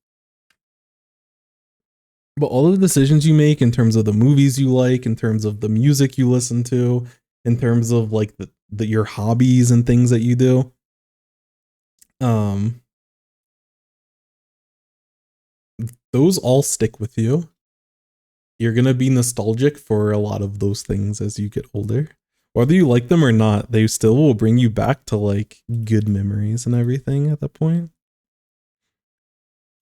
But all of the decisions you make in terms of the movies you like, in terms of the music you listen to, in terms of like your hobbies and things that you do, those all stick with you. You're gonna be nostalgic for a lot of those things as you get older. Whether you like them or not, they still will bring you back to like good memories and everything at that point.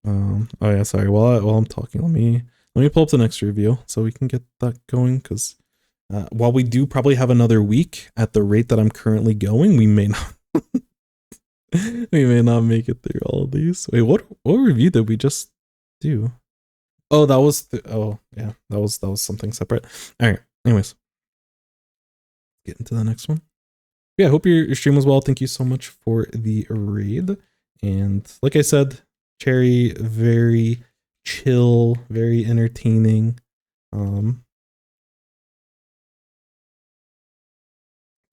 Oh yeah, sorry. While I'm talking, let me pull up the next review so we can get that going. Because while we do probably have another week at the rate that I'm currently going, we may not we may not make it through all of these. Wait, what review did we just do? Oh, that was oh yeah, that was something separate. All right. Anyways, get into the next one. Yeah, I hope your stream was well. Thank you so much for the raid. And like I said, Cherry, very chill, very entertaining.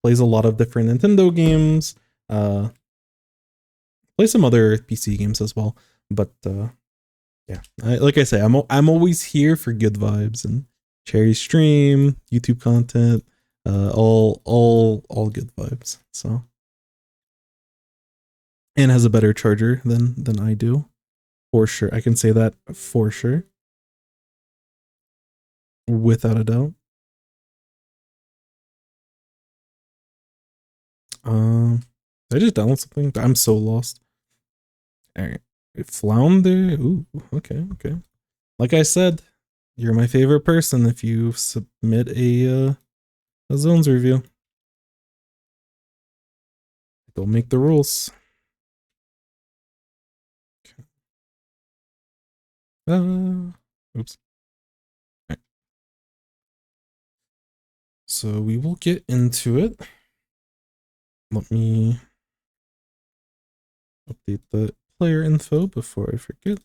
plays a lot of different Nintendo games, plays some other PC games as well. But yeah, like I say, I'm always here for good vibes and Cherry stream, YouTube content, all good vibes. So, and has a better charger than I do, for sure. I can say that for sure, without a doubt. Did I just download something? I'm so lost. All right, Flounder. Ooh, okay. Like I said, you're my favorite person if you submit a Zones review. Don't make the rules. Oops. Right. So we will get into it. Let me update the player info before I forget.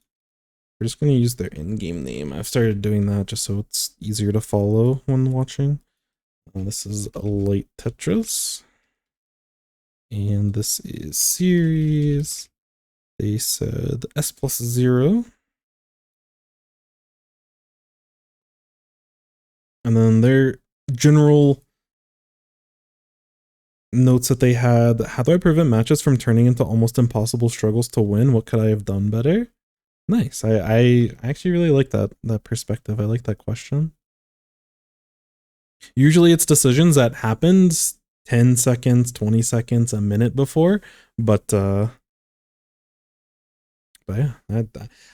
We're just going to use their in-game name. I've started doing that just so it's easier to follow when watching. This is a Light Tetris. And this is series. They said S+0. And then their general notes that they had: how do I prevent matches from turning into almost impossible struggles to win? What could I have done better? Nice. I actually really like that perspective. I like that question. Usually it's decisions that happened 10 seconds, 20 seconds, a minute before, but yeah,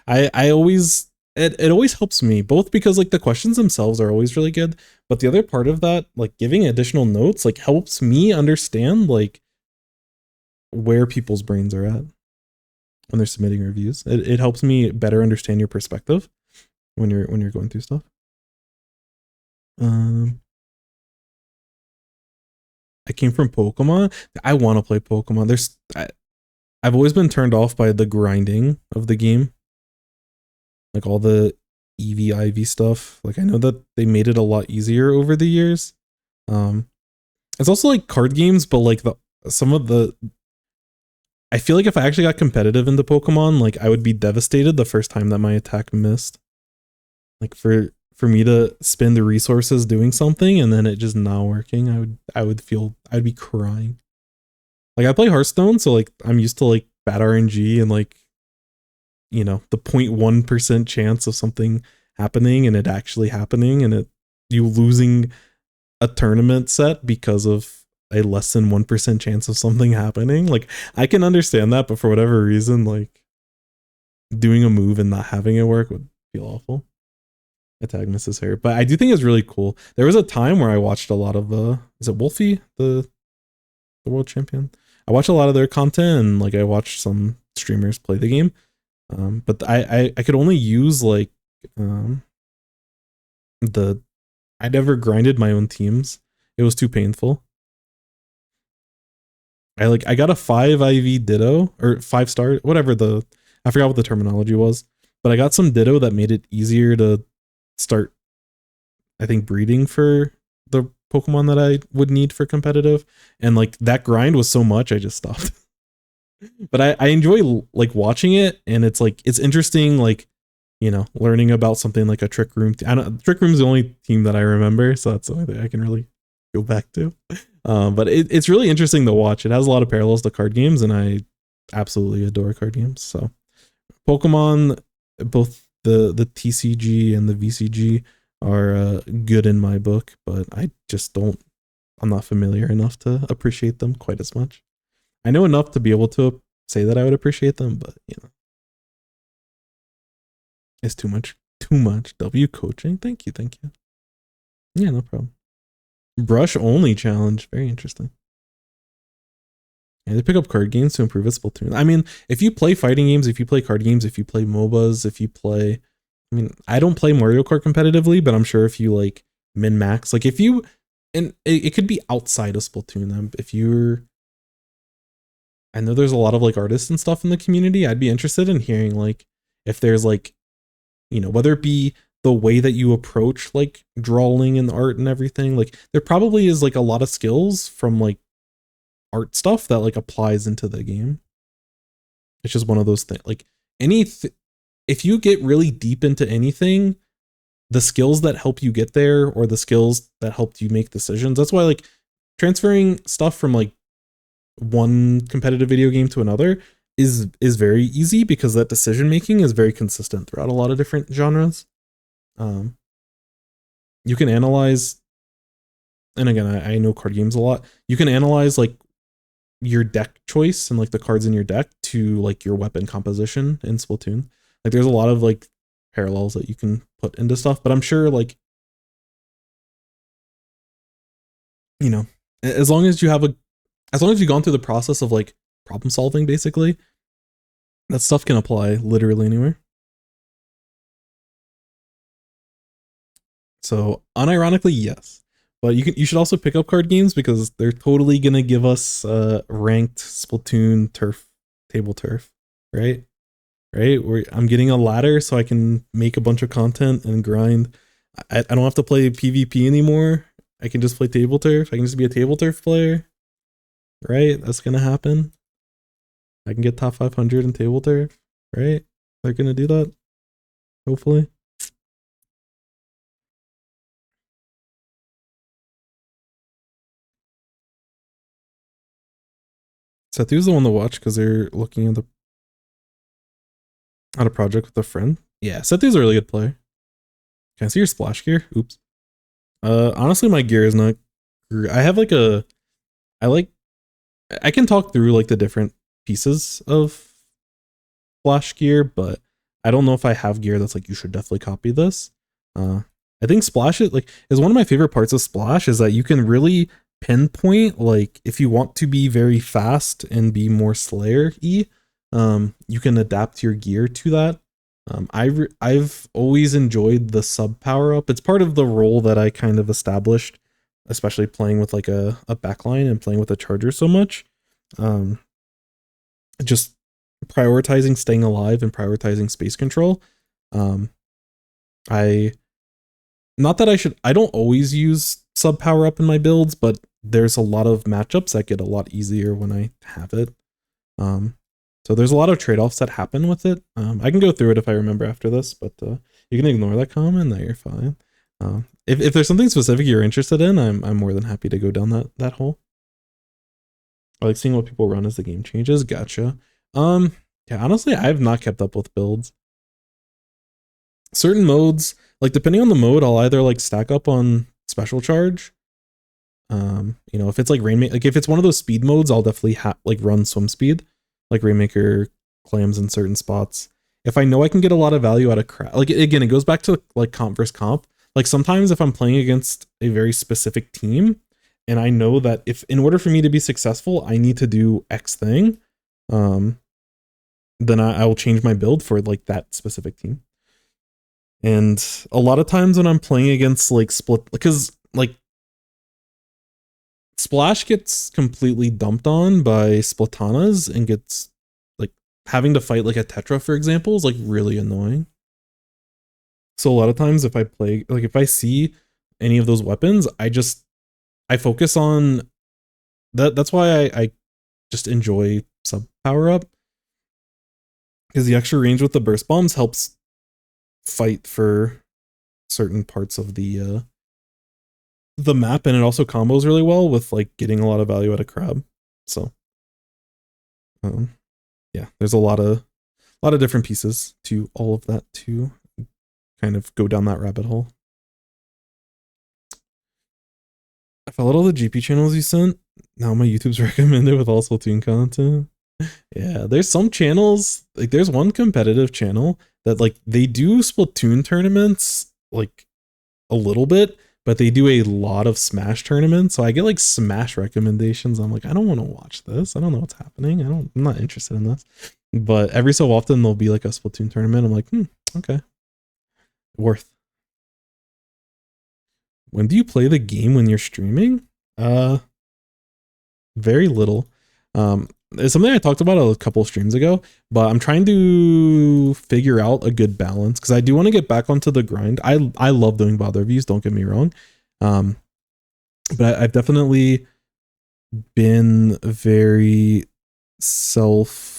I always, it always helps me, both because like the questions themselves are always really good, but the other part of that, like giving additional notes, like helps me understand like where people's brains are at when they're submitting reviews. It helps me better understand your perspective when you're going through stuff. I came from Pokemon. I want to play Pokemon. I've always been turned off by the grinding of the game, like all the EV IV stuff. Like I know that they made it a lot easier over the years. It's also like card games, but like I feel like if I actually got competitive into Pokemon, like I would be devastated the first time that my attack missed. Like for me to spend the resources doing something and then it just not working, I'd be crying. Like I play Hearthstone, so like I'm used to like bad RNG and like, you know, the 0.1% chance of something happening and it actually happening and you losing a tournament set because of a less than 1% chance of something happening. Like I can understand that, but for whatever reason, like doing a move and not having it work would feel awful. Attack misses her, but I do think it's really cool. There was a time where I watched a lot of is it Wolfie, the world champion? I watched a lot of their content and like I watched some streamers play the game. But I could only use like I never grinded my own teams. It was too painful. I got a 5 IV Ditto or 5-star, whatever I forgot what the terminology was, but I got some Ditto that made it easier to start, I think, breeding for the Pokemon that I would need for competitive, and like that grind was so much I just stopped. But I enjoy like watching it, and it's like it's interesting, like, you know, learning about something like a Trick Room. Trick Room's the only team that I remember, so that's the only thing I can really go back to. But it's really interesting to watch. It has a lot of parallels to card games, and I absolutely adore card games. So Pokemon, both the TCG and the VCG are good in my book, but I'm not familiar enough to appreciate them quite as much. I know enough to be able to say that I would appreciate them, but you know, it's too much. W coaching. Thank you. Yeah, no problem. Brush only challenge. Very interesting. And they pick up card games to improve its Splatoon. I mean, if you play fighting games, if you play card games, if you play MOBAs, I mean, I don't play Mario Kart competitively, but I'm sure if you like min-max, like if you, and it could be outside of Splatoon. I know there's a lot of like artists and stuff in the community. I'd be interested in hearing like if there's like, you know, whether it be the way that you approach like drawing and art and everything. Like there probably is like a lot of skills from like art stuff that like applies into the game. It's just one of those things. Like if you get really deep into anything, the skills that help you get there or the skills that helped you make decisions. That's why like transferring stuff from like one competitive video game to another is very easy because that decision making is very consistent throughout a lot of different genres. You can analyze, and again, I know card games a lot. You can analyze like your deck choice and like the cards in your deck to like your weapon composition in Splatoon. Like there's a lot of like parallels that you can put into stuff, but I'm sure like, you know, as long as you've gone through the process of like problem solving, basically, that stuff can apply literally anywhere. So unironically, yes. But you should also pick up card games because they're totally gonna give us ranked Splatoon turf, table turf, right? Right? Where I'm getting a ladder so I can make a bunch of content and grind. I don't have to play PvP anymore. I can just play table turf. I can just be a table turf player. Right? That's gonna happen. I can get top 500 in table turf, right? They're gonna do that. Hopefully. Sethu's the one to watch because they're looking at a project with a friend. Yeah, Sethu's a really good player. Can I see your splash gear? Oops. Honestly, my gear is not. I have like I can talk through like the different pieces of splash gear, but I don't know if I have gear that's like you should definitely copy this. I think Splash is one of my favorite parts of Splash is that you can really pinpoint like if you want to be very fast and be more Slayer-y, you can adapt your gear to that. I've always enjoyed the sub power up. It's part of the role that I kind of established, especially playing with like a backline and playing with a charger so much. Just prioritizing staying alive and prioritizing space control. I don't always use sub power up in my builds, but there's a lot of matchups that get a lot easier when I have it. So there's a lot of trade-offs that happen with it. I can go through it if I remember after this, but you can ignore that comment. That you're fine. If there's something specific you're interested in, I'm more than happy to go down that hole. I like seeing what people run as the game changes. Gotcha. Yeah, honestly, I've not kept up with builds. Certain modes, like depending on the mode, I'll either like stack up on special charge. You know, if it's like Rainmaker, like if it's one of those speed modes, I'll definitely like run swim speed, like Rainmaker clams in certain spots. If I know I can get a lot of value out of crap, like again, it goes back to like comp versus comp. Like sometimes if I'm playing against a very specific team, and I know that if in order for me to be successful, I need to do X thing, then I will change my build for like that specific team. And a lot of times when I'm playing against like split, because like Splash gets completely dumped on by Splatanas and gets like having to fight like a Tetra, for example, is like really annoying. So a lot of times if I play, like if I see any of those weapons, I focus on that. That's why I just enjoy sub power up, because the extra range with the burst bombs helps fight for certain parts of the map, and it also combos really well with like getting a lot of value out of crab. So yeah, there's a lot of different pieces to all of that to kind of go down that rabbit hole. I followed all the GP channels you sent. Now my YouTube's recommended with all Splatoon content. Yeah, there's some channels, like there's one competitive channel that like they do Splatoon tournaments like a little bit, but they do a lot of Smash tournaments. So I get like Smash recommendations. I'm like, I don't want to watch this. I don't know what's happening. I'm not interested in this. But every so often there'll be like a Splatoon tournament. I'm like, okay. Worth. When do you play the game when you're streaming? Very little. it's something I talked about a couple streams ago, but I'm trying to figure out a good balance because I do want to get back onto the grind. I love doing VOD reviews, don't get me wrong. But I've definitely been very just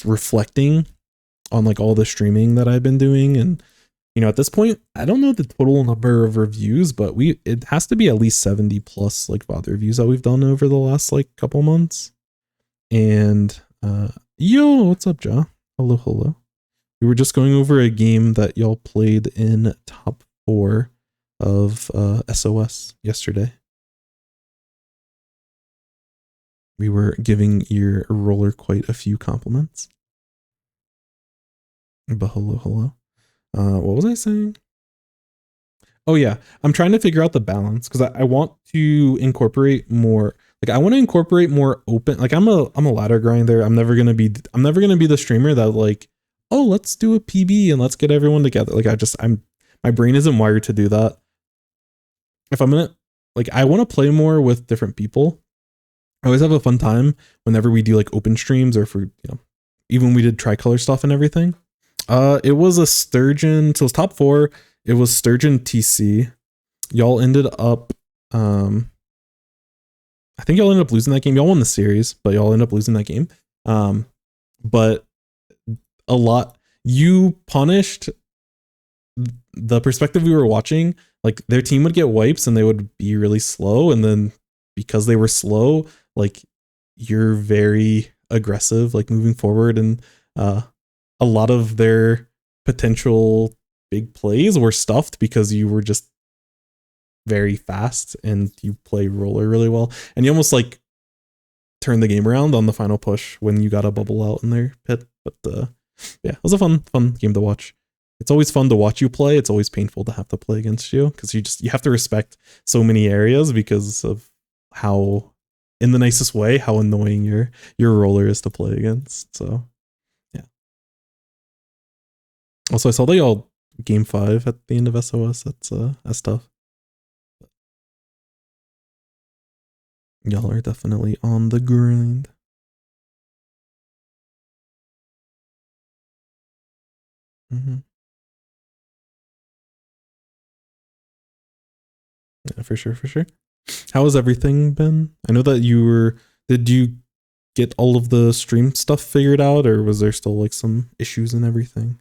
reflecting on like all the streaming that I've been doing. And, you know, at this point, I don't know the total number of reviews, but it has to be at least 70 plus like VOD reviews that we've done over the last like couple months. And yo, what's up, Ja? Hello. We were just going over a game that y'all played in top 4 of SOS yesterday. We were giving your roller quite a few compliments. But hello. What was I saying? Oh yeah, I'm trying to figure out the balance because I want to incorporate more. Like I want to incorporate more open. Like I'm a ladder grinder. I'm never gonna be the streamer that like, oh, let's do a PB and let's get everyone together. Like my brain isn't wired to do that. If I'm gonna like, I want to play more with different people. I always have a fun time whenever we do like open streams or for, you know, even when we did tricolor stuff and everything. It was a Sturgeon. So it was top 4. It was Sturgeon TC. Y'all ended up, I think y'all ended up losing that game. Y'all won the series, but y'all ended up losing that game. But you punished the perspective we were watching. Like their team would get wipes and they would be really slow. And then because they were slow, like you're very aggressive, like moving forward. And a lot of their potential big plays were stuffed because you were just very fast and you play roller really well. And you almost like turned the game around on the final push when you got a bubble out in their pit. But yeah, it was a fun game to watch. It's always fun to watch you play. It's always painful to have to play against you because you have to respect so many areas because of how, in the nicest way, how annoying your roller is to play against. So yeah. Also, I saw that y'all game 5 at the end of SOS. That's tough. Y'all are definitely on the grind. Mm-hmm. Yeah, for sure. How has everything been? I know that did you get all of the stream stuff figured out, or was there still like some issues and everything?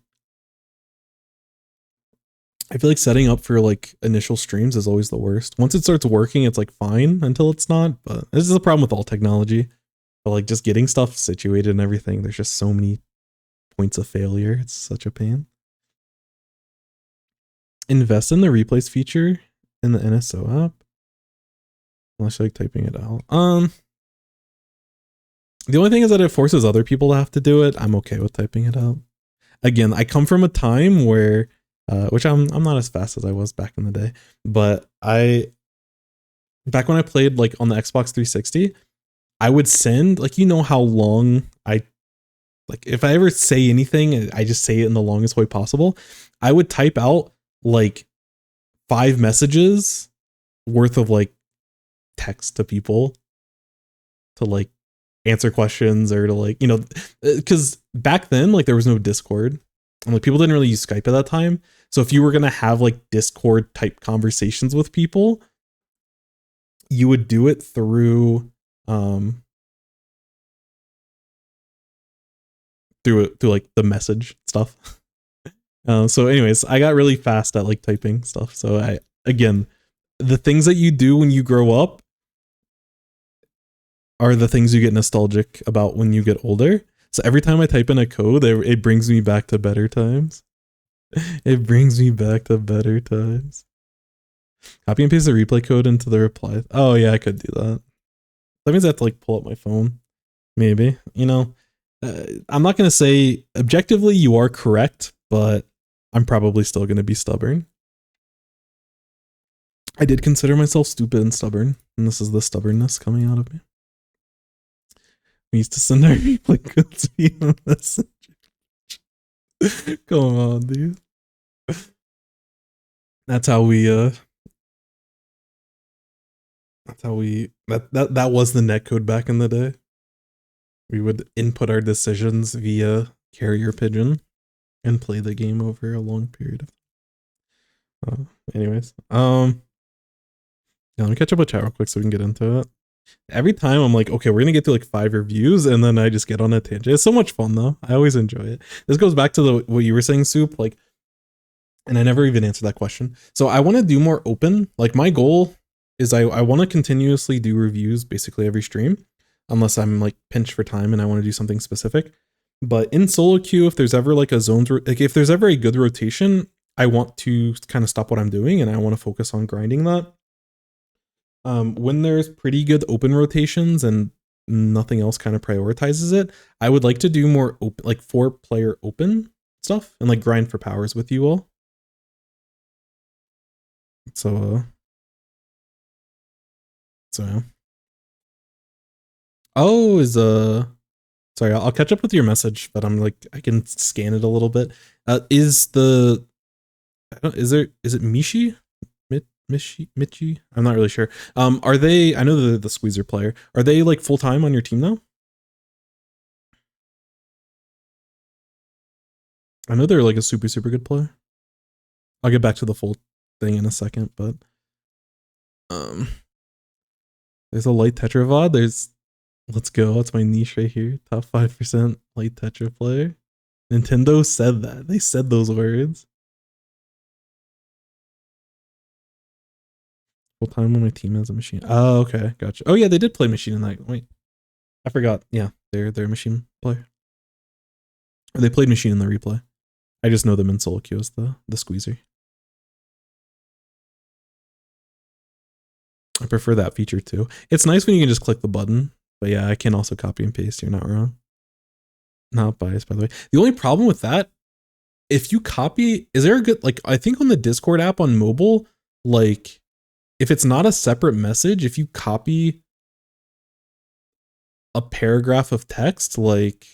I feel like setting up for like initial streams is always the worst. Once it starts working, it's like fine until it's not, but this is a problem with all technology. But like just getting stuff situated and everything, there's just so many points of failure. It's such a pain. Invest in the replays feature in the NSO app. Unless you like typing it out. The only thing is that it forces other people to have to do it. I'm okay with typing it out. Again, I come from a time where, which I'm not as fast as I was back in the day, but back when I played like on the Xbox 360, I would send like, you know how long if I ever say anything, I just say it in the longest way possible. I would type out like 5 messages worth of like text to people to like answer questions or to like, you know, because back then like there was no Discord and like people didn't really use Skype at that time. So if you were gonna have like Discord type conversations with people, you would do it through through like the message stuff. So anyways, I got really fast at like typing stuff. So again, the things that you do when you grow up are the things you get nostalgic about when you get older. So every time I type in a code, it brings me back to better times. It brings me back to better times. Copy and paste the replay code into the reply. Oh yeah, I could do that. That means I have to like pull up my phone. Maybe, you know, I'm not going to say objectively you are correct, but I'm probably still going to be stubborn. I did consider myself stupid and stubborn, and this is the stubbornness coming out of me. We used to send our replay codes via message. Come on, dude. That's how we That was the netcode back in the day. We would input our decisions via carrier pigeon and play the game over a long period of anyways. Yeah, let me catch up with chat real quick so we can get into it. Every time I'm like, okay, we're gonna get to like 5 reviews, and then I just get on a tangent. It's so much fun though. I always enjoy it. This goes back to what you were saying, Soup, like, and I never even answered that question. So I want to do more open. Like my goal is I want to continuously do reviews basically every stream, unless I'm like pinched for time and I want to do something specific. But in solo queue, if there's ever like a zones, like if there's ever a good rotation, I want to kind of stop what I'm doing and I want to focus on grinding that. When there's pretty good open rotations and nothing else kind of prioritizes it, I would like to do more open, like 4-player open stuff and like grind for powers with you all. So yeah. Oh, sorry, I'll catch up with your message, but I'm like, I can scan it a little bit. Is it Michi? Michi? I'm not really sure. Are they, I know they're the Squeezer player. Are they like full-time on your team now? I know they're like a super, super good player. I'll get back to the full thing in a second, but there's a light Tetra VOD. Let's go. That's my niche right here. Top 5% light Tetra player. Nintendo said that. They said those words. Full time on my team as a machine. Oh, okay. Gotcha. Oh yeah, they did play machine in that. Wait. I forgot. Yeah, they're a machine player. Or they played machine in the replay. I just know them in solo queue as the squeezer. I prefer that feature too. It's nice when you can just click the button, but yeah, I can also copy and paste. You're not wrong. Not biased, by the way. The only problem with that, if you copy, is there a good, like, I think on the Discord app on mobile, like, if it's not a separate message, if you copy a paragraph of text, like,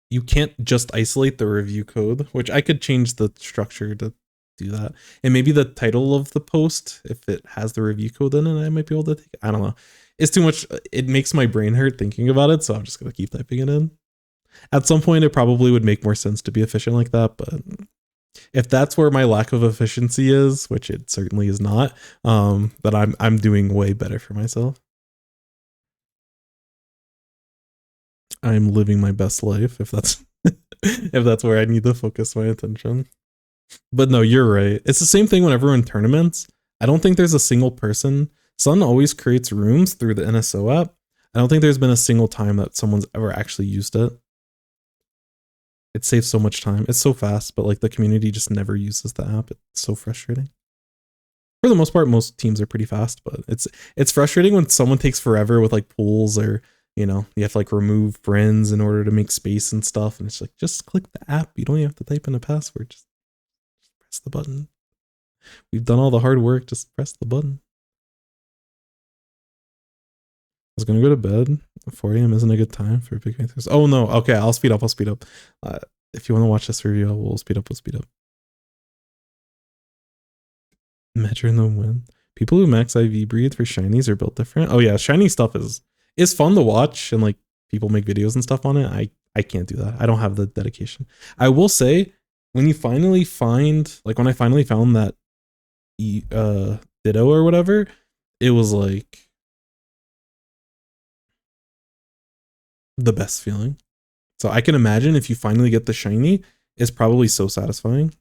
you can't just isolate the review code, which I could change the structure to do that. And maybe the title of the post, if it has the review code in it, I might be able to take it. I don't know. It's too much. It makes my brain hurt thinking about it, so I'm just going to keep typing it in. At some point, it probably would make more sense to be efficient like that, but if that's where my lack of efficiency is, which it certainly is not, then I'm doing way better for myself. I'm living my best life, if that's if that's where I need to focus my attention. But no, you're right. It's the same thing whenever we're in tournaments. I don't think there's a single person. Sun always creates rooms through the NSO app. I don't think there's been a single time that someone's ever actually used it. It saves so much time. It's so fast, but like the community just never uses the app. It's so frustrating. For the most part, most teams are pretty fast, but it's frustrating when someone takes forever with like pools, or you know, you have to like remove friends in order to make space and stuff. And it's like, just click the app. You don't even have to type in a password. Just press the button. We've done all the hard work. Just press the button. I was gonna go to bed. 4 a.m. isn't a good time for big things. Oh no. Okay, I'll speed up. If you want to watch this review, we'll speed up. Measure the win. People who max IV breathe for shinies are built different. Oh yeah, shiny stuff is fun to watch, and like people make videos and stuff on it. I can't do that. I don't have the dedication. I will say, when you finally find, like when I finally found that Ditto or whatever, it was like the best feeling. So I can imagine if you finally get the shiny, it's probably so satisfying.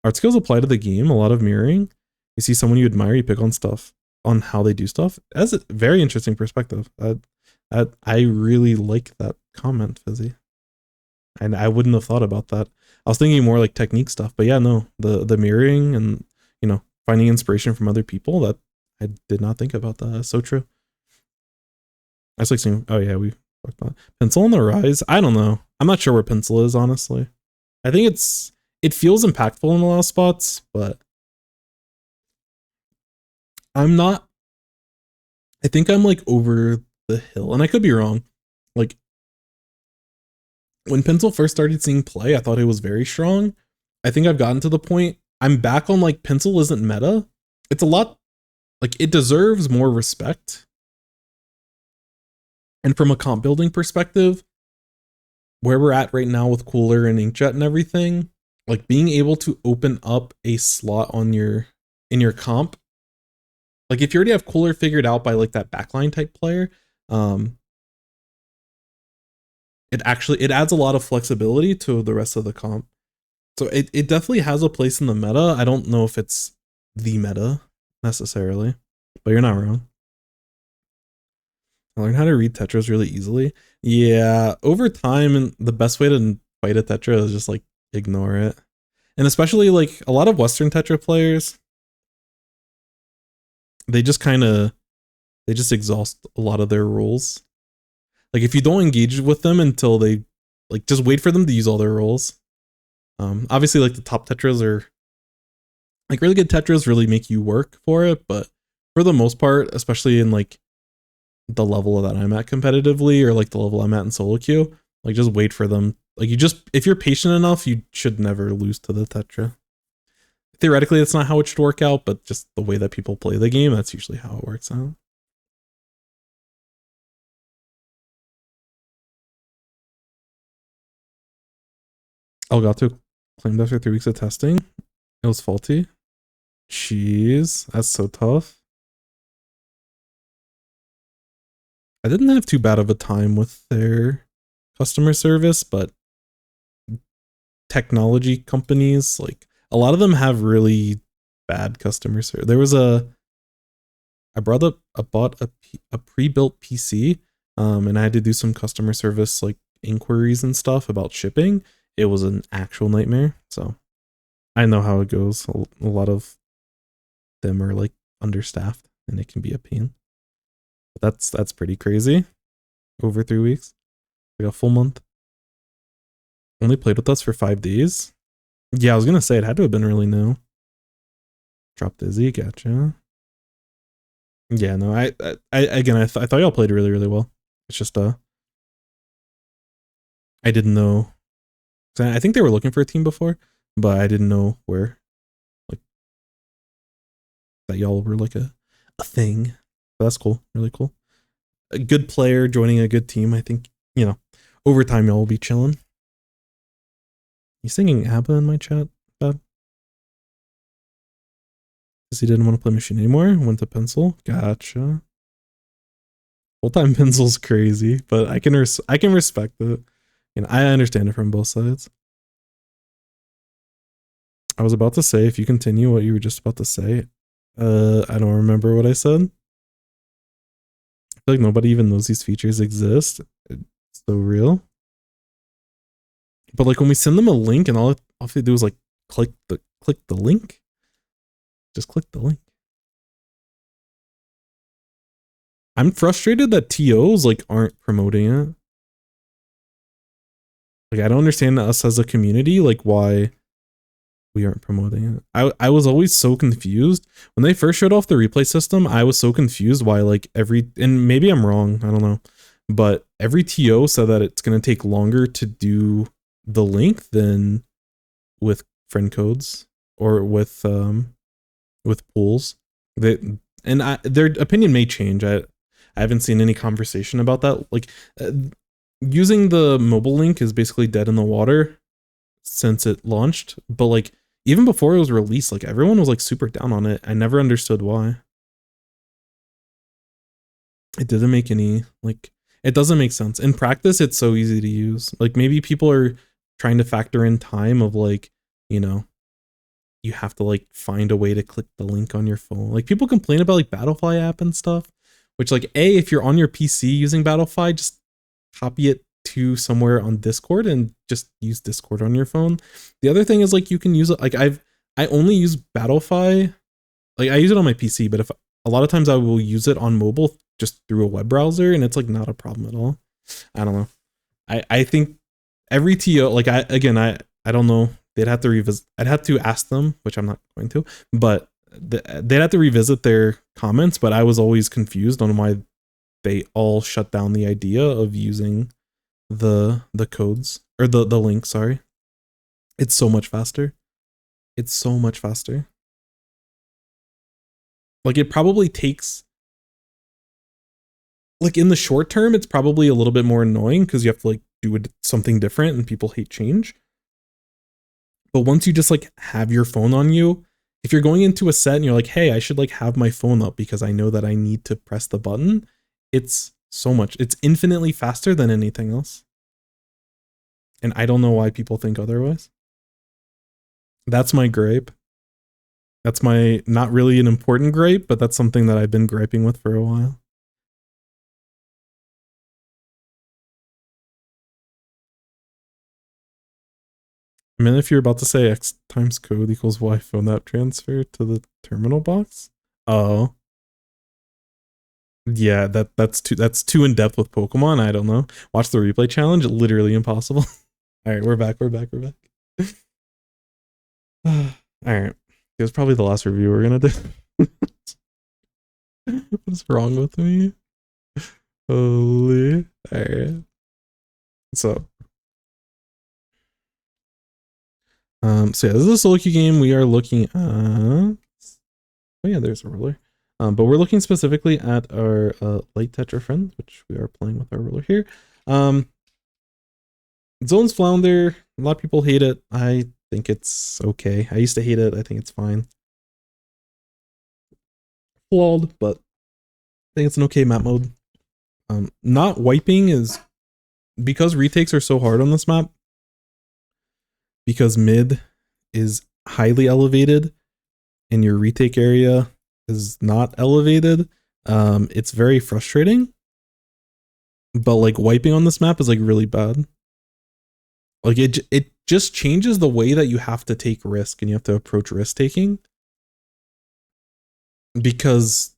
Art skills apply to the game, a lot of mirroring. You see someone you admire, you pick on stuff, on how they do stuff. That's a very interesting perspective. I really like that comment, Fizzy. And I wouldn't have thought about that. I was thinking more like technique stuff, but yeah, no, the mirroring and, you know, finding inspiration from other people, that I did not think about that. That's so true. I was like seeing, oh yeah, we talked about Pencil on the Rise. I don't know. I'm not sure where Pencil is, honestly. I think it feels impactful in a lot of spots, but I think I'm like over the hill, and I could be wrong. Like when Pencil first started seeing play, I thought it was very strong. I think I've gotten to the point, I'm back on like Pencil isn't meta, it's a lot, like it deserves more respect. And from a comp building perspective, where we're at right now with Cooler and Inkjet and everything, like being able to open up a slot on your in your comp, like if you already have Cooler figured out by like that backline type player, it adds a lot of flexibility to the rest of the comp. So it definitely has a place in the meta. I don't know if it's the meta necessarily, but you're not wrong. I learned how to read Tetras really easily. Yeah, over time, the best way to fight a Tetra is just like ignore it. And especially like a lot of Western Tetra players, they just exhaust a lot of their rules. Like if you don't engage with them until they like just wait for them to use all their rules. Obviously like the top Tetras are like really good Tetras really make you work for it, but for the most part, especially in like the level that I'm at competitively or like the level I'm at in solo queue, like just wait for them. Like if you're patient enough, you should never lose to the Tetra. Theoretically, that's not how it should work out, but just the way that people play the game, that's usually how it works out. Elgato claimed after 3 weeks of testing, it was faulty. Jeez, that's so tough. I didn't have too bad of a time with their customer service, but technology companies, like a lot of them have really bad customer service. There was I bought a pre-built PC, and I had to do some customer service like inquiries and stuff about shipping. It was an actual nightmare. So I know how it goes. A lot of them are like understaffed, and it can be a pain. But that's pretty crazy. Over 3 weeks, like a full month. Only played with us for 5 days. Yeah, I was gonna say it had to have been really new. Drop Dizzy, gotcha. Yeah, no, I thought y'all played really, really well. It's just I didn't know. I think they were looking for a team before, but I didn't know where, like, that y'all were like a thing. But that's cool, really cool. A good player joining a good team. I think over time y'all will be chilling. You singing ABBA in my chat, Bad? Because he didn't want to play Machine anymore. Went to Pencil. Gotcha. Full time Pencil's crazy, but I can respect it. I understand it from both sides. I was about to say, if you continue what you were just about to say, I don't remember what I said. I feel like nobody even knows these features exist. It's so real. But like when we send them a link and all they do is like click the link. Just click the link. I'm frustrated that TOs like aren't promoting it. Like I don't understand us as a community, like why we aren't promoting it. I was always so confused when they first showed off the replay system. I was so confused why like and maybe I'm wrong, I don't know, but every TO said that it's going to take longer to do the link than with friend codes or with pools. Their opinion may change. I haven't seen any conversation about that. Like using the mobile link is basically dead in the water since it launched, but like even before it was released, like everyone was like super down on it. I never understood why. It didn't make any, like, it doesn't make sense. In practice, it's so easy to use. Like maybe people are trying to factor in time of like, you have to like find a way to click the link on your phone. Like people complain about like Battlefy app and stuff, which like if you're on your PC using Battlefy, just copy it to somewhere on Discord and just use Discord on your phone. The other thing is like you can use it, like I only use Battlefy, like I use it on my PC, but if a lot of times I will use it on mobile just through a web browser, and it's like not a problem at all. I don't know. I think every TO, like I don't know. They'd have to revisit. I'd have to ask them, which I'm not going to, but they'd have to revisit their comments. But I was always confused on why they all shut down the idea of using the codes or the link. Sorry, it's so much faster. It's so much faster. Like it probably takes, like in the short term, it's probably a little bit more annoying because you have to like do something different and people hate change. But once you just like have your phone on you, if you're going into a set and you're like, hey, I should like have my phone up because I know that I need to press the button, it's so much, it's infinitely faster than anything else. And I don't know why people think otherwise. That's my gripe. That's my, not really an important gripe, but that's something that I've been griping with for a while. I mean, if you're about to say X times code equals Y phone app transfer to the terminal box. Oh. Yeah, that's too in depth with Pokemon. I don't know. Watch the replay challenge. Literally impossible. All right, we're back. All right, it was probably the last review we're gonna do. What's wrong with me? Holy. All right. So yeah, this is a solo queue game. We are looking at. Oh yeah, there's a roller. But we're looking specifically at our light Tetra friends, which we are playing with our roller here. Zones Flounder, a lot of people hate it. I think it's okay. I used to hate it. I think it's fine. Flawed, but I think it's an okay map mode. Not wiping is because retakes are so hard on this map. Because mid is highly elevated and your retake area is not elevated. It's very frustrating. But like wiping on this map is like really bad. Like it just changes the way that you have to take risk and you have to approach risk taking. Because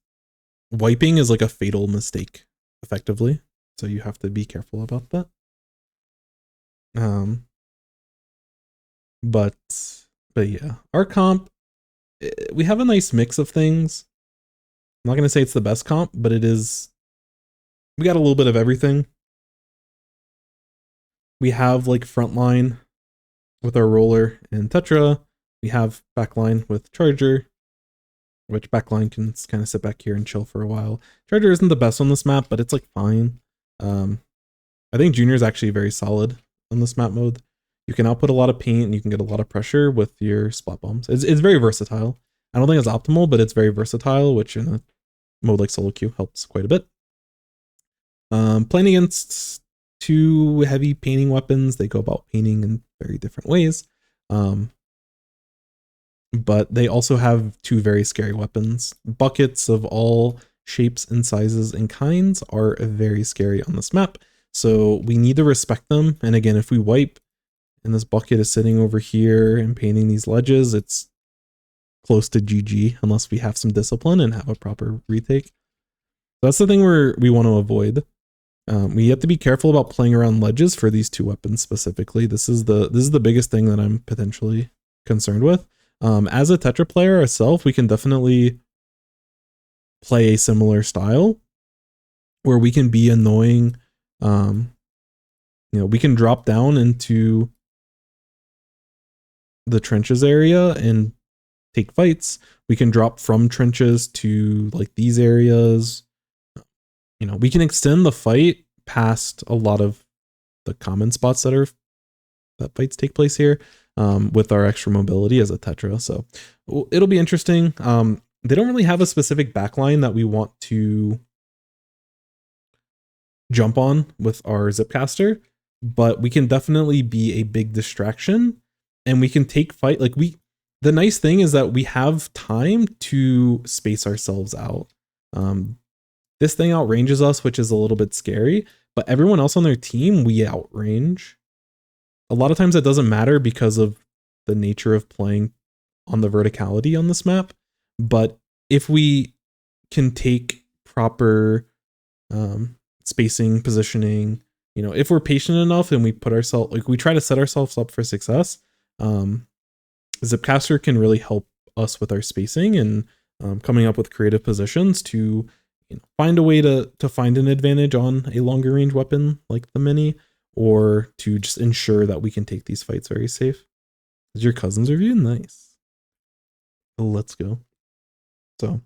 wiping is like a fatal mistake, effectively. So you have to be careful about that. But yeah, our comp, we have a nice mix of things. I'm not gonna say it's the best comp, but it is. We got a little bit of everything. We have like frontline with our roller and Tetra. We have backline with Charger, which backline can kind of sit back here and chill for a while. Charger isn't the best on this map, but it's like fine. I think Junior is actually very solid on this map mode. You can output a lot of paint and you can get a lot of pressure with your splat bombs. It's very versatile. I don't think it's optimal, but it's very versatile, which in a mode like solo queue helps quite a bit. Playing against two heavy painting weapons, they go about painting in very different ways. But they also have two very scary weapons. Buckets of all shapes and sizes and kinds are very scary on this map. So we need to respect them. And again, if we wipe and this bucket is sitting over here and painting these ledges, it's close to GG unless we have some discipline and have a proper retake. That's the thing we want to avoid. We have to be careful about playing around ledges for these two weapons specifically. This is the biggest thing that I'm potentially concerned with. As a Tetra player ourselves, we can definitely play a similar style where we can be annoying. We can drop down into the trenches area and take fights. We can drop from trenches to like these areas. We can extend the fight past a lot of the common spots that fights take place here with our extra mobility as a Tetra. So it'll be interesting. They don't really have a specific backline that we want to jump on with our Zipcaster, but we can definitely be a big distraction and we can take fight. The nice thing is that we have time to space ourselves out. This thing outranges us, which is a little bit scary, but everyone else on their team, we outrange. A lot of times it doesn't matter because of the nature of playing on the verticality on this map. But if we can take proper spacing, positioning, if we're patient enough and we we try to set ourselves up for success, Zipcaster can really help us with our spacing and coming up with creative positions to find a way to find an advantage on a longer range weapon like the Mini, or to just ensure that we can take these fights very safe. Is your cousin's review? Nice. Let's go. So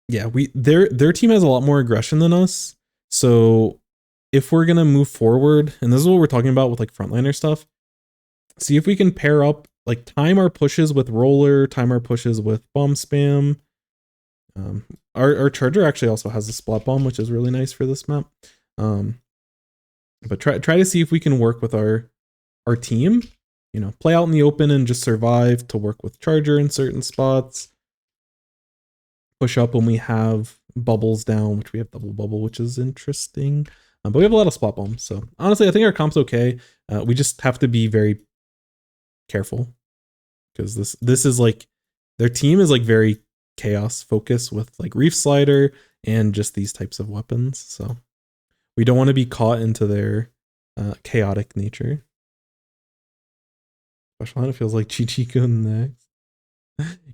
Yeah, their team has a lot more aggression than us. So if we're gonna move forward, and this is what we're talking about with like frontliner stuff, see if we can pair up, like time our pushes with roller, time our pushes with bomb spam. Our charger actually also has a splat bomb, which is really nice for this map. But try to see if we can work with our team, you know, play out in the open and just survive to work with charger in certain spots. Push up when we have bubbles down, which we have double bubble, which is interesting. But we have a lot of splat bombs. So honestly, I think our comp's okay. We just have to be very careful because this is like, their team is like very chaos focused with like Reef Slider and just these types of weapons. So we don't want to be caught into their chaotic nature. Special Hunter feels like Chichiko next.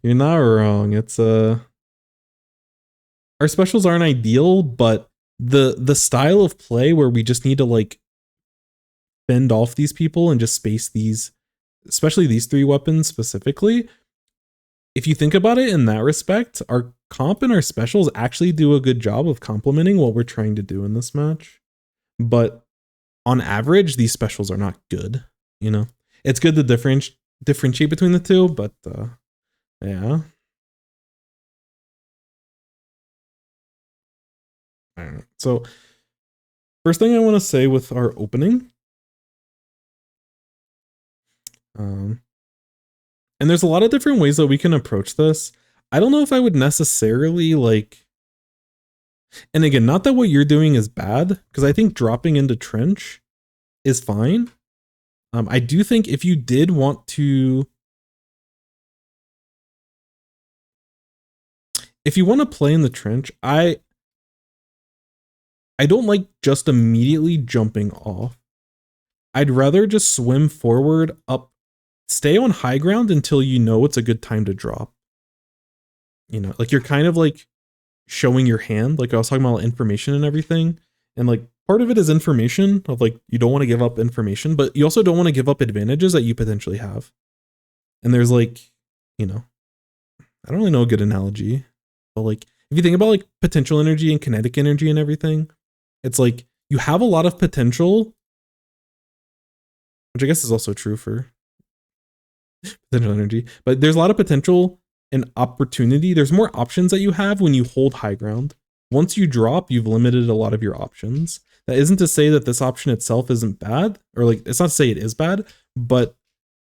You're not wrong. It's our specials aren't ideal, but the style of play where we just need to like fend off these people and just space these, especially these three weapons specifically. If you think about it in that respect, our comp and our specials actually do a good job of complementing what we're trying to do in this match. But on average, these specials are not good. You know, it's good to differentiate between the two, but yeah. All right. So first thing I want to say with our opening, and there's a lot of different ways that we can approach this. I don't know if I would necessarily like, and again, not that what you're doing is bad, because I think dropping into trench is fine. I do think if you did want to, if you want to play in the trench, I don't like just immediately jumping off. I'd rather just swim forward up, stay on high ground until you know it's a good time to drop. You know, like you're kind of like showing your hand, like I was talking about information and everything. And like part of it is information of like, you don't want to give up information, but you also don't want to give up advantages that you potentially have. And there's like, you know, I don't really know a good analogy, but like if you think about like potential energy and kinetic energy and everything, it's like you have a lot of potential, which I guess is also true for potential energy, but there's a lot of potential and opportunity. There's more options that you have when you hold high ground. Once you drop, you've limited a lot of your options. That isn't to say that this option itself isn't bad, or like it's not to say it is bad, but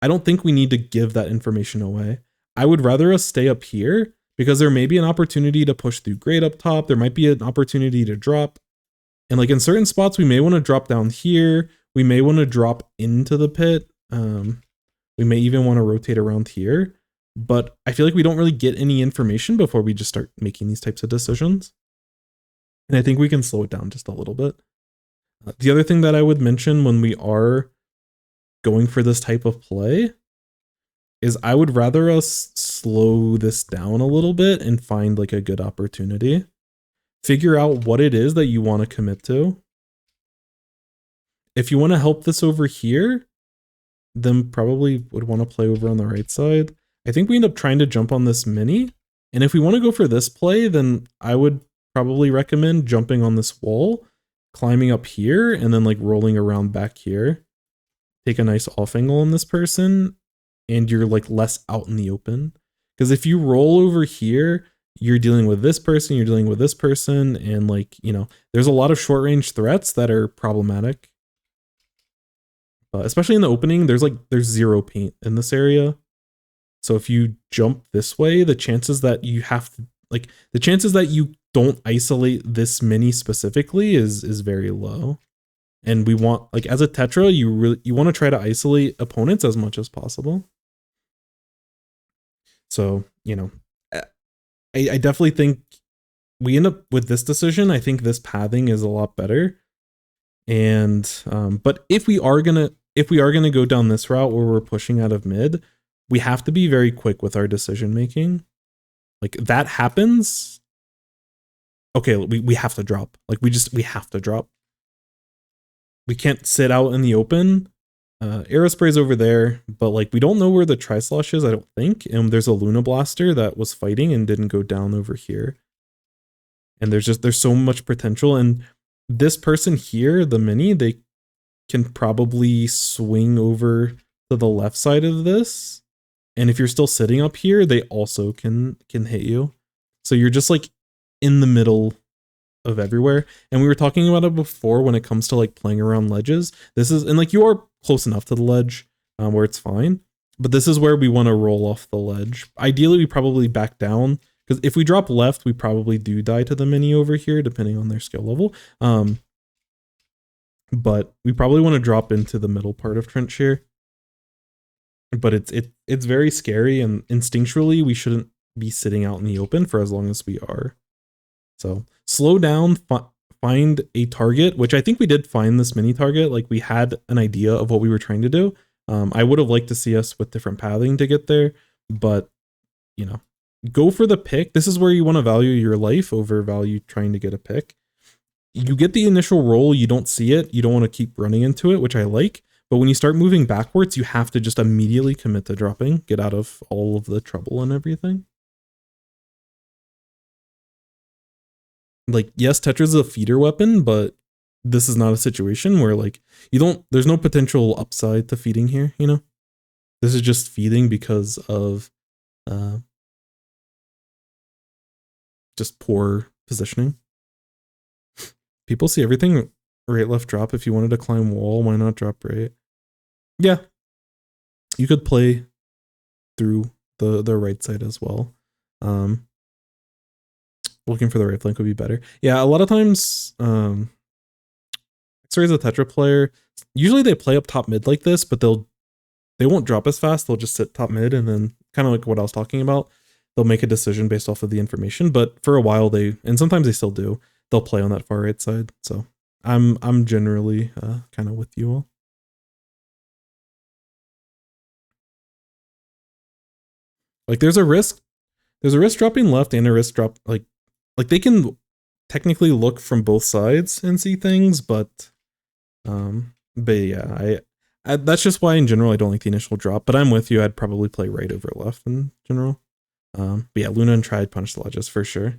I don't think we need to give that information away. I would rather us stay up here because there may be an opportunity to push through grade up top. There might be an opportunity to drop. And like in certain spots, we may want to drop down here. We may want to drop into the pit. We may even want to rotate around here. But I feel like we don't really get any information before we just start making these types of decisions. And I think we can slow it down just a little bit. The other thing that I would mention when we are going for this type of play is I would rather us slow this down a little bit and find like a good opportunity. Figure out what it is that you want to commit to. If you want to help this over here, then probably would want to play over on the right side. I think we end up trying to jump on this mini. And if we want to go for this play, then I would probably recommend jumping on this wall, climbing up here, and then like rolling around back here. Take a nice off angle on this person, and you're like less out in the open. Because if you roll over here, you're dealing with this person, you're dealing with this person, and like, you know, there's a lot of short range threats that are problematic. Especially in the opening, there's zero paint in this area. So if you jump this way, the chances that you have to, like, the chances that you don't isolate this mini specifically is very low. And we want, like, as a Tetra, you want to try to isolate opponents as much as possible. So, you know, I definitely think we end up with this decision. I think this pathing is a lot better. And but if we are gonna go down this route where we're pushing out of mid, we have to be very quick with our decision making. Like that happens, okay, we have to drop. Like we have to drop. We can't sit out in the open Aerospray's over there, but like we don't know where the Tri-Slosh is, I don't think. And there's a Luna Blaster that was fighting and didn't go down over here. And there's so much potential. And this person here, the mini, they can probably swing over to the left side of this. And if you're still sitting up here, they also can hit you. So you're just like in the middle of everywhere. And we were talking about it before when it comes to like playing around ledges. This is, and like you are close enough to the ledge where it's fine. But this is where we want to roll off the ledge. Ideally, we probably back down, because if we drop left, we probably do die to the mini over here, depending on their skill level. But we probably want to drop into the middle part of trench here. But it's very scary, and instinctually we shouldn't be sitting out in the open for as long as we are. So slow down, find a target, which I think we did find this mini target. Like we had an idea of what we were trying to do. I would have liked to see us with different pathing to get there, but you know, go for the pick. This is where you want to value your life over value trying to get a pick. You get the initial roll, you don't see it, you don't want to keep running into it, which I like. But when you start moving backwards, you have to just immediately commit to dropping, get out of all of the trouble and everything. Like, yes, Tetra's a feeder weapon, but this is not a situation where like there's no potential upside to feeding here, you know? This is just feeding because of just poor positioning. People see everything right, left, drop. If you wanted to climb wall, why not drop right? Yeah. You could play through the right side as well. Looking for the right flank would be better. Yeah, a lot of times, X-Ray's a Tetra player. Usually they play up top mid like this, but they won't drop as fast. They'll just sit top mid, and then kind of like what I was talking about, they'll make a decision based off of the information. But for a while and sometimes they still do, they'll play on that far right side. So I'm generally kind of with you all. Like there's a risk dropping left and a risk drop like they can technically look from both sides and see things, but yeah, I that's just why in general I don't like the initial drop. But I'm with you. I'd probably play right over left in general. But yeah, Luna and Triad punch the ledges for sure.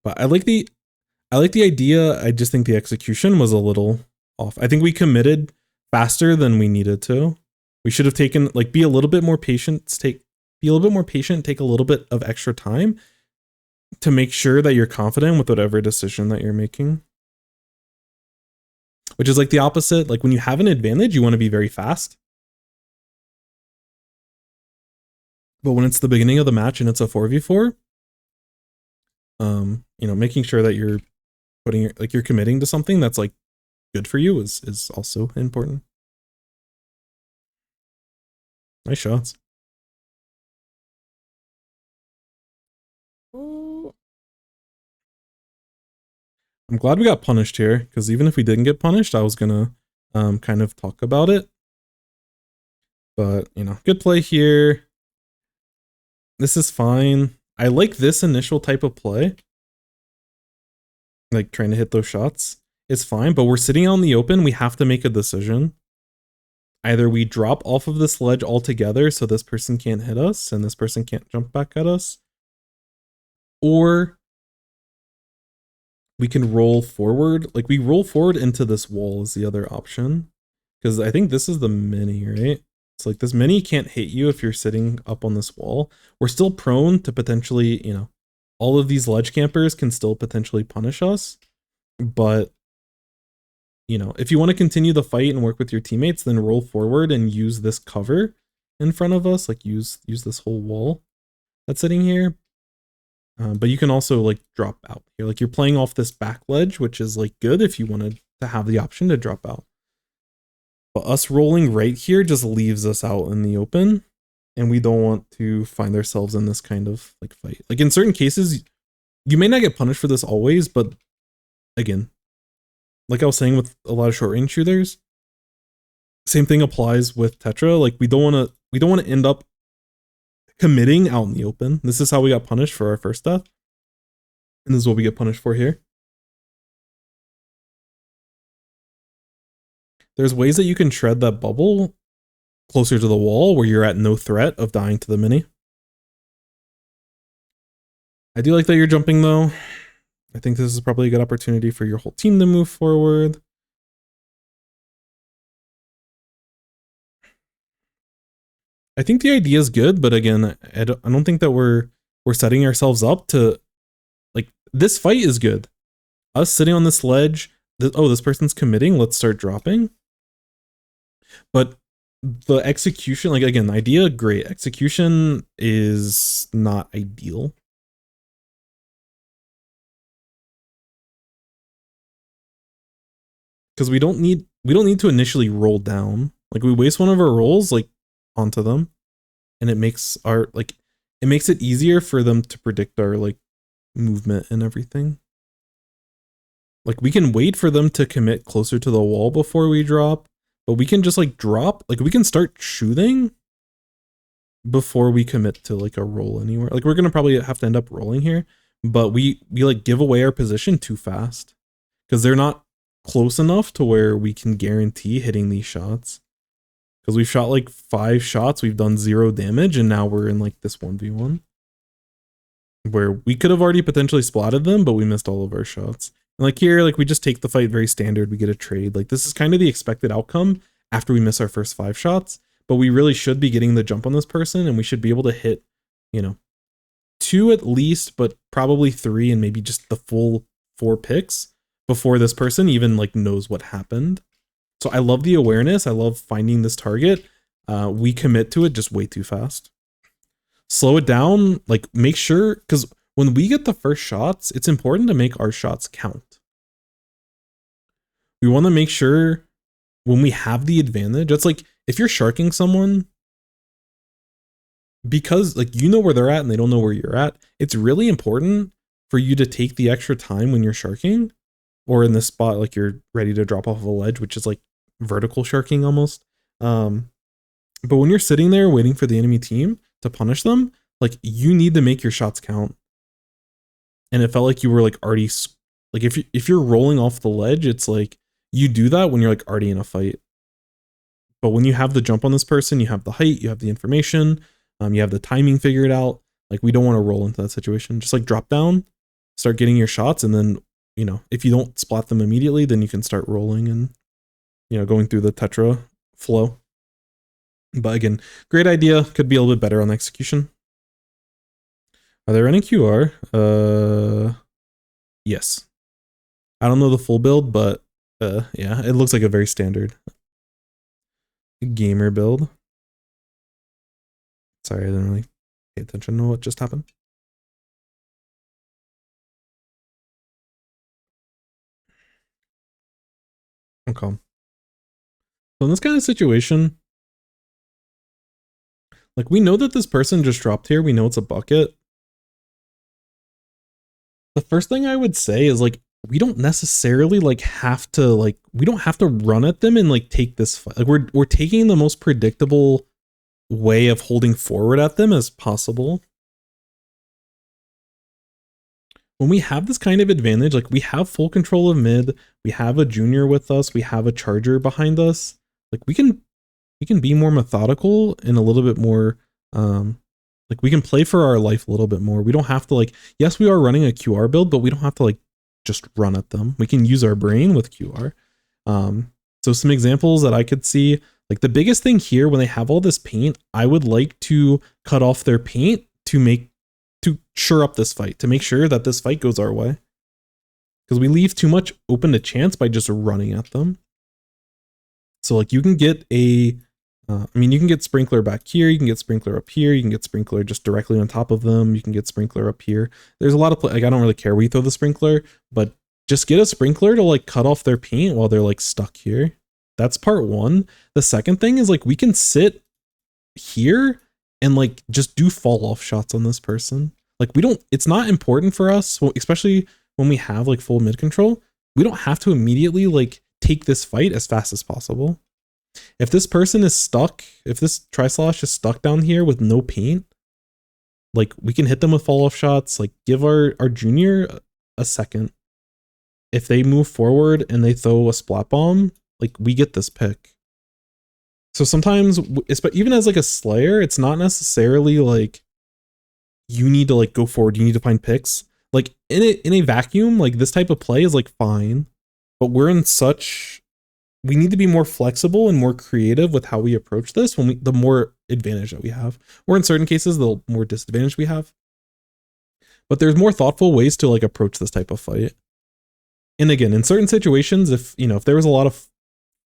But I like the idea. I just think the execution was a little off. I think we committed faster than we needed to. We should have taken, like, be a little bit more patient, take a little bit of extra time to make sure that you're confident with whatever decision that you're making. Which is like the opposite. Like when you have an advantage, you want to be very fast. But when it's the beginning of the match and it's a 4v4, you know, making sure that you're you're committing to something that's like good for you is also important. Nice shots. I'm glad we got punished here, because even if we didn't get punished, I was gonna kind of talk about it. But, you know, good play here. This is fine. I like this initial type of play. Like trying to hit those shots. It's fine, but we're sitting out in the open. We have to make a decision. Either we drop off of this ledge altogether so this person can't hit us and this person can't jump back at us, or we can roll forward. Like we roll forward into this wall is the other option, because I think this is the mini, right? It's like this mini can't hit you if you're sitting up on this wall. We're still prone to potentially, you know, all of these ledge campers can still potentially punish us, but you know, if you want to continue the fight and work with your teammates, then roll forward and use this cover in front of us, like use this whole wall that's sitting here. But you can also like drop out here. Like you're playing off this back ledge, which is like good if you wanted to have the option to drop out. But us rolling right here just leaves us out in the open, and we don't want to find ourselves in this kind of like fight. Like in certain cases, you may not get punished for this always, but again, like I was saying with a lot of short range shooters, same thing applies with Tetra. Like we don't want to end up committing out in the open. This is how we got punished for our first death, and this is what we get punished for here. there's ways that you can shred that bubble closer to the wall where you're at no threat of dying to the mini. I do like that you're jumping though. I think this is probably a good opportunity for your whole team to move forward. I think the idea is good, but again, I don't think that we're setting ourselves up to, like, this fight is good. Us sitting on this ledge, oh, this person's committing, let's start dropping. But the execution, like, again, idea, great. Execution is not ideal. Because we don't need to initially roll down. Like, we waste one of our rolls, like, onto them. And it makes it easier for them to predict our, like, movement and everything. Like, we can wait for them to commit closer to the wall before we drop, but we can just, like, drop, like, we can start shooting before we commit to, like, a roll anywhere. Like, we're gonna probably have to end up rolling here, but we like give away our position too fast because they're not close enough to where we can guarantee hitting these shots. Because we've shot like 5 shots, we've done 0 damage, and now we're in like this 1v1 where we could have already potentially splatted them, but we missed all of our shots. And like here, like, we just take the fight very standard, we get a trade. Like, this is kind of the expected outcome after we miss our first 5 shots, but we really should be getting the jump on this person, and we should be able to hit, you know, 2 at least, but probably 3 and maybe just the full 4 picks before this person even like knows what happened. So I love the awareness. I love finding this target. We commit to it just way too fast. Slow it down, like, make sure, because when we get the first shots, it's important to make our shots count. We want to make sure when we have the advantage, it's like if you're sharking someone, because like you know where they're at and they don't know where you're at, it's really important for you to take the extra time when you're sharking, or in this spot, like you're ready to drop off of a ledge, which is like vertical sharking almost. But when you're sitting there waiting for the enemy team to punish them, like, you need to make your shots count. And it felt like you were like already, like, if you're rolling off the ledge, it's like you do that when you're like already in a fight. But when you have the jump on this person, you have the height, you have the information, you have the timing figured out. Like, we don't want to roll into that situation. Just like drop down, start getting your shots, and then, you know, if you don't splat them immediately, then you can start rolling and, you know, going through the Tetra flow. But again, great idea. Could be a little bit better on execution. Are they running QR? Yes. I don't know the full build, but yeah, it looks like a very standard gamer build. Sorry, I didn't really pay attention to what just happened. Okay. So in this kind of situation, like, we know that this person just dropped here. We know it's a bucket. The first thing I would say is, like, we don't necessarily like have to, like, we don't have to run at them and like take this fight. Like, we're taking the most predictable way of holding forward at them as possible. When we have this kind of advantage, like, we have full control of mid, we have a junior with us, we have a charger behind us, like, we can be more methodical and a little bit more, like, we can play for our life a little bit more. We don't have to, like, yes, we are running a QR build, but we don't have to like just run at them. We can use our brain with QR. So some examples that I could see, like, the biggest thing here, when they have all this paint, I would like to cut off their paint to shore up this fight, to make sure that this fight goes our way. Because we leave too much open to chance by just running at them. So like, you can get a, I mean, you can get Sprinkler back here, you can get Sprinkler up here, you can get Sprinkler just directly on top of them, you can get Sprinkler up here. There's a lot of, like, I don't really care where you throw the Sprinkler, but just get a Sprinkler to like cut off their paint while they're like stuck here. That's part one. The second thing is, like, we can sit here and like just do fall off shots on this person. Like, it's not important for us, especially when we have like full mid control. We don't have to immediately like take this fight as fast as possible. If this person is stuck, if this Tri-Slosh is stuck down here with no paint, like, we can hit them with fall off shots, like, give our junior a second. If they move forward and they throw a splat bomb, like we get this pick. So sometimes, even as like a Slayer, it's not necessarily like you need to like go forward. You need to find picks. Like in a vacuum, like this type of play is like fine, but we're in such, we need to be more flexible and more creative with how we approach this when the more advantage that we have, or in certain cases, the more disadvantage we have. But there's more thoughtful ways to like approach this type of fight. And again, in certain situations, if there was a lot of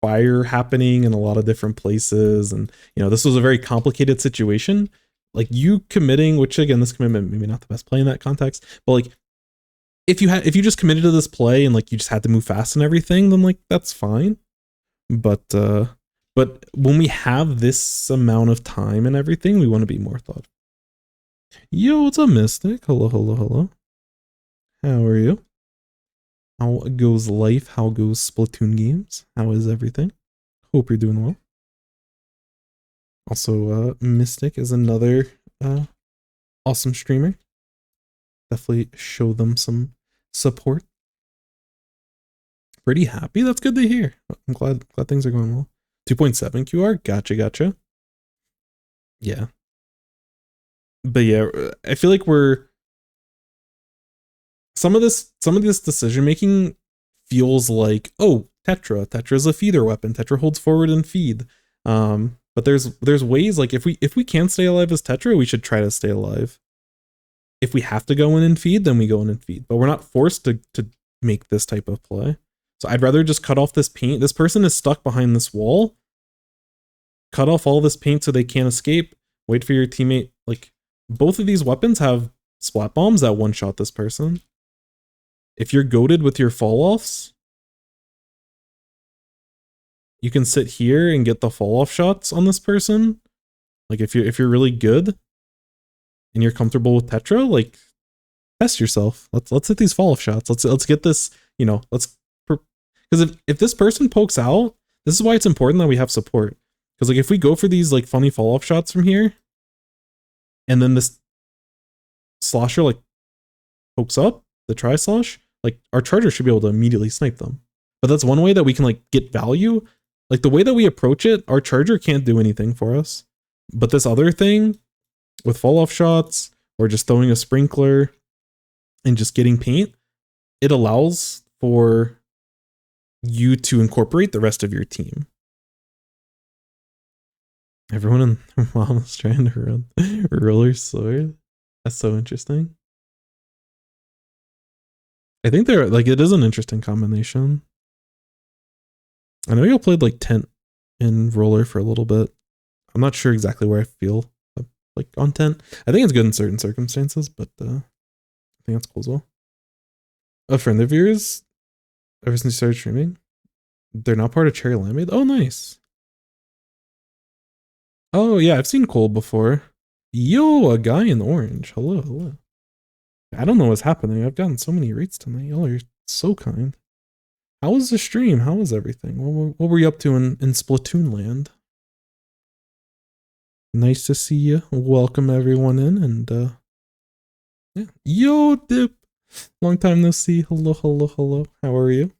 fire happening in a lot of different places, and this was a very complicated situation, like you committing, which again, this commitment maybe not the best play in that context, but like if you just committed to this play and like you just had to move fast and everything, then like that's fine. But when we have this amount of time and everything, we want to be more thoughtful. Yo, what's up, Mystic? Hello, hello, hello. How are you? How goes life? How goes Splatoon games? How is everything? Hope you're doing well. Also, Mystic is another awesome streamer. Definitely show them some support. Pretty happy. That's good to hear. I'm glad things are going well. 2.7 QR. Gotcha. Yeah. But yeah, I feel like some of this decision making feels like, oh, Tetra's a feeder weapon. Tetra holds forward and feed. But there's ways, like if we can stay alive as Tetra, we should try to stay alive. If we have to go in and feed, then we go in and feed. But we're not forced to make this type of play. So I'd rather just cut off this paint. This person is stuck behind this wall. Cut off all this paint so they can't escape. Wait for your teammate. Like, both of these weapons have splat bombs that one-shot this person. If you're goated with your fall-offs, you can sit here and get the fall-off shots on this person. Like, if you're really good and you're comfortable with Tetra, like, test yourself. Let's hit these fall-off shots. Let's get this, because if this person pokes out, this is why it's important that we have support. Because like if we go for these like funny fall-off shots from here, and then this slosher like pokes up, the tri-slosh, like our charger should be able to immediately snipe them. But that's one way that we can like get value. Like the way that we approach it, our charger can't do anything for us. But this other thing with fall-off shots or just throwing a sprinkler and just getting paint, it allows for you to incorporate the rest of your team. Everyone in their mom is trying to run roller sword. That's so interesting. I think they're like, it is an interesting combination. I know y'all played like tent and roller for a little bit. I'm not sure exactly where I feel like on tent. I think it's good in certain circumstances, but I think that's cool as well. A friend of yours, ever since you started streaming, they're not part of Cherry Limeade? Oh, nice. Oh, yeah, I've seen Cole before. Yo, a guy in orange. Hello. I don't know what's happening. I've gotten so many rates tonight. Y'all are so kind. How was the stream? How was everything? What were you up to in Splatoon land? Nice to see you. Welcome everyone in, and yeah. Yo, Dip. Long time no see. Hello. How are you?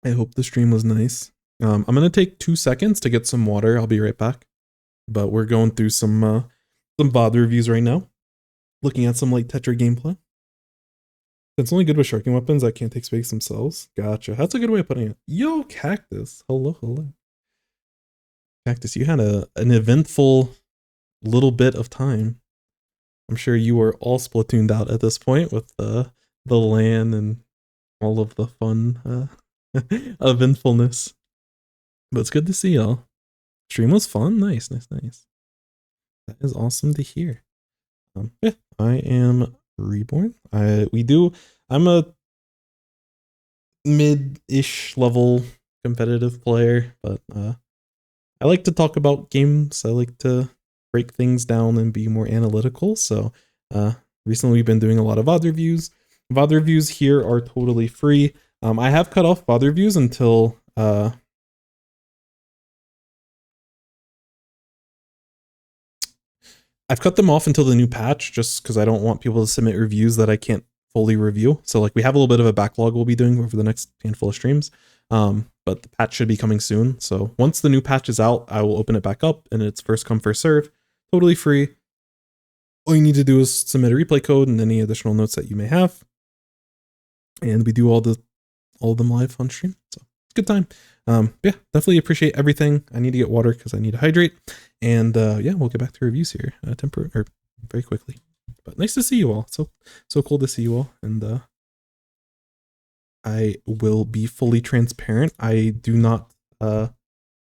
I hope the stream was nice. I'm gonna take 2 seconds to get some water. I'll be right back. But we're going through some VOD reviews right now. Looking at some like Tetra gameplay. It's only good with sharking weapons that can't take space themselves. Gotcha. That's a good way of putting it. Yo, Cactus. Hello. Cactus, you had an eventful little bit of time. I'm sure you were all Splatooned out at this point with the LAN and all of the fun eventfulness. But it's good to see y'all. Stream was fun. Nice. That is awesome to hear. Yeah, I am Reborn. I'm a mid-ish level competitive player, but I like to talk about games. I like to break things down and be more analytical. So recently we've been doing a lot of VOD reviews. VOD reviews here are totally free. I have cut off VOD reviews until I've cut them off until the new patch, just because I don't want people to submit reviews that I can't fully review. So like we have a little bit of a backlog we'll be doing over the next handful of streams. But the patch should be coming soon. So once the new patch is out, I will open it back up and it's first come, first serve, totally free. All you need to do is submit a replay code and any additional notes that you may have. And we do all of them live on stream. So it's a good time. Yeah, definitely appreciate everything. I need to get water because I need to hydrate. And yeah, we'll get back to reviews here very quickly. But nice to see you all. So cool to see you all. And I will be fully transparent. I do not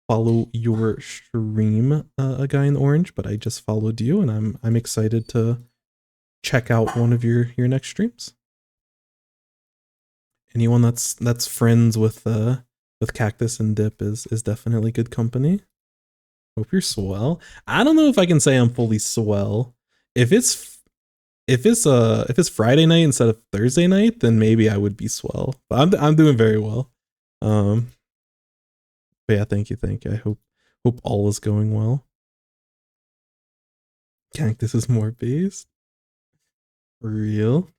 follow your stream, a guy in orange, but I just followed you, and I'm excited to check out one of your next streams. Anyone that's friends with Cactus and Dip is definitely good company. Hope you're swell. I don't know if I can say I'm fully swell. If it's Friday night instead of Thursday night, then maybe I would be swell. But I'm doing very well. But yeah, thank you. I hope all is going well. Cactus is more based. Real.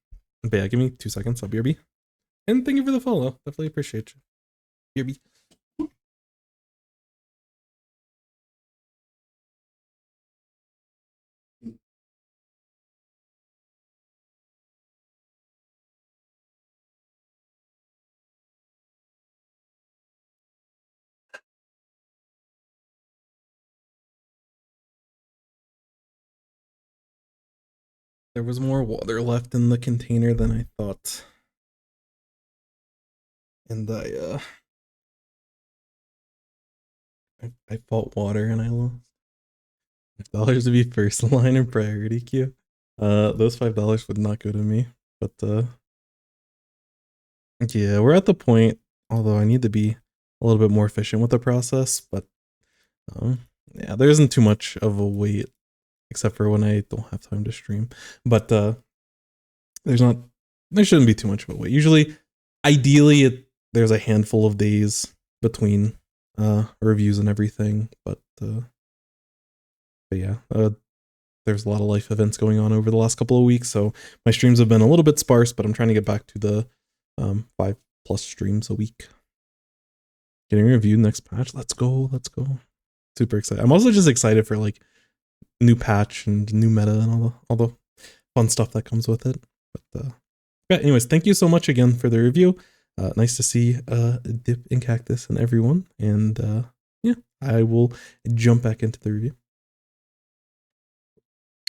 But yeah, give me 2 seconds. I'll BRB. And thank you for the follow. Definitely appreciate you. BRB. There was more water left in the container than I thought. And I fought water and I lost. $5 to be first line in priority queue. Those $5 would not go to me. But yeah, we're at the point, although I need to be a little bit more efficient with the process, but yeah, there isn't too much of a wait except for when I don't have time to stream. But there shouldn't be too much of a wait. Usually, ideally, there's a handful of days between reviews and everything. But yeah, there's a lot of life events going on over the last couple of weeks, so my streams have been a little bit sparse. But I'm trying to get back to the 5+ streams a week. Getting reviewed next patch. Let's go. Super excited. I'm also just excited for like new patch and new meta and all the fun stuff that comes with it. But yeah, anyways, thank you so much again for the review. Nice to see Dip and Cactus and everyone. And yeah, I will jump back into the review.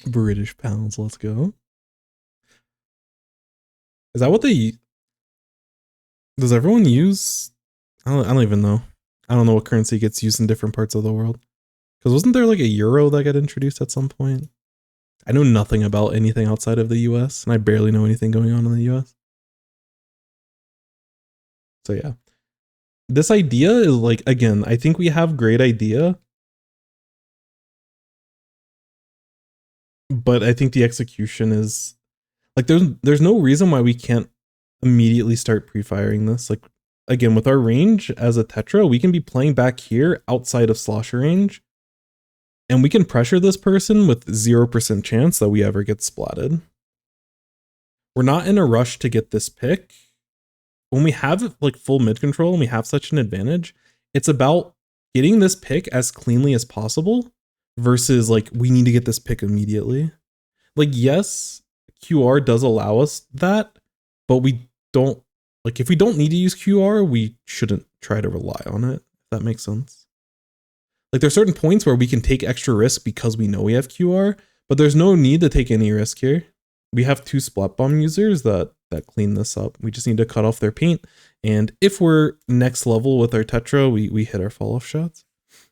British pounds, let's go. Is that what they does everyone use? I don't even know. I don't know what currency gets used in different parts of the world. Because wasn't there like a euro that got introduced at some point? I know nothing about anything outside of the US, and I barely know anything going on in the US. So yeah. This idea is like, again, I think we have great idea. But I think the execution is like there's no reason why we can't immediately start pre-firing this. Like again, with our range as a Tetra, we can be playing back here outside of slosher range. And we can pressure this person with 0% chance that we ever get splatted. We're not in a rush to get this pick. When we have like full mid control and we have such an advantage, it's about getting this pick as cleanly as possible versus like we need to get this pick immediately. Like yes, QR does allow us that, but we don't like if we don't need to use QR, we shouldn't try to rely on it. If that makes sense. Like there's certain points where we can take extra risk because we know we have QR, but there's no need to take any risk here. We have 2 splat bomb users that clean this up. We just need to cut off their paint. And if we're next level with our Tetra, we hit our fall off shots.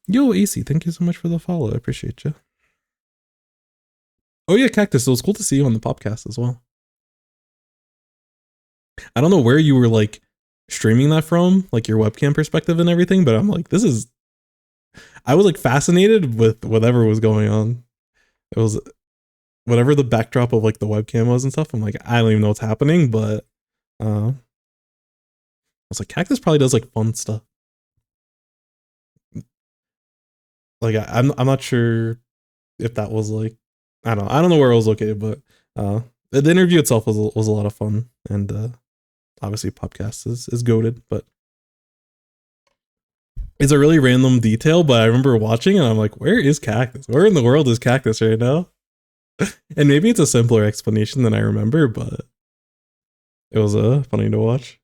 Yo, AC, thank you so much for the follow. I appreciate you. Oh yeah, Cactus, it was cool to see you on the podcast as well. I don't know where you were like streaming that from, like your webcam perspective and everything, but I'm like, I was like fascinated with whatever was going on. It was whatever the backdrop of like the webcam was and stuff. I'm like, I don't even know what's happening, but I was like, Cactus probably does like fun stuff. Like I'm not sure if that was like I don't know where it was located, but it The interview itself was a lot of fun, and obviously podcast is goated, but it's a really random detail. But I remember watching and I'm like, where is Cactus? Where in the world is Cactus right now? And maybe it's a simpler explanation than I remember, but it was funny to watch.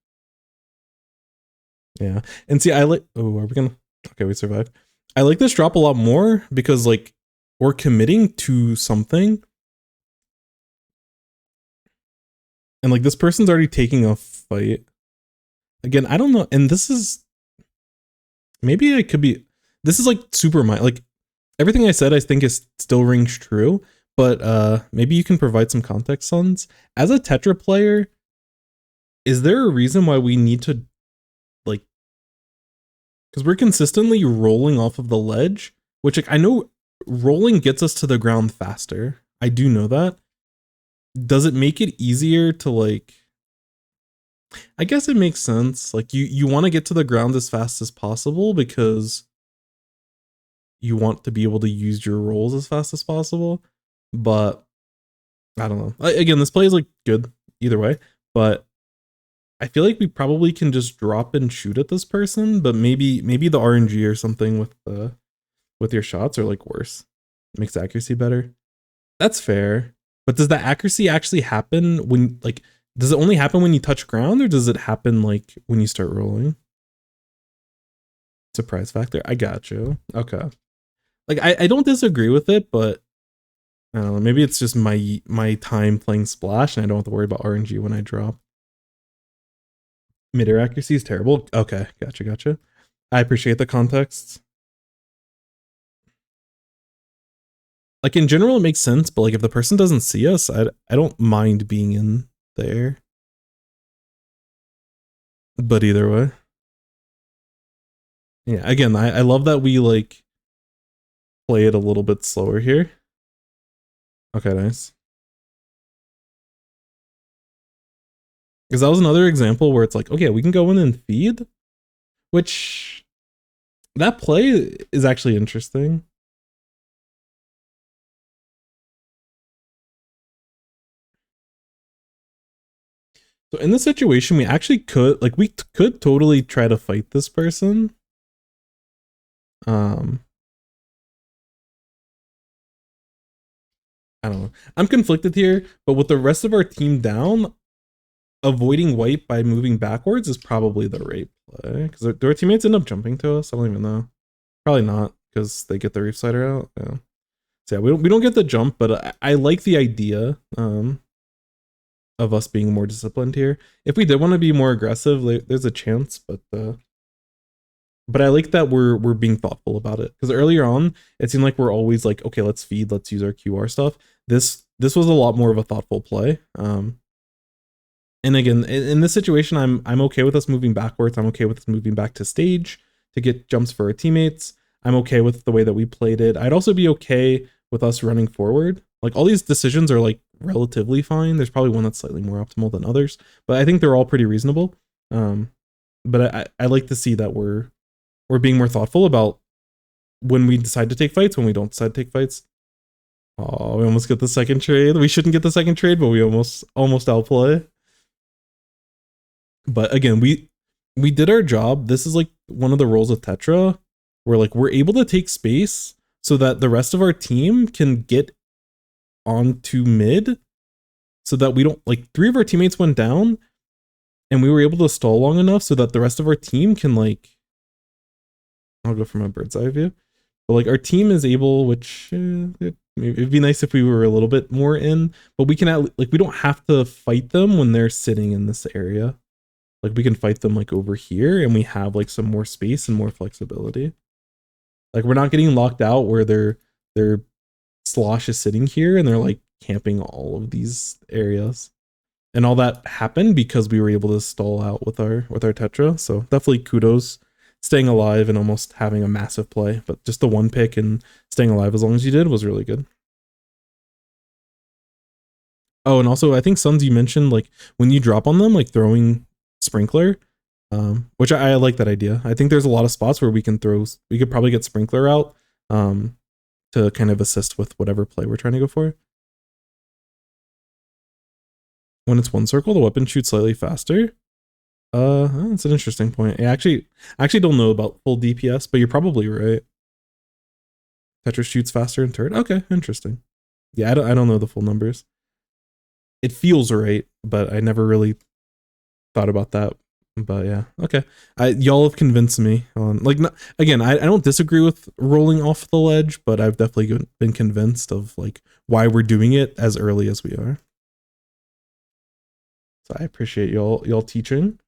Yeah. And see, I like, oh, are we gonna, okay, we survived. I like this drop a lot more because like we're committing to something. And like this person's already taking a fight. Again, I don't know. And this is, maybe I could be, this is like super mind, like everything I said I think is still rings true, but maybe you can provide some context, Sons. As a Tetra player, is there a reason why we need to like, because we're consistently rolling off of the ledge, which like, I know rolling gets us to the ground faster. I do know that. Does it make it easier to like, I guess it makes sense. Like you want to get to the ground as fast as possible because you want to be able to use your rolls as fast as possible. But I don't know. Again, this play is like good either way, but I feel like we probably can just drop and shoot at this person, but maybe the RNG or something with your shots are like worse. It makes accuracy better. That's fair. But does that accuracy actually happen when like, does it only happen when you touch ground or does it happen like when you start rolling? Surprise factor. I got you. Okay. Like I don't disagree with it, but I don't know, maybe it's just my time playing Splash and I don't have to worry about RNG when I drop. Mid-air accuracy is terrible. Okay, gotcha. I appreciate the context. Like in general, it makes sense, but like if the person doesn't see us, I don't mind being in there. But either way. Yeah, again, I love that we like play it a little bit slower here. Okay, nice. Because that was another example where it's like, okay, we can go in and feed, which that play is actually interesting. So in this situation, we actually could, like, we could totally try to fight this person. I don't know. I'm conflicted here, but with the rest of our team down, avoiding white by moving backwards is probably the right play. Because do our teammates end up jumping to us? I don't even know. Probably not, because they get the Reef Slider out. Yeah. So yeah, we don't get the jump, but I like the idea of us being more disciplined here. If we did want to be more aggressive, there's a chance, but I like that we're being thoughtful about it. Because earlier on, it seemed like we're always like, okay, let's feed, let's use our QR stuff. This was a lot more of a thoughtful play. And again, in this situation, I'm okay with us moving backwards. I'm okay with us moving back to stage to get jumps for our teammates. I'm okay with the way that we played it. I'd also be okay with us running forward. Like all these decisions are like relatively fine. There's probably one that's slightly more optimal than others, but I think they're all pretty reasonable. But I like to see that we're being more thoughtful about when we decide to take fights, when we don't decide to take fights. Oh, we almost get the second trade. We shouldn't get the second trade, but we almost outplay. But again, we did our job. This is like one of the roles of Tetra where like we're able to take space so that the rest of our team can get onto mid so that we don't, like, 3 of our teammates went down and we were able to stall long enough so that the rest of our team can, like, I'll go from a bird's eye view, but like our team is able, which it'd be nice if we were a little bit more in, but we can like, we don't have to fight them when they're sitting in this area. Like we can fight them like over here and we have like some more space and more flexibility. Like we're not getting locked out where their slosh is sitting here and they're like camping all of these areas. And all that happened because we were able to stall out with our Tetra. So definitely kudos staying alive and almost having a massive play, but just the one pick and staying alive as long as you did was really good. Oh, and also I think Sons, you mentioned like when you drop on them, like throwing Sprinkler, which I like that idea. I think there's a lot of spots where we could probably get Sprinkler out to kind of assist with whatever play we're trying to go for. when it's one circle, the weapon shoots slightly faster. That's an interesting point. I actually don't know about full DPS, but you're probably right. Tetris shoots faster in turret. Okay, interesting. Yeah, I don't know the full numbers. It feels right, but I never really thought about that. But yeah, okay. Y'all have convinced me on, like, not, again, I don't disagree with rolling off the ledge, but I've definitely been convinced of like why we're doing it as early as we are. So I appreciate y'all teaching.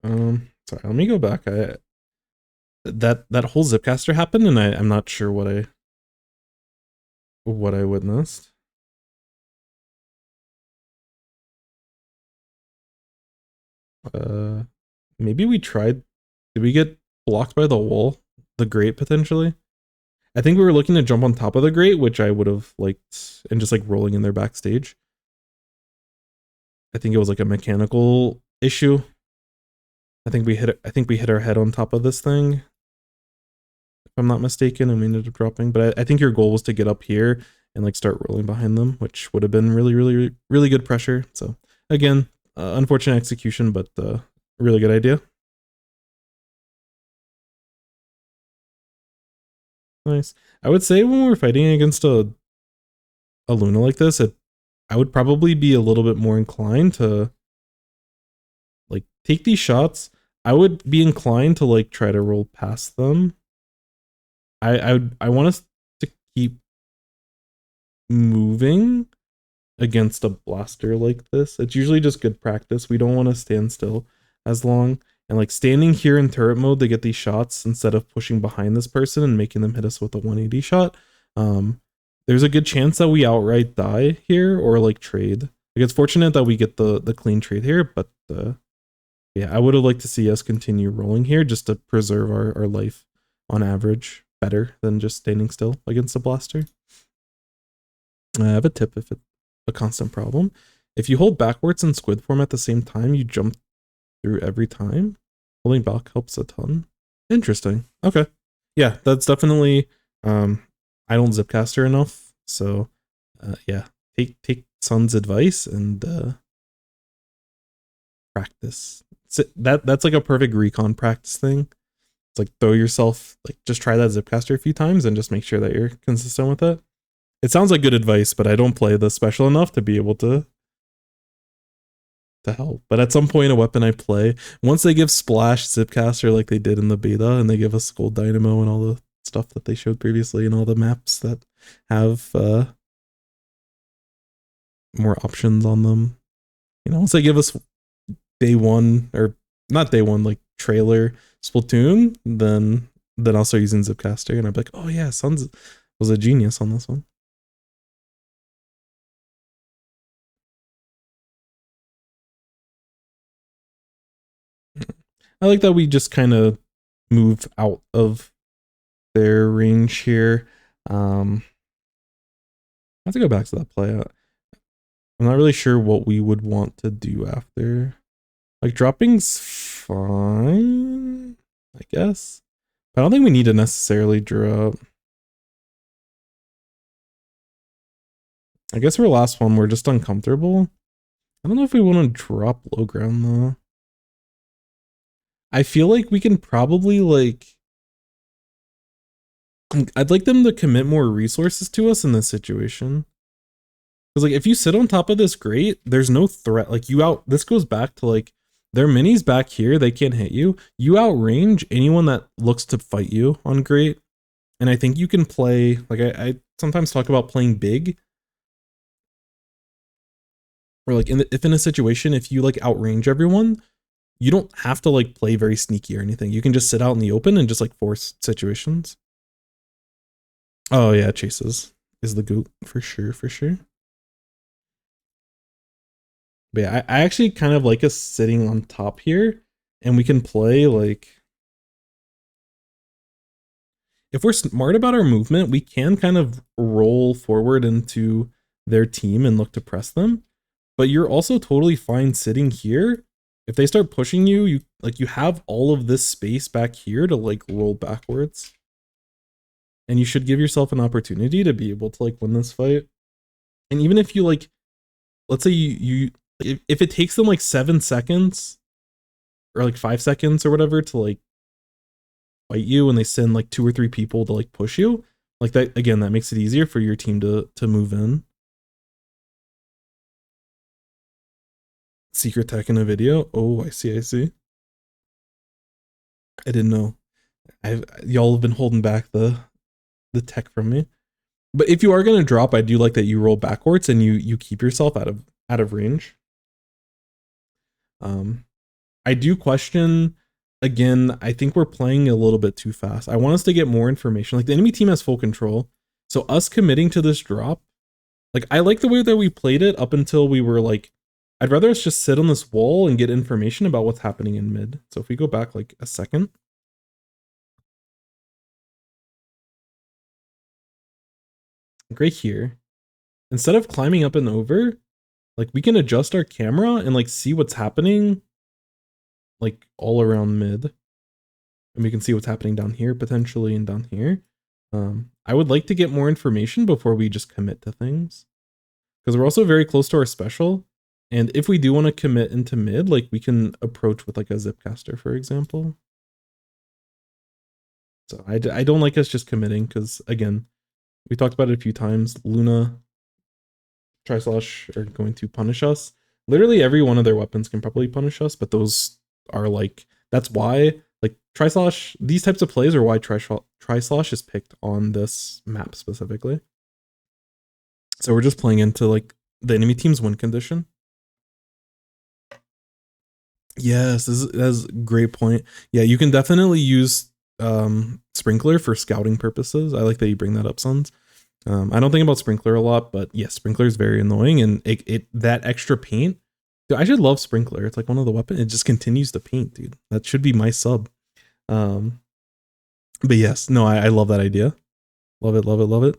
Sorry, let me go back. That whole Zipcaster happened, and I'm not sure what I witnessed. Maybe we tried. Did we get blocked by the wall? The grate potentially. I think we were looking to jump on top of the grate, which I would have liked, and just like rolling in there backstage. I think it was like a mechanical issue. I think we hit our head on top of this thing, if I'm not mistaken, and we ended up dropping. But I think your goal was to get up here and like start rolling behind them, which would have been really good pressure. So again, unfortunate execution, but really good idea. Nice. I would say when we're fighting against a Luna like this, I would probably be a little bit more inclined to like take these shots. I would be inclined to like try to roll past them. I want us to keep moving against a blaster like this. It's usually just good practice. We don't want to stand still as long. And like standing here in turret mode to get these shots instead of pushing behind this person and making them hit us with a 180 shot. There's a good chance that we outright die here or like trade. Like it's fortunate that we get the clean trade here, but yeah, I would have liked to see us continue rolling here just to preserve our life on average better than just standing still against a blaster. I have a tip if it's a constant problem. If you hold backwards in squid form at the same time, you jump through every time. Holding back helps a ton. Interesting. Okay. Yeah, that's definitely I don't Zipcaster enough, so yeah, take Sun's advice and practice. That's like a perfect recon practice thing. It's like throw yourself, like just try that Zipcaster a few times and just make sure that you're consistent with it. It sounds like good advice, but I don't play the special enough to be able to help. But at some point, a weapon I play, once they give Splash Zipcaster like they did in the beta, and they give us Gold Dynamo and all the stuff that they showed previously, and all the maps that have more options on them, you know, once they give us day one, or not day one, like trailer Splatoon, then I'll start using Zipcaster, and I'll be like, oh yeah, Suns was a genius on this one. I like that we just kind of move out of their range here. I have to go back to that play. I'm not really sure what we would want to do after. Like dropping's fine, I guess. But I don't think we need to necessarily drop. I guess for last one, we're just uncomfortable. I don't know if we want to drop low ground though. I feel like we can probably like, I'd like them to commit more resources to us in this situation. Because like if you sit on top of this grate, there's no threat. Like this goes back to like their minis back here, they can't hit you. You outrange anyone that looks to fight you on grate. And I think you can play, like I sometimes talk about playing big. Or like if in a situation, if you like outrange everyone, you don't have to like play very sneaky or anything. You can just sit out in the open and just like force situations. Oh yeah, Chases is the goat for sure, for sure. But yeah, I actually kind of like us sitting on top here, and we can play like, if we're smart about our movement, we can kind of roll forward into their team and look to press them. But you're also totally fine sitting here. If they start pushing you, you have all of this space back here to like roll backwards. and you should give yourself an opportunity to be able to like win this fight. And even if you like, let's say if it takes them like 7 seconds or like 5 seconds or whatever to like fight you, and they send like 2 or 3 people to like push you, like that again, that makes it easier for your team to move in. Secret tech in a video. Oh, I see. I didn't know. Y'all have been holding back the tech from me. But if you are gonna drop, I do like that you roll backwards and you keep yourself out of range. I do question, again, I think we're playing a little bit too fast. I want us to get more information. Like the enemy team has full control. So us committing to this drop, like I like the way that we played it up until we were like, I'd rather us just sit on this wall and get information about what's happening in mid. So if we go back like a second. Right here, instead of climbing up and over, like we can adjust our camera and like see what's happening like all around mid. And we can see what's happening down here potentially and down here. I would like to get more information before we just commit to things. Because we're also very close to our special. And if we do want to commit into mid, like we can approach with like a Zipcaster, for example. So I don't like us just committing because, again, we talked about it a few times. Luna, Tri-Slosh are going to punish us. Literally every one of their weapons can probably punish us, but those are like, that's why, like Tri-Slosh, these types of plays are why Tri-Slosh is picked on this map specifically. So we're just playing into like the enemy team's win condition. Yes, that's a great point. Yeah, you can definitely use Sprinkler for scouting purposes. I like that you bring that up, Sons. I don't think about Sprinkler a lot, but yes, Sprinkler is very annoying, and it that extra paint. Dude, I should love Sprinkler. It's like one of the weapons. It just continues to paint, dude. That should be my sub. But yes, no, I love that idea. Love it.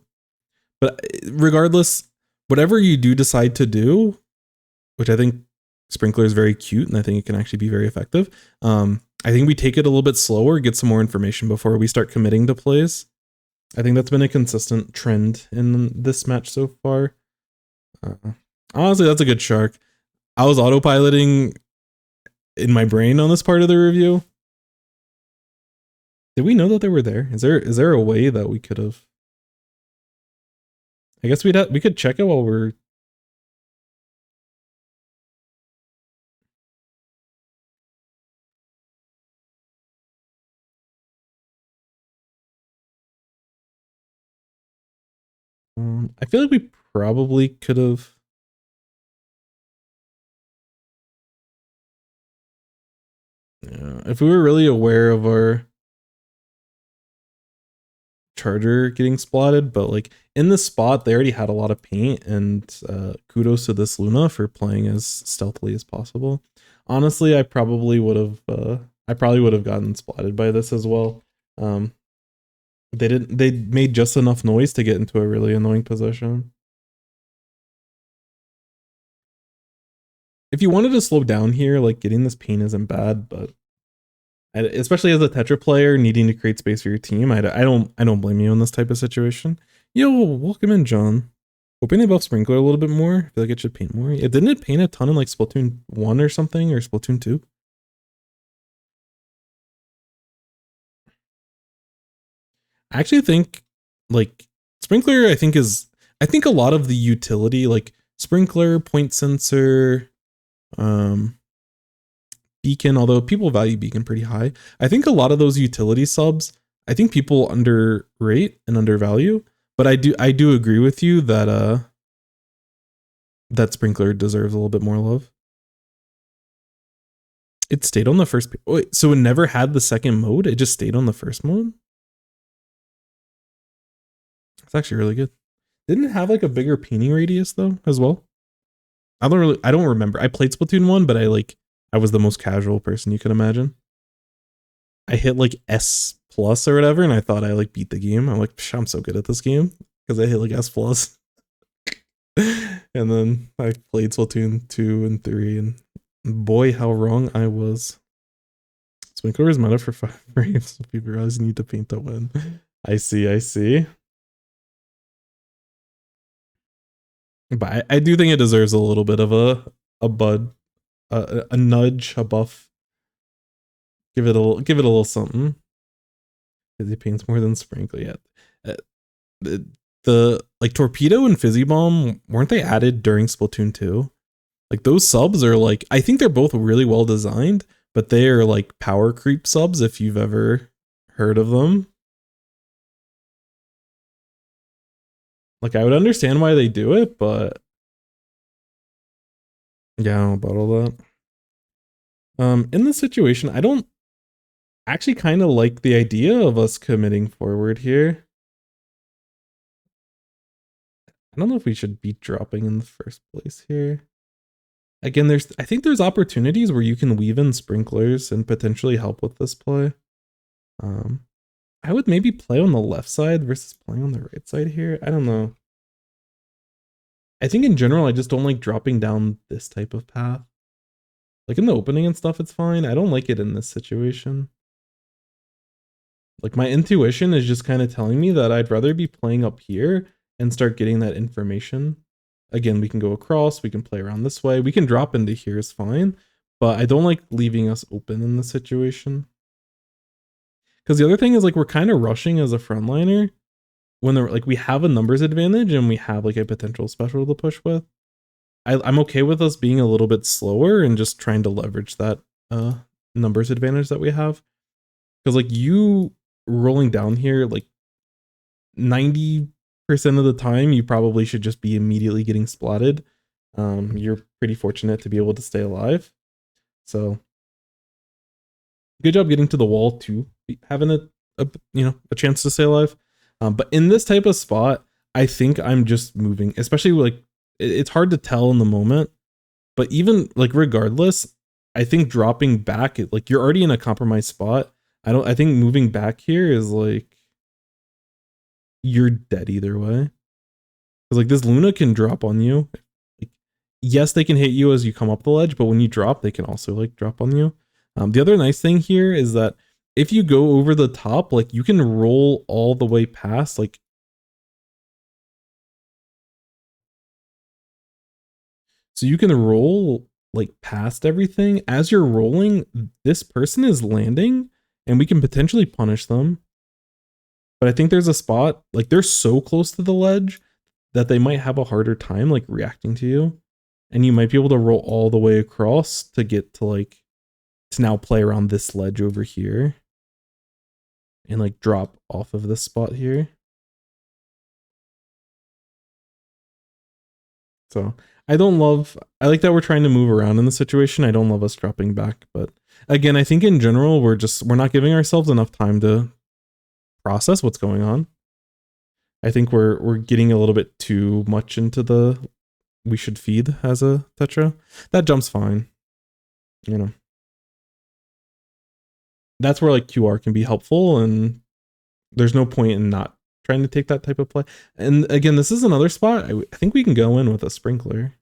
But regardless, whatever you do decide to do, which I think Sprinkler is very cute, and I think it can actually be very effective. I think we take it a little bit slower, get some more information before we start committing to plays. I think that's been a consistent trend in this match so far. Honestly, that's a good shark. I was autopiloting in my brain on this part of the review. Did we know that they were there? Is there a way that we could have? I guess we could check it while we're. I feel like we probably could have. Yeah, if we were really aware of our charger getting splatted, but like in this spot, they already had a lot of paint, and kudos to this Luna for playing as stealthily as possible. Honestly, I probably would have gotten splatted by this as well. They made just enough noise to get into a really annoying position. If you wanted to slow down here, like getting this paint isn't bad, but especially as a Tetra player needing to create space for your team, I don't blame you in this type of situation. Yo, welcome in, John. Hoping they buff Sprinkler a little bit more. I feel like it should paint more. Didn't it paint a ton in like Splatoon 1 or something, or Splatoon 2? I actually think like Sprinkler, I think a lot of the utility, like Sprinkler, Point Sensor, Beacon, although people value Beacon pretty high. I think a lot of those utility subs, I think people underrate and undervalue, but I do agree with you that that Sprinkler deserves a little bit more love. It stayed on the first. Wait, so it never had the second mode? It just stayed on the first mode? It's actually really good. Didn't it have like a bigger painting radius though as well? I don't remember. I played Splatoon 1, but I was the most casual person you could imagine. I hit like S+ or whatever, and I thought I like beat the game. I'm like, I'm so good at this game because I hit like S+. And then I played Splatoon 2 and 3, and boy, how wrong I was. Sprinkler is meta for 5 frames. People realize you need to paint to win. I see, I see. But I do think it deserves a little bit of a bud, a nudge, a buff. Give it a little something. Fizzy paints more than sprinkle yet. Uh, the like torpedo and fizzy bomb, weren't they added during Splatoon 2? Like those subs are like, I think they're both really well designed, but they are like power creep subs if you've ever heard of them. Like I would understand why they do it, but yeah, I'll bottle that. In this situation, I don't actually kind of like the idea of us committing forward here. I don't know if we should be dropping in the first place here. Again, I think there's opportunities where you can weave in sprinklers and potentially help with this play. I would maybe play on the left side versus playing on the right side here. I don't know. I think in general, I just don't like dropping down this type of path. Like in the opening and stuff, it's fine. I don't like it in this situation. Like my intuition is just kind of telling me that I'd rather be playing up here and start getting that information. Again, we can go across, we can play around this way, we can drop into here is fine, but I don't like leaving us open in this situation. Because the other thing is like we're kind of rushing as a frontliner when they're like we have a numbers advantage and we have like a potential special to push with. I'm okay with us being a little bit slower and just trying to leverage that numbers advantage that we have. Because like you rolling down here, like 90% of the time, you probably should just be immediately getting splatted. You're pretty fortunate to be able to stay alive. So good job getting to the wall too, having a chance to stay alive. But in this type of spot, I think I'm just moving, especially like it's hard to tell in the moment, but even like regardless, I think dropping back, like you're already in a compromised spot. I think moving back here is like you're dead either way. Because like this Luna can drop on you. Like, yes, they can hit you as you come up the ledge, but when you drop, they can also like drop on you. The other nice thing here is that if you go over the top, like you can roll all the way past, like so you can roll like past everything. As you're rolling, this person is landing and we can potentially punish them. But I think there's a spot, like they're so close to the ledge that they might have a harder time like reacting to you. And you might be able to roll all the way across to get to like to now play around this ledge over here and like drop off of this spot here. So I like that we're trying to move around in the situation. I don't love us dropping back, but again, I think in general, we're not giving ourselves enough time to process what's going on. I think we're getting a little bit too much into the we should feed as a Tetra. That jump's fine. You know. That's where like QR can be helpful, and there's no point in not trying to take that type of play. And again, this is another spot. I think we can go in with a sprinkler.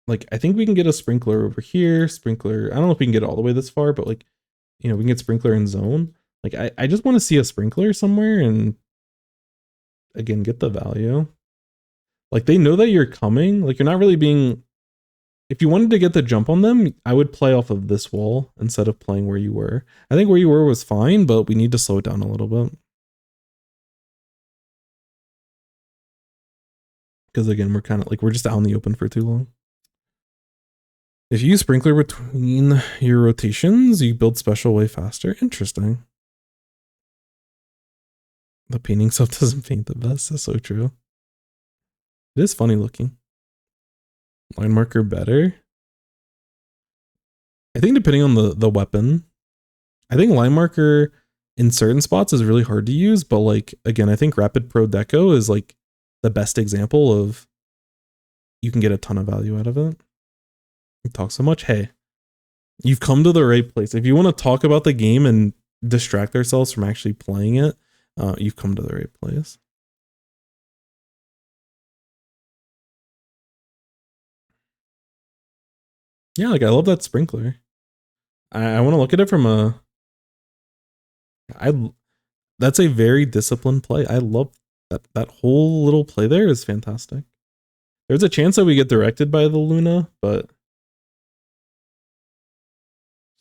Like, I think we can get a sprinkler over here. Sprinkler. I don't know if we can get all the way this far, but like, we can get sprinkler in zone. Like, I just want to see a sprinkler somewhere and again, get the value. Like, they know that you're coming. Like, you're not really being... If you wanted to get the jump on them, I would play off of this wall instead of playing where you were. I think where you were was fine, but we need to slow it down a little bit. Because again, we're kind of like, we're just out in the open for too long. If you use sprinkler between your rotations, you build special way faster. Interesting. The painting stuff doesn't paint the best. That's so true. It is funny looking. Line marker better. I think depending on the weapon, I think line marker in certain spots is really hard to use, but like, again, I think Rapid Pro Deco is like the best example of you can get a ton of value out of it. We talk so much. Hey, you've come to the right place. If you want to talk about the game and distract ourselves from actually playing it, you've come to the right place. Yeah, like I love that sprinkler. I want to look at it from a I that's a very disciplined play. I love that whole little play there is fantastic. There's a chance that we get directed by the Luna, but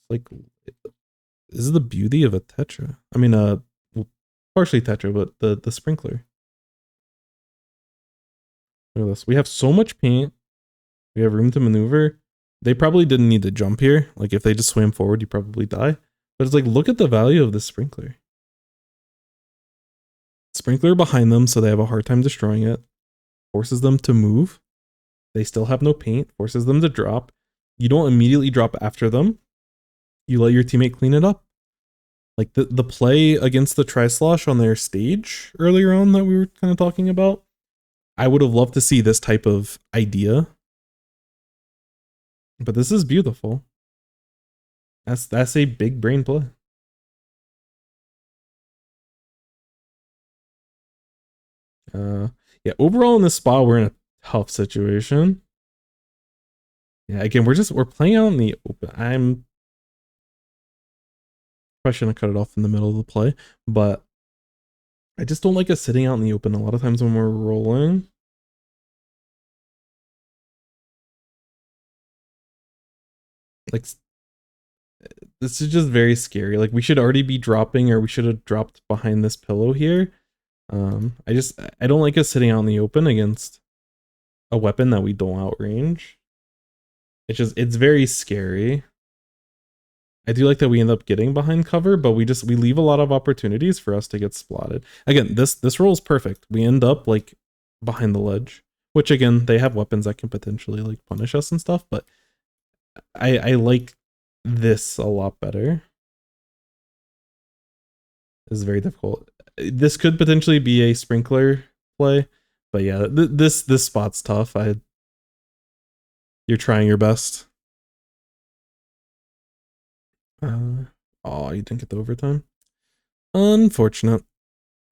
like this is the beauty of a Tetra. I mean well, partially Tetra, but the sprinkler. Look at this. We have so much paint. We have room to maneuver. They probably didn't need to jump here. Like if they just swam forward, you probably die. But it's like, look at the value of this sprinkler. Sprinkler behind them, so they have a hard time destroying it. Forces them to move. They still have no paint. Forces them to drop. You don't immediately drop after them. You let your teammate clean it up. Like the play against the Tri-Slosh on their stage earlier on that we were kind of talking about. I would have loved to see this type of idea. But this is beautiful. That's a big brain play. Yeah, overall in this spot, we're in a tough situation. Yeah, again, we're playing out in the open. Probably shouldn't cut it off in the middle of the play, but I just don't like us sitting out in the open a lot of times when we're rolling. Like, this is just very scary. Like, we should already be dropping, or we should have dropped behind this pillow here. I don't like us sitting out in the open against a weapon that we don't outrange. It's very scary. I do like that we end up getting behind cover, but we leave a lot of opportunities for us to get splatted. Again, this roll is perfect. We end up like behind the ledge, which again, they have weapons that can potentially like punish us and stuff, but I like this a lot better. This is very difficult. This could potentially be a sprinkler play, but yeah, this spot's tough. You're trying your best. Oh, you didn't get the overtime. Unfortunate.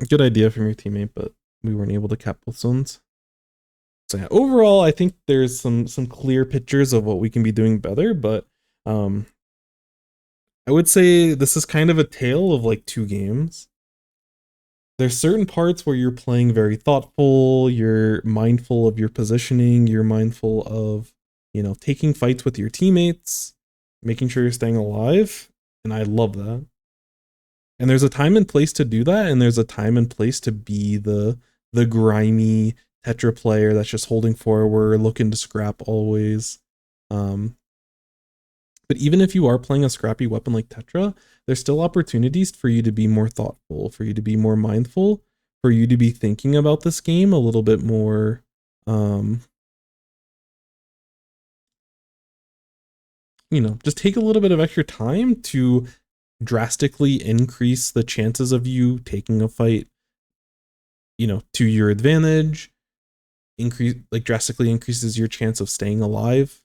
Good idea from your teammate, but we weren't able to cap both zones. So yeah, overall, I think there's some clear pictures of what we can be doing better, but I would say this is kind of a tale of like two games. There's certain parts where you're playing very thoughtful, you're mindful of your positioning, you're mindful of, you know, taking fights with your teammates, making sure you're staying alive, and I love that. And there's a time and place to do that, and there's a time and place to be the grimy Tetra player that's just holding forward, looking to scrap always. But even if you are playing a scrappy weapon like Tetra, there's still opportunities for you to be more thoughtful, for you to be more mindful, for you to be thinking about this game a little bit more. You know, just take a little bit of extra time to drastically increase the chances of you taking a fight, you know, to your advantage. Drastically increases your chance of staying alive.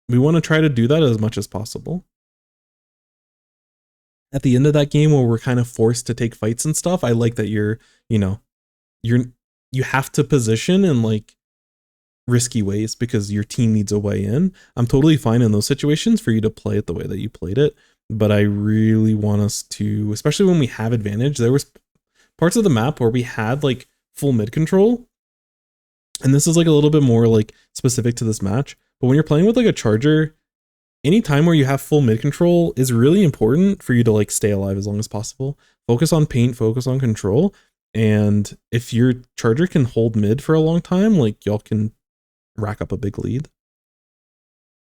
We want to try to do that as much as possible. At the end of that game where we're kind of forced to take fights and stuff, I like that you have to position in like risky ways because your team needs a way in. I'm totally fine in those situations for you to play it the way that you played it, but I really want us to, especially when we have advantage. There was parts of the map where we had like full mid control, and this is like a little bit more like specific to this match, but when you're playing with like a charger, any time where you have full mid control is really important for you to like stay alive as long as possible. Focus on paint, focus on control, and if your charger can hold mid for a long time, like y'all can rack up a big lead.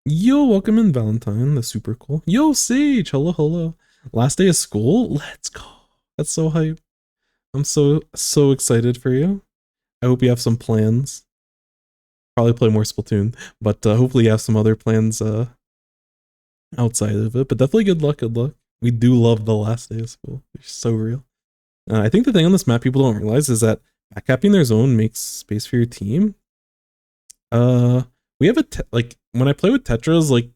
Yo, welcome in Valentine, that's super cool. Yo, Sage, hello. Last day of school, let's go. That's so hype. I'm so excited for you. I hope you have some plans. Probably play more Splatoon, but hopefully you have some other plans outside of it. But definitely good luck. We do love the last day of school. It's so real. I think the thing on this map people don't realize is that backcapping their zone makes space for your team. We have like when I play with Tetras, like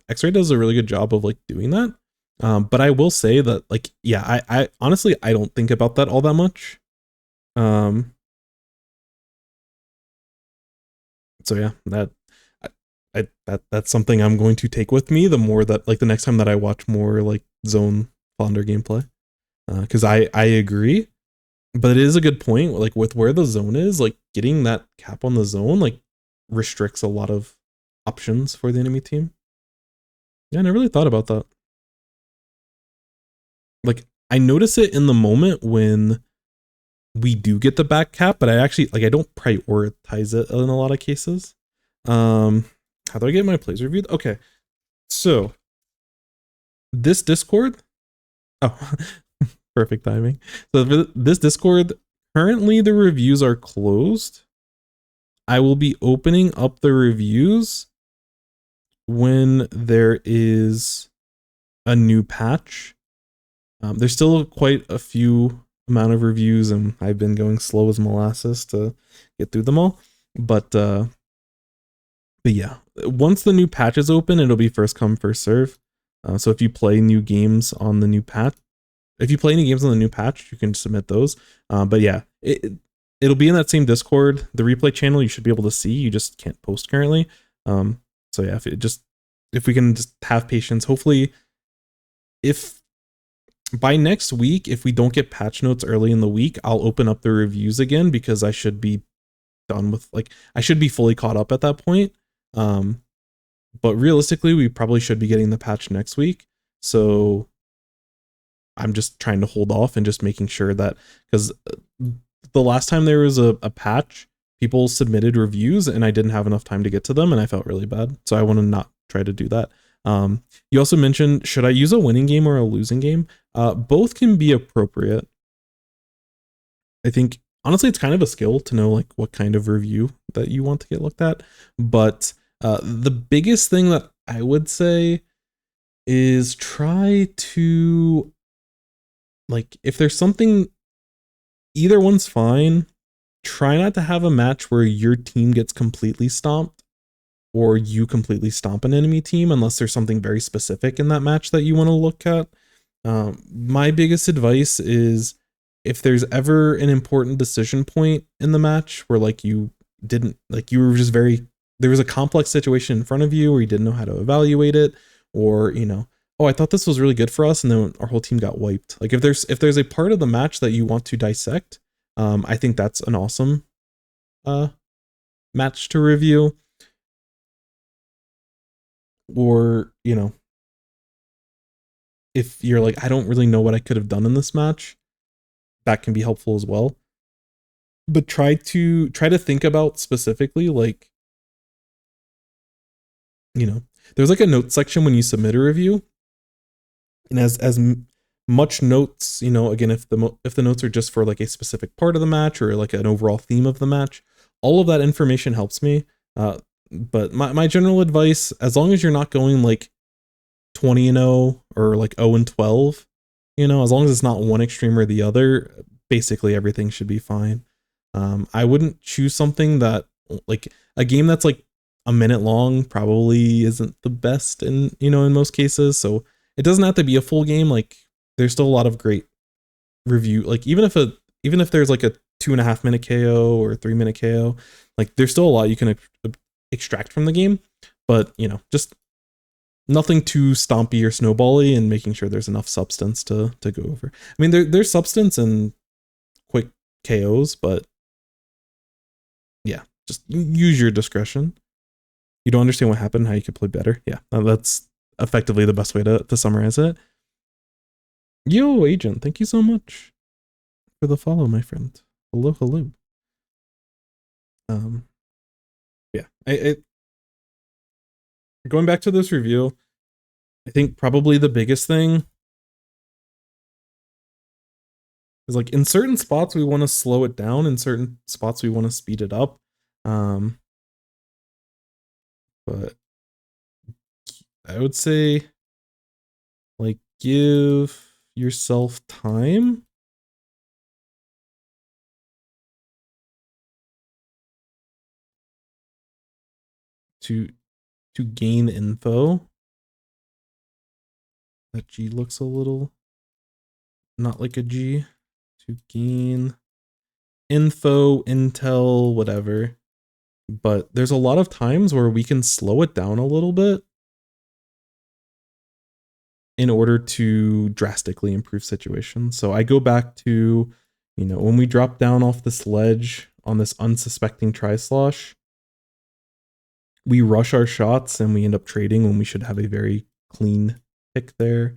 X-Ray does a really good job of like doing that. But I will say that like, yeah, I honestly, I don't think about that all that much. So yeah, that that's something I'm going to take with me the more that like the next time that I watch more like Zone Flounder gameplay. Because I agree, but it is a good point. Like with where the zone is, like getting that cap on the zone like restricts a lot of options for the enemy team. Yeah, I never really thought about that. Like I notice it in the moment when we do get the back cap, but I actually like I don't prioritize it in a lot of cases. How do I get my plays reviewed? Okay, so this Discord. Oh, perfect timing. So for this Discord, currently the reviews are closed. I will be opening up the reviews when there is a new patch. There's still quite a few amount of reviews, and I've been going slow as molasses to get through them all. But yeah, once the new patch is open, it'll be first come first serve. So if you play new games on the new patch, if you play any games on the new patch, you can submit those. But yeah, it'll be in that same Discord. The replay channel you should be able to see. You just can't post currently. So yeah, if we can just have patience, hopefully, if by next week, if we don't get patch notes early in the week, I'll open up the reviews again because I should be done with I should be fully caught up at that point. But realistically, we probably should be getting the patch next week. So I'm just trying to hold off and just making sure that because the last time there was a patch, people submitted reviews and I didn't have enough time to get to them and I felt really bad. So I want to not try to do that. You also mentioned, should I use a winning game or a losing game? Both can be appropriate. I think honestly, it's kind of a skill to know like what kind of review that you want to get looked at. But the biggest thing that I would say is try to like if there's something, either one's fine. Try not to have a match where your team gets completely stomped or you completely stomp an enemy team unless there's something very specific in that match that you want to look at. My biggest advice is if there's ever an important decision point in the match where like you didn't like you were just very there was a complex situation in front of you or you didn't know how to evaluate it, or oh, I thought this was really good for us and then our whole team got wiped. Like if there's a part of the match that you want to dissect, I think that's an awesome match to review. Or if you're like, I don't really know what I could have done in this match, that can be helpful as well. But try to think about specifically like, there's like a note section when you submit a review, and as much notes, again, if the notes are just for like a specific part of the match or like an overall theme of the match, all of that information helps me. But my general advice, as long as you're not going like 20-0 or like 0-12, as long as it's not one extreme or the other, basically everything should be fine. I wouldn't choose something that like a game that's like a minute long probably isn't the best in most cases. So it doesn't have to be a full game. Like there's still a lot of great review. Like even if there's like a 2.5 minute KO or 3 minute KO, like there's still a lot you can extract from the game. But just nothing too stompy or snowbally, and making sure there's enough substance to go over. I mean, there's substance and quick KOs, but yeah, just use your discretion. You don't understand what happened, how you could play better. Yeah, that's effectively the best way to summarize it. Yo, Agent, thank you so much for the follow, my friend. Hello. Yeah, I going back to this review, I think probably the biggest thing is like in certain spots we want to slow it down, in certain spots we want to speed it up. But I would say like give yourself time to gain info. That G looks a little not like a G. To gain info, intel, whatever. But there's a lot of times where we can slow it down a little bit in order to drastically improve situations. So I go back to, when we drop down off this ledge on this unsuspecting tri-slosh, we rush our shots and we end up trading when we should have a very clean pick there.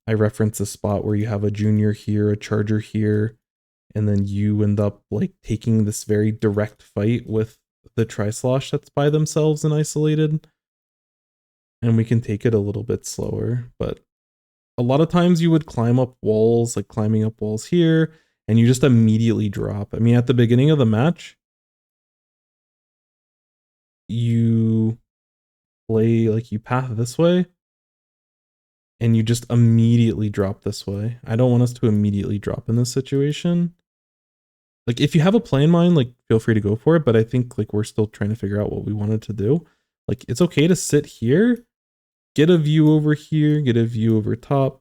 I reference a spot where you have a junior here, a charger here, and then you end up like taking this very direct fight with the tri-slosh that's by themselves and isolated. And we can take it a little bit slower, but a lot of times you would climb up walls, like climbing up walls here, and you just immediately drop. I mean, at the beginning of the match, you play like you path this way, and you just immediately drop this way. I don't want us to immediately drop in this situation. Like, if you have a play in mind, like, feel free to go for it, but I think, like, we're still trying to figure out what we wanted to do. Like, it's okay to sit here, get a view over here, get a view over top,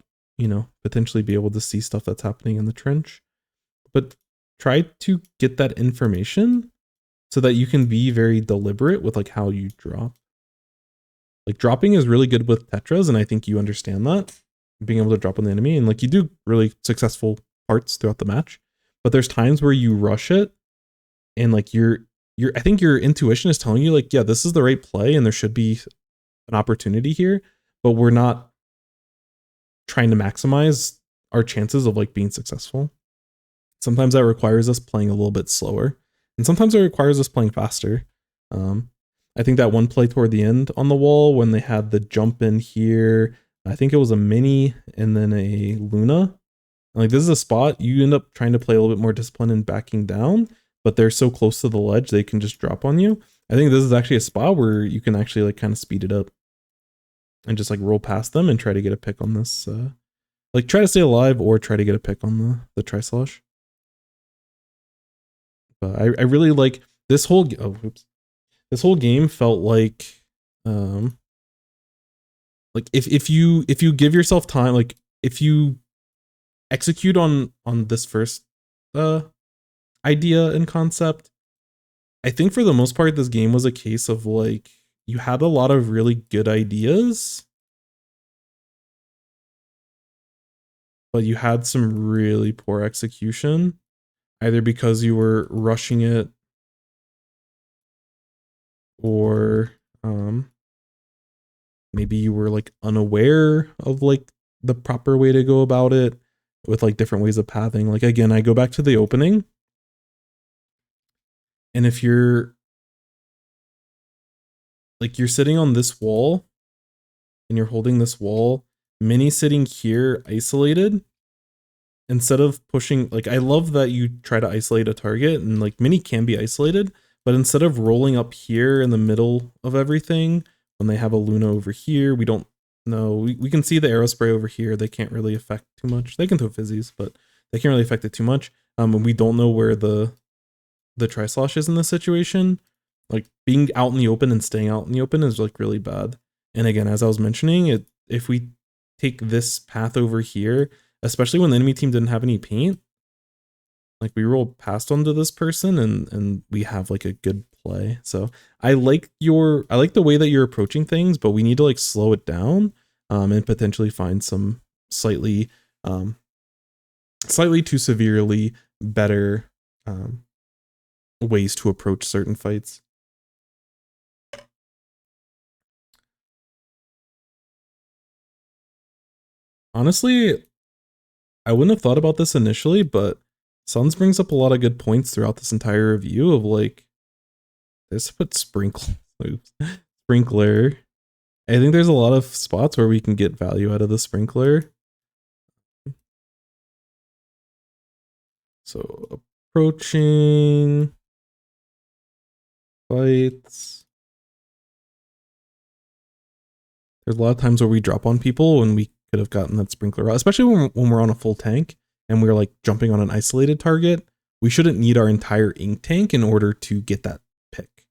potentially be able to see stuff that's happening in the trench. But try to get that information so that you can be very deliberate with, like, how you drop. Like, dropping is really good with Tetras, and I think you understand that. Being able to drop on the enemy, and, like, you do really successful parts throughout the match. But there's times where you rush it, and, like, I think your intuition is telling you, like, yeah, this is the right play, and there should be an opportunity here, but we're not trying to maximize our chances of, like, being successful. Sometimes that requires us playing a little bit slower, and sometimes it requires us playing faster. I think that one play toward the end on the wall when they had the jump in here, I think it was a mini and then a Luna. Like, this is a spot you end up trying to play a little bit more discipline and backing down, but they're so close to the ledge they can just drop on you. I think this is actually a spot where you can actually, like, kind of speed it up and just, like, roll past them and try to get a pick on this. Like, try to stay alive or try to get a pick on the tri-slosh. But I really like this whole this whole game felt like if you give yourself time, like, if you execute on this first idea and concept, I think for the most part this game was a case of, like, you had a lot of really good ideas, but you had some really poor execution, either because you were rushing it or maybe you were, like, unaware of, like, the proper way to go about it with, like, different ways of pathing. Like, again, I go back to the opening, and if you're sitting on this wall and you're holding this wall, mini sitting here isolated, instead of pushing, like, I love that you try to isolate a target, and, like, mini can be isolated, but instead of rolling up here in the middle of everything, when they have a Luna over here, we don't know. We can see the arrow spray over here. They can't really affect too much. They can throw fizzies, but they can't really affect it too much. And we don't know where the tri-slosh is in this situation. Like, being out in the open and staying out in the open is, like, really bad. And again, as I was mentioning, if we take this path over here, especially when the enemy team didn't have any paint, like, we roll past onto this person and we have, like, a good play. So I like the way that you're approaching things, but we need to, like, slow it down and potentially find some slightly too severely better ways to approach certain fights. Honestly, I wouldn't have thought about this initially, but Suns brings up a lot of good points throughout this entire review of, like, let's put sprinkler. I think there's a lot of spots where we can get value out of the sprinkler. So approaching fights. There's a lot of times where we drop on people when we could have gotten that sprinkler out, especially when we're on a full tank and we're, like, jumping on an isolated target. We shouldn't need our entire ink tank in order to get that pick.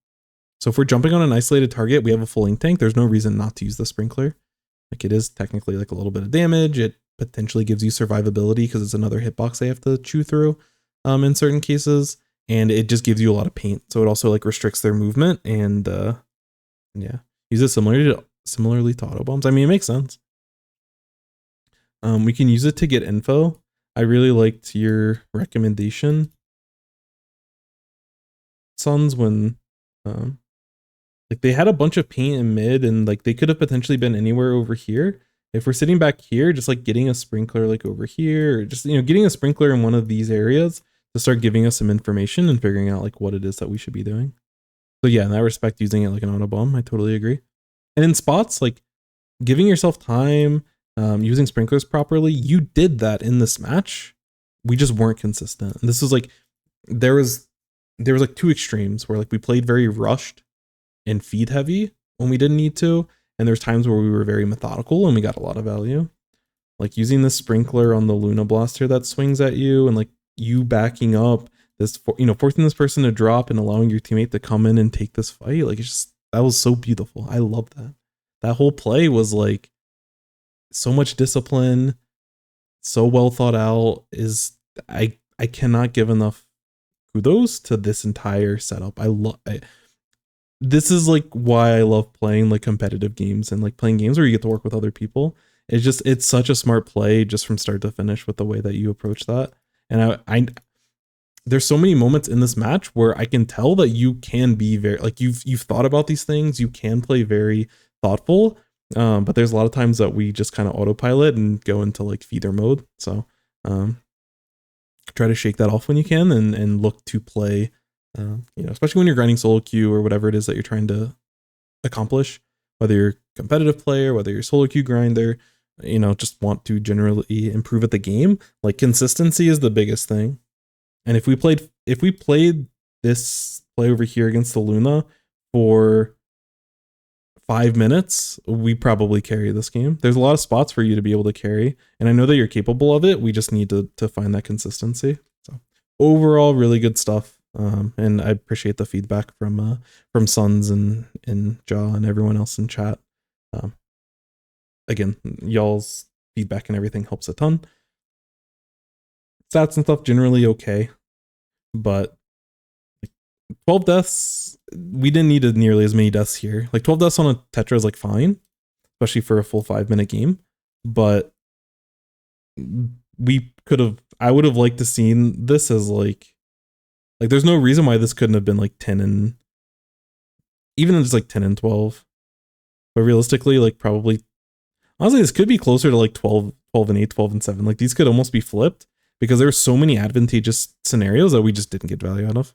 So if we're jumping on an isolated target, we have a full ink tank, there's no reason not to use the sprinkler. Like, it is technically, like, a little bit of damage. It potentially gives you survivability because it's another hitbox they have to chew through in certain cases. and it just gives you a lot of paint. So it also like restricts their movement, and yeah, use it similarly to auto bombs. I mean, it makes sense. We can use it to get info. I really liked your recommendation, Suns, when like they had a bunch of paint in mid, and like they could have potentially been anywhere over here. If we're sitting back here, just like getting a sprinkler like over here, or just, you know, getting a sprinkler in one of these areas to start giving us some information and figuring out like what it is that we should be doing. So yeah, in that respect, using it like an auto bomb, I totally agree. And in spots, like giving yourself time, using sprinklers properly, you did that in this match. We just weren't consistent. And this was like, there was like two extremes where like we played very rushed and feed heavy when we didn't need to, and there's times where we were very methodical and we got a lot of value. Like using the sprinkler on the Luna Blaster that swings at you, and like you backing up this, you know, forcing this person to drop and allowing your teammate to come in and take this fight. Like, it's just, that was so beautiful. I love that. That whole play was like so much discipline, so well thought out. I cannot give enough kudos to this entire setup. This is like why I love playing like competitive games and like playing games where you get to work with other people. It's such a smart play just from start to finish with the way that you approach that. And I there's so many moments in this match where I can tell that you can be very, like, you've thought about these things, you can play very thoughtful. But there's a lot of times that we just kind of autopilot and go into like feeder mode. So try to shake that off when you can, and look to play, you know, especially when you're grinding solo queue or whatever it is that you're trying to accomplish, whether you're a competitive player, whether you're a solo queue grinder, you know, just want to generally improve at the game. Like, consistency is the biggest thing. And if we played this play over here against the Luna for 5 minutes, we probably carry this game. There's a lot of spots for you to be able to carry, and I know that you're capable of it. We just need to find that consistency. So overall, really good stuff. And I appreciate the feedback from Suns and Jaw and everyone else in chat. Again, y'all's feedback and everything helps a ton. Stats and stuff generally okay, but like 12 deaths, we didn't need nearly as many deaths here. Like 12 deaths on a Tetra is like fine, especially for a full 5-minute game, but I would have liked to seen this as like there's no reason why this couldn't have been like 10 and even just like 10 and 12. But realistically, like probably honestly this could be closer to like 12 and 8, 12 and 7. Like these could almost be flipped, because there were so many advantageous scenarios that we just didn't get value out of.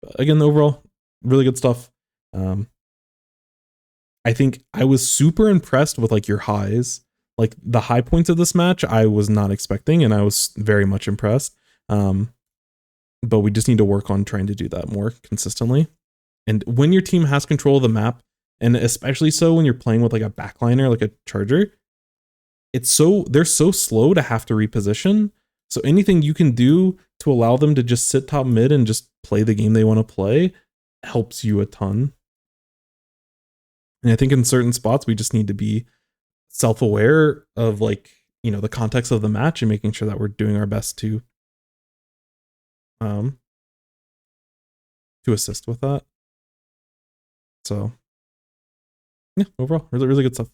But again, overall, really good stuff. I think I was super impressed with like your highs. Like the high points of this match, I was not expecting, and I was very much impressed. But we just need to work on trying to do that more consistently. And when your team has control of the map, and especially so when you're playing with like a backliner, like a charger, they're so slow to have to reposition. So anything you can do to allow them to just sit top mid and just play the game they want to play helps you a ton. And I think in certain spots, we just need to be self-aware of like, you know, the context of the match and making sure that we're doing our best to assist with that. So yeah, overall, really, really good stuff.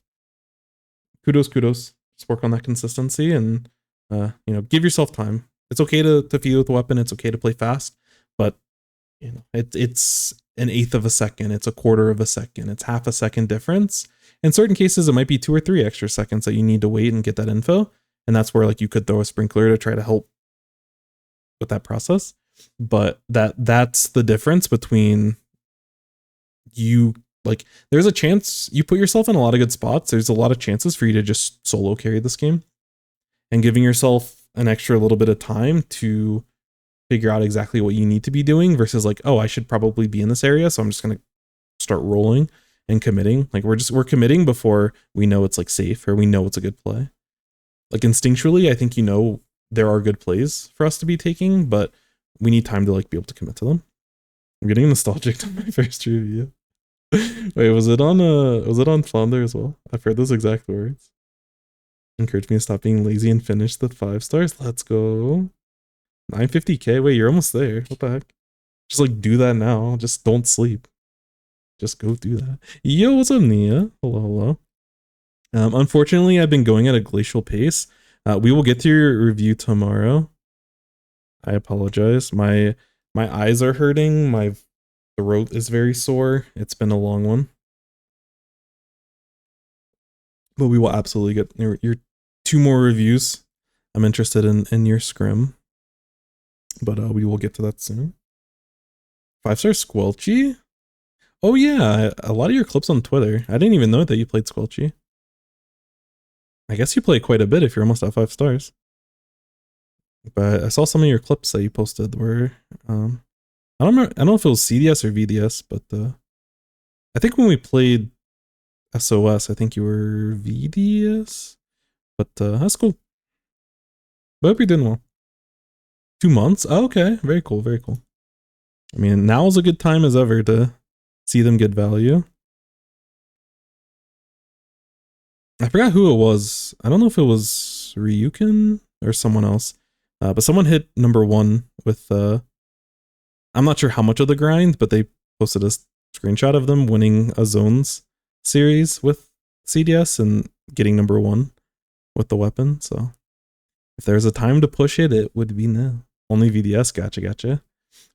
Kudos. Just work on that consistency, and you know, give yourself time. It's okay to feed with a weapon. It's okay to play fast, but you know, it's an 1/8 of a second. It's a 1/4 of a second. It's half a second difference. In certain cases, it might be 2 or 3 extra seconds that you need to wait and get that info. And that's where like you could throw a sprinkler to try to help with that process. But that's the difference between you, like, there's a chance you put yourself in a lot of good spots. There's a lot of chances for you to just solo carry this game, and giving yourself an extra little bit of time to figure out exactly what you need to be doing versus like, oh, I should probably be in this area, so I'm just going to start rolling and committing. Like we're committing before we know it's like safe or we know it's a good play. Like instinctually, I think, you know, there are good plays for us to be taking, but we need time to like be able to commit to them. I'm getting nostalgic to my first review. Wait, was it on Flounder as well? I've heard those exact words. Encourage me to stop being lazy and finish the 5 stars. Let's go. 950k. Wait, you're almost there. What the heck? Just like do that now. Just don't sleep. Just go do that. Yo, what's up, Nia? Hello, hello. Unfortunately, I've been going at a glacial pace. We will get to your review tomorrow. I apologize. My eyes are hurting. My throat is very sore. It's been a long one. But we will absolutely get your 2 more reviews. I'm interested in your scrim. But we will get to that soon. 5-star Squelchy? Oh yeah, a lot of your clips on Twitter. I didn't even know that you played Squelchy. I guess you play quite a bit if you're almost at 5 stars. But I saw some of your clips that you posted were I don't know if it was CDS or VDS, but I think when we played SOS, I think you were VDS. But that's cool. But I hope you're doing well. 2 months? Oh, okay. Very cool, very cool. I mean, now is a good time as ever to see them get value. I forgot who it was. I don't know if it was Ryukin or someone else. But someone hit number 1 with I'm not sure how much of the grind, but they posted a screenshot of them winning a zones series with CDS and getting number 1 with the weapon. So if there's a time to push it, it would be now. Only VDS. Gotcha.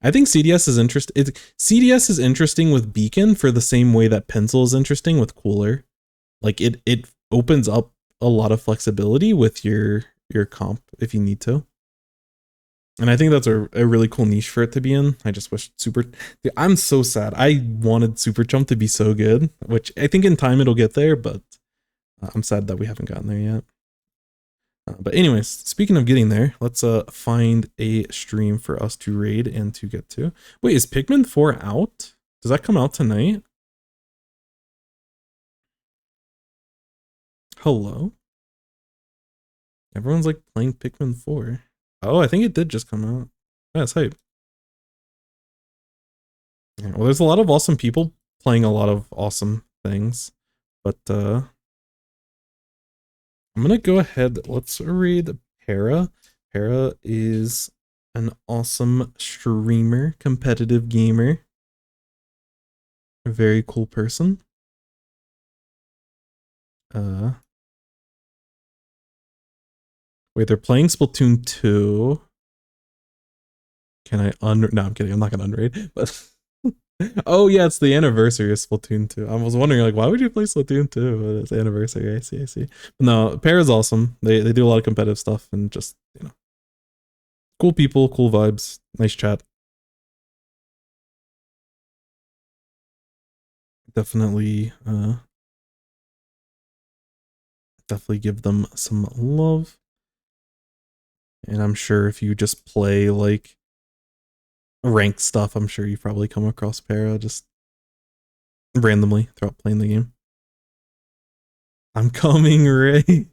I think CDS is interesting. CDS is interesting with Beacon for the same way that Pencil is interesting with Cooler. Like it opens up a lot of flexibility with your comp if you need to. And I think that's a really cool niche for it to be in. I just wish Super... I'm so sad. I wanted Super Jump to be so good, which I think in time it'll get there, but I'm sad that we haven't gotten there yet. But anyways, speaking of getting there, let's find a stream for us to raid and to get to. Wait, is Pikmin 4 out? Does that come out tonight? Hello? Everyone's like playing Pikmin 4. Oh, I think it did just come out. That's hype. Yeah, well, there's a lot of awesome people playing a lot of awesome things, but I'm gonna go ahead. Let's read Para. Para is an awesome streamer, competitive gamer, a very cool person. Wait, they're playing Splatoon 2. Can I no, I'm kidding. I'm not gonna unraid, but oh yeah, it's the anniversary of Splatoon 2. I was wondering like why would you play Splatoon 2? But it's the anniversary. I see. But no, Para's awesome. They do a lot of competitive stuff and just, you know, cool people, cool vibes, nice chat. Definitely give them some love. And I'm sure if you just play like ranked stuff, I'm sure you probably come across Para just randomly throughout playing the game. I'm coming, Ray.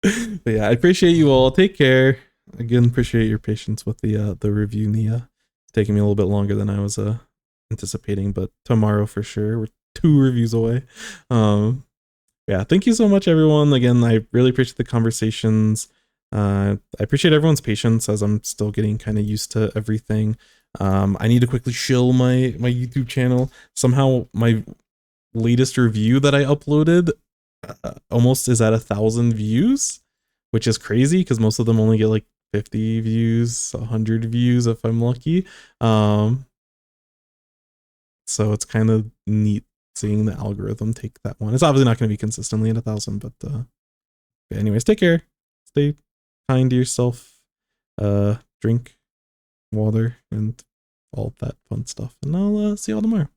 But yeah, I appreciate you all. Take care. Again, appreciate your patience with the review, Nia. It's taking me a little bit longer than I was anticipating, but tomorrow for sure. We're 2 reviews away. Yeah, thank you so much, everyone. Again, I really appreciate the conversations. I appreciate everyone's patience as I'm still getting kind of used to everything. I need to quickly shill my YouTube channel. Somehow my latest review that I uploaded almost is at 1,000 views, which is crazy because most of them only get like 50 views, 100 views if I'm lucky. So it's kind of neat seeing the algorithm take that one. It's obviously not going to be consistently at 1,000, but anyways, take care. Stay kind to yourself. Drink water and all that fun stuff. And I'll see you all tomorrow.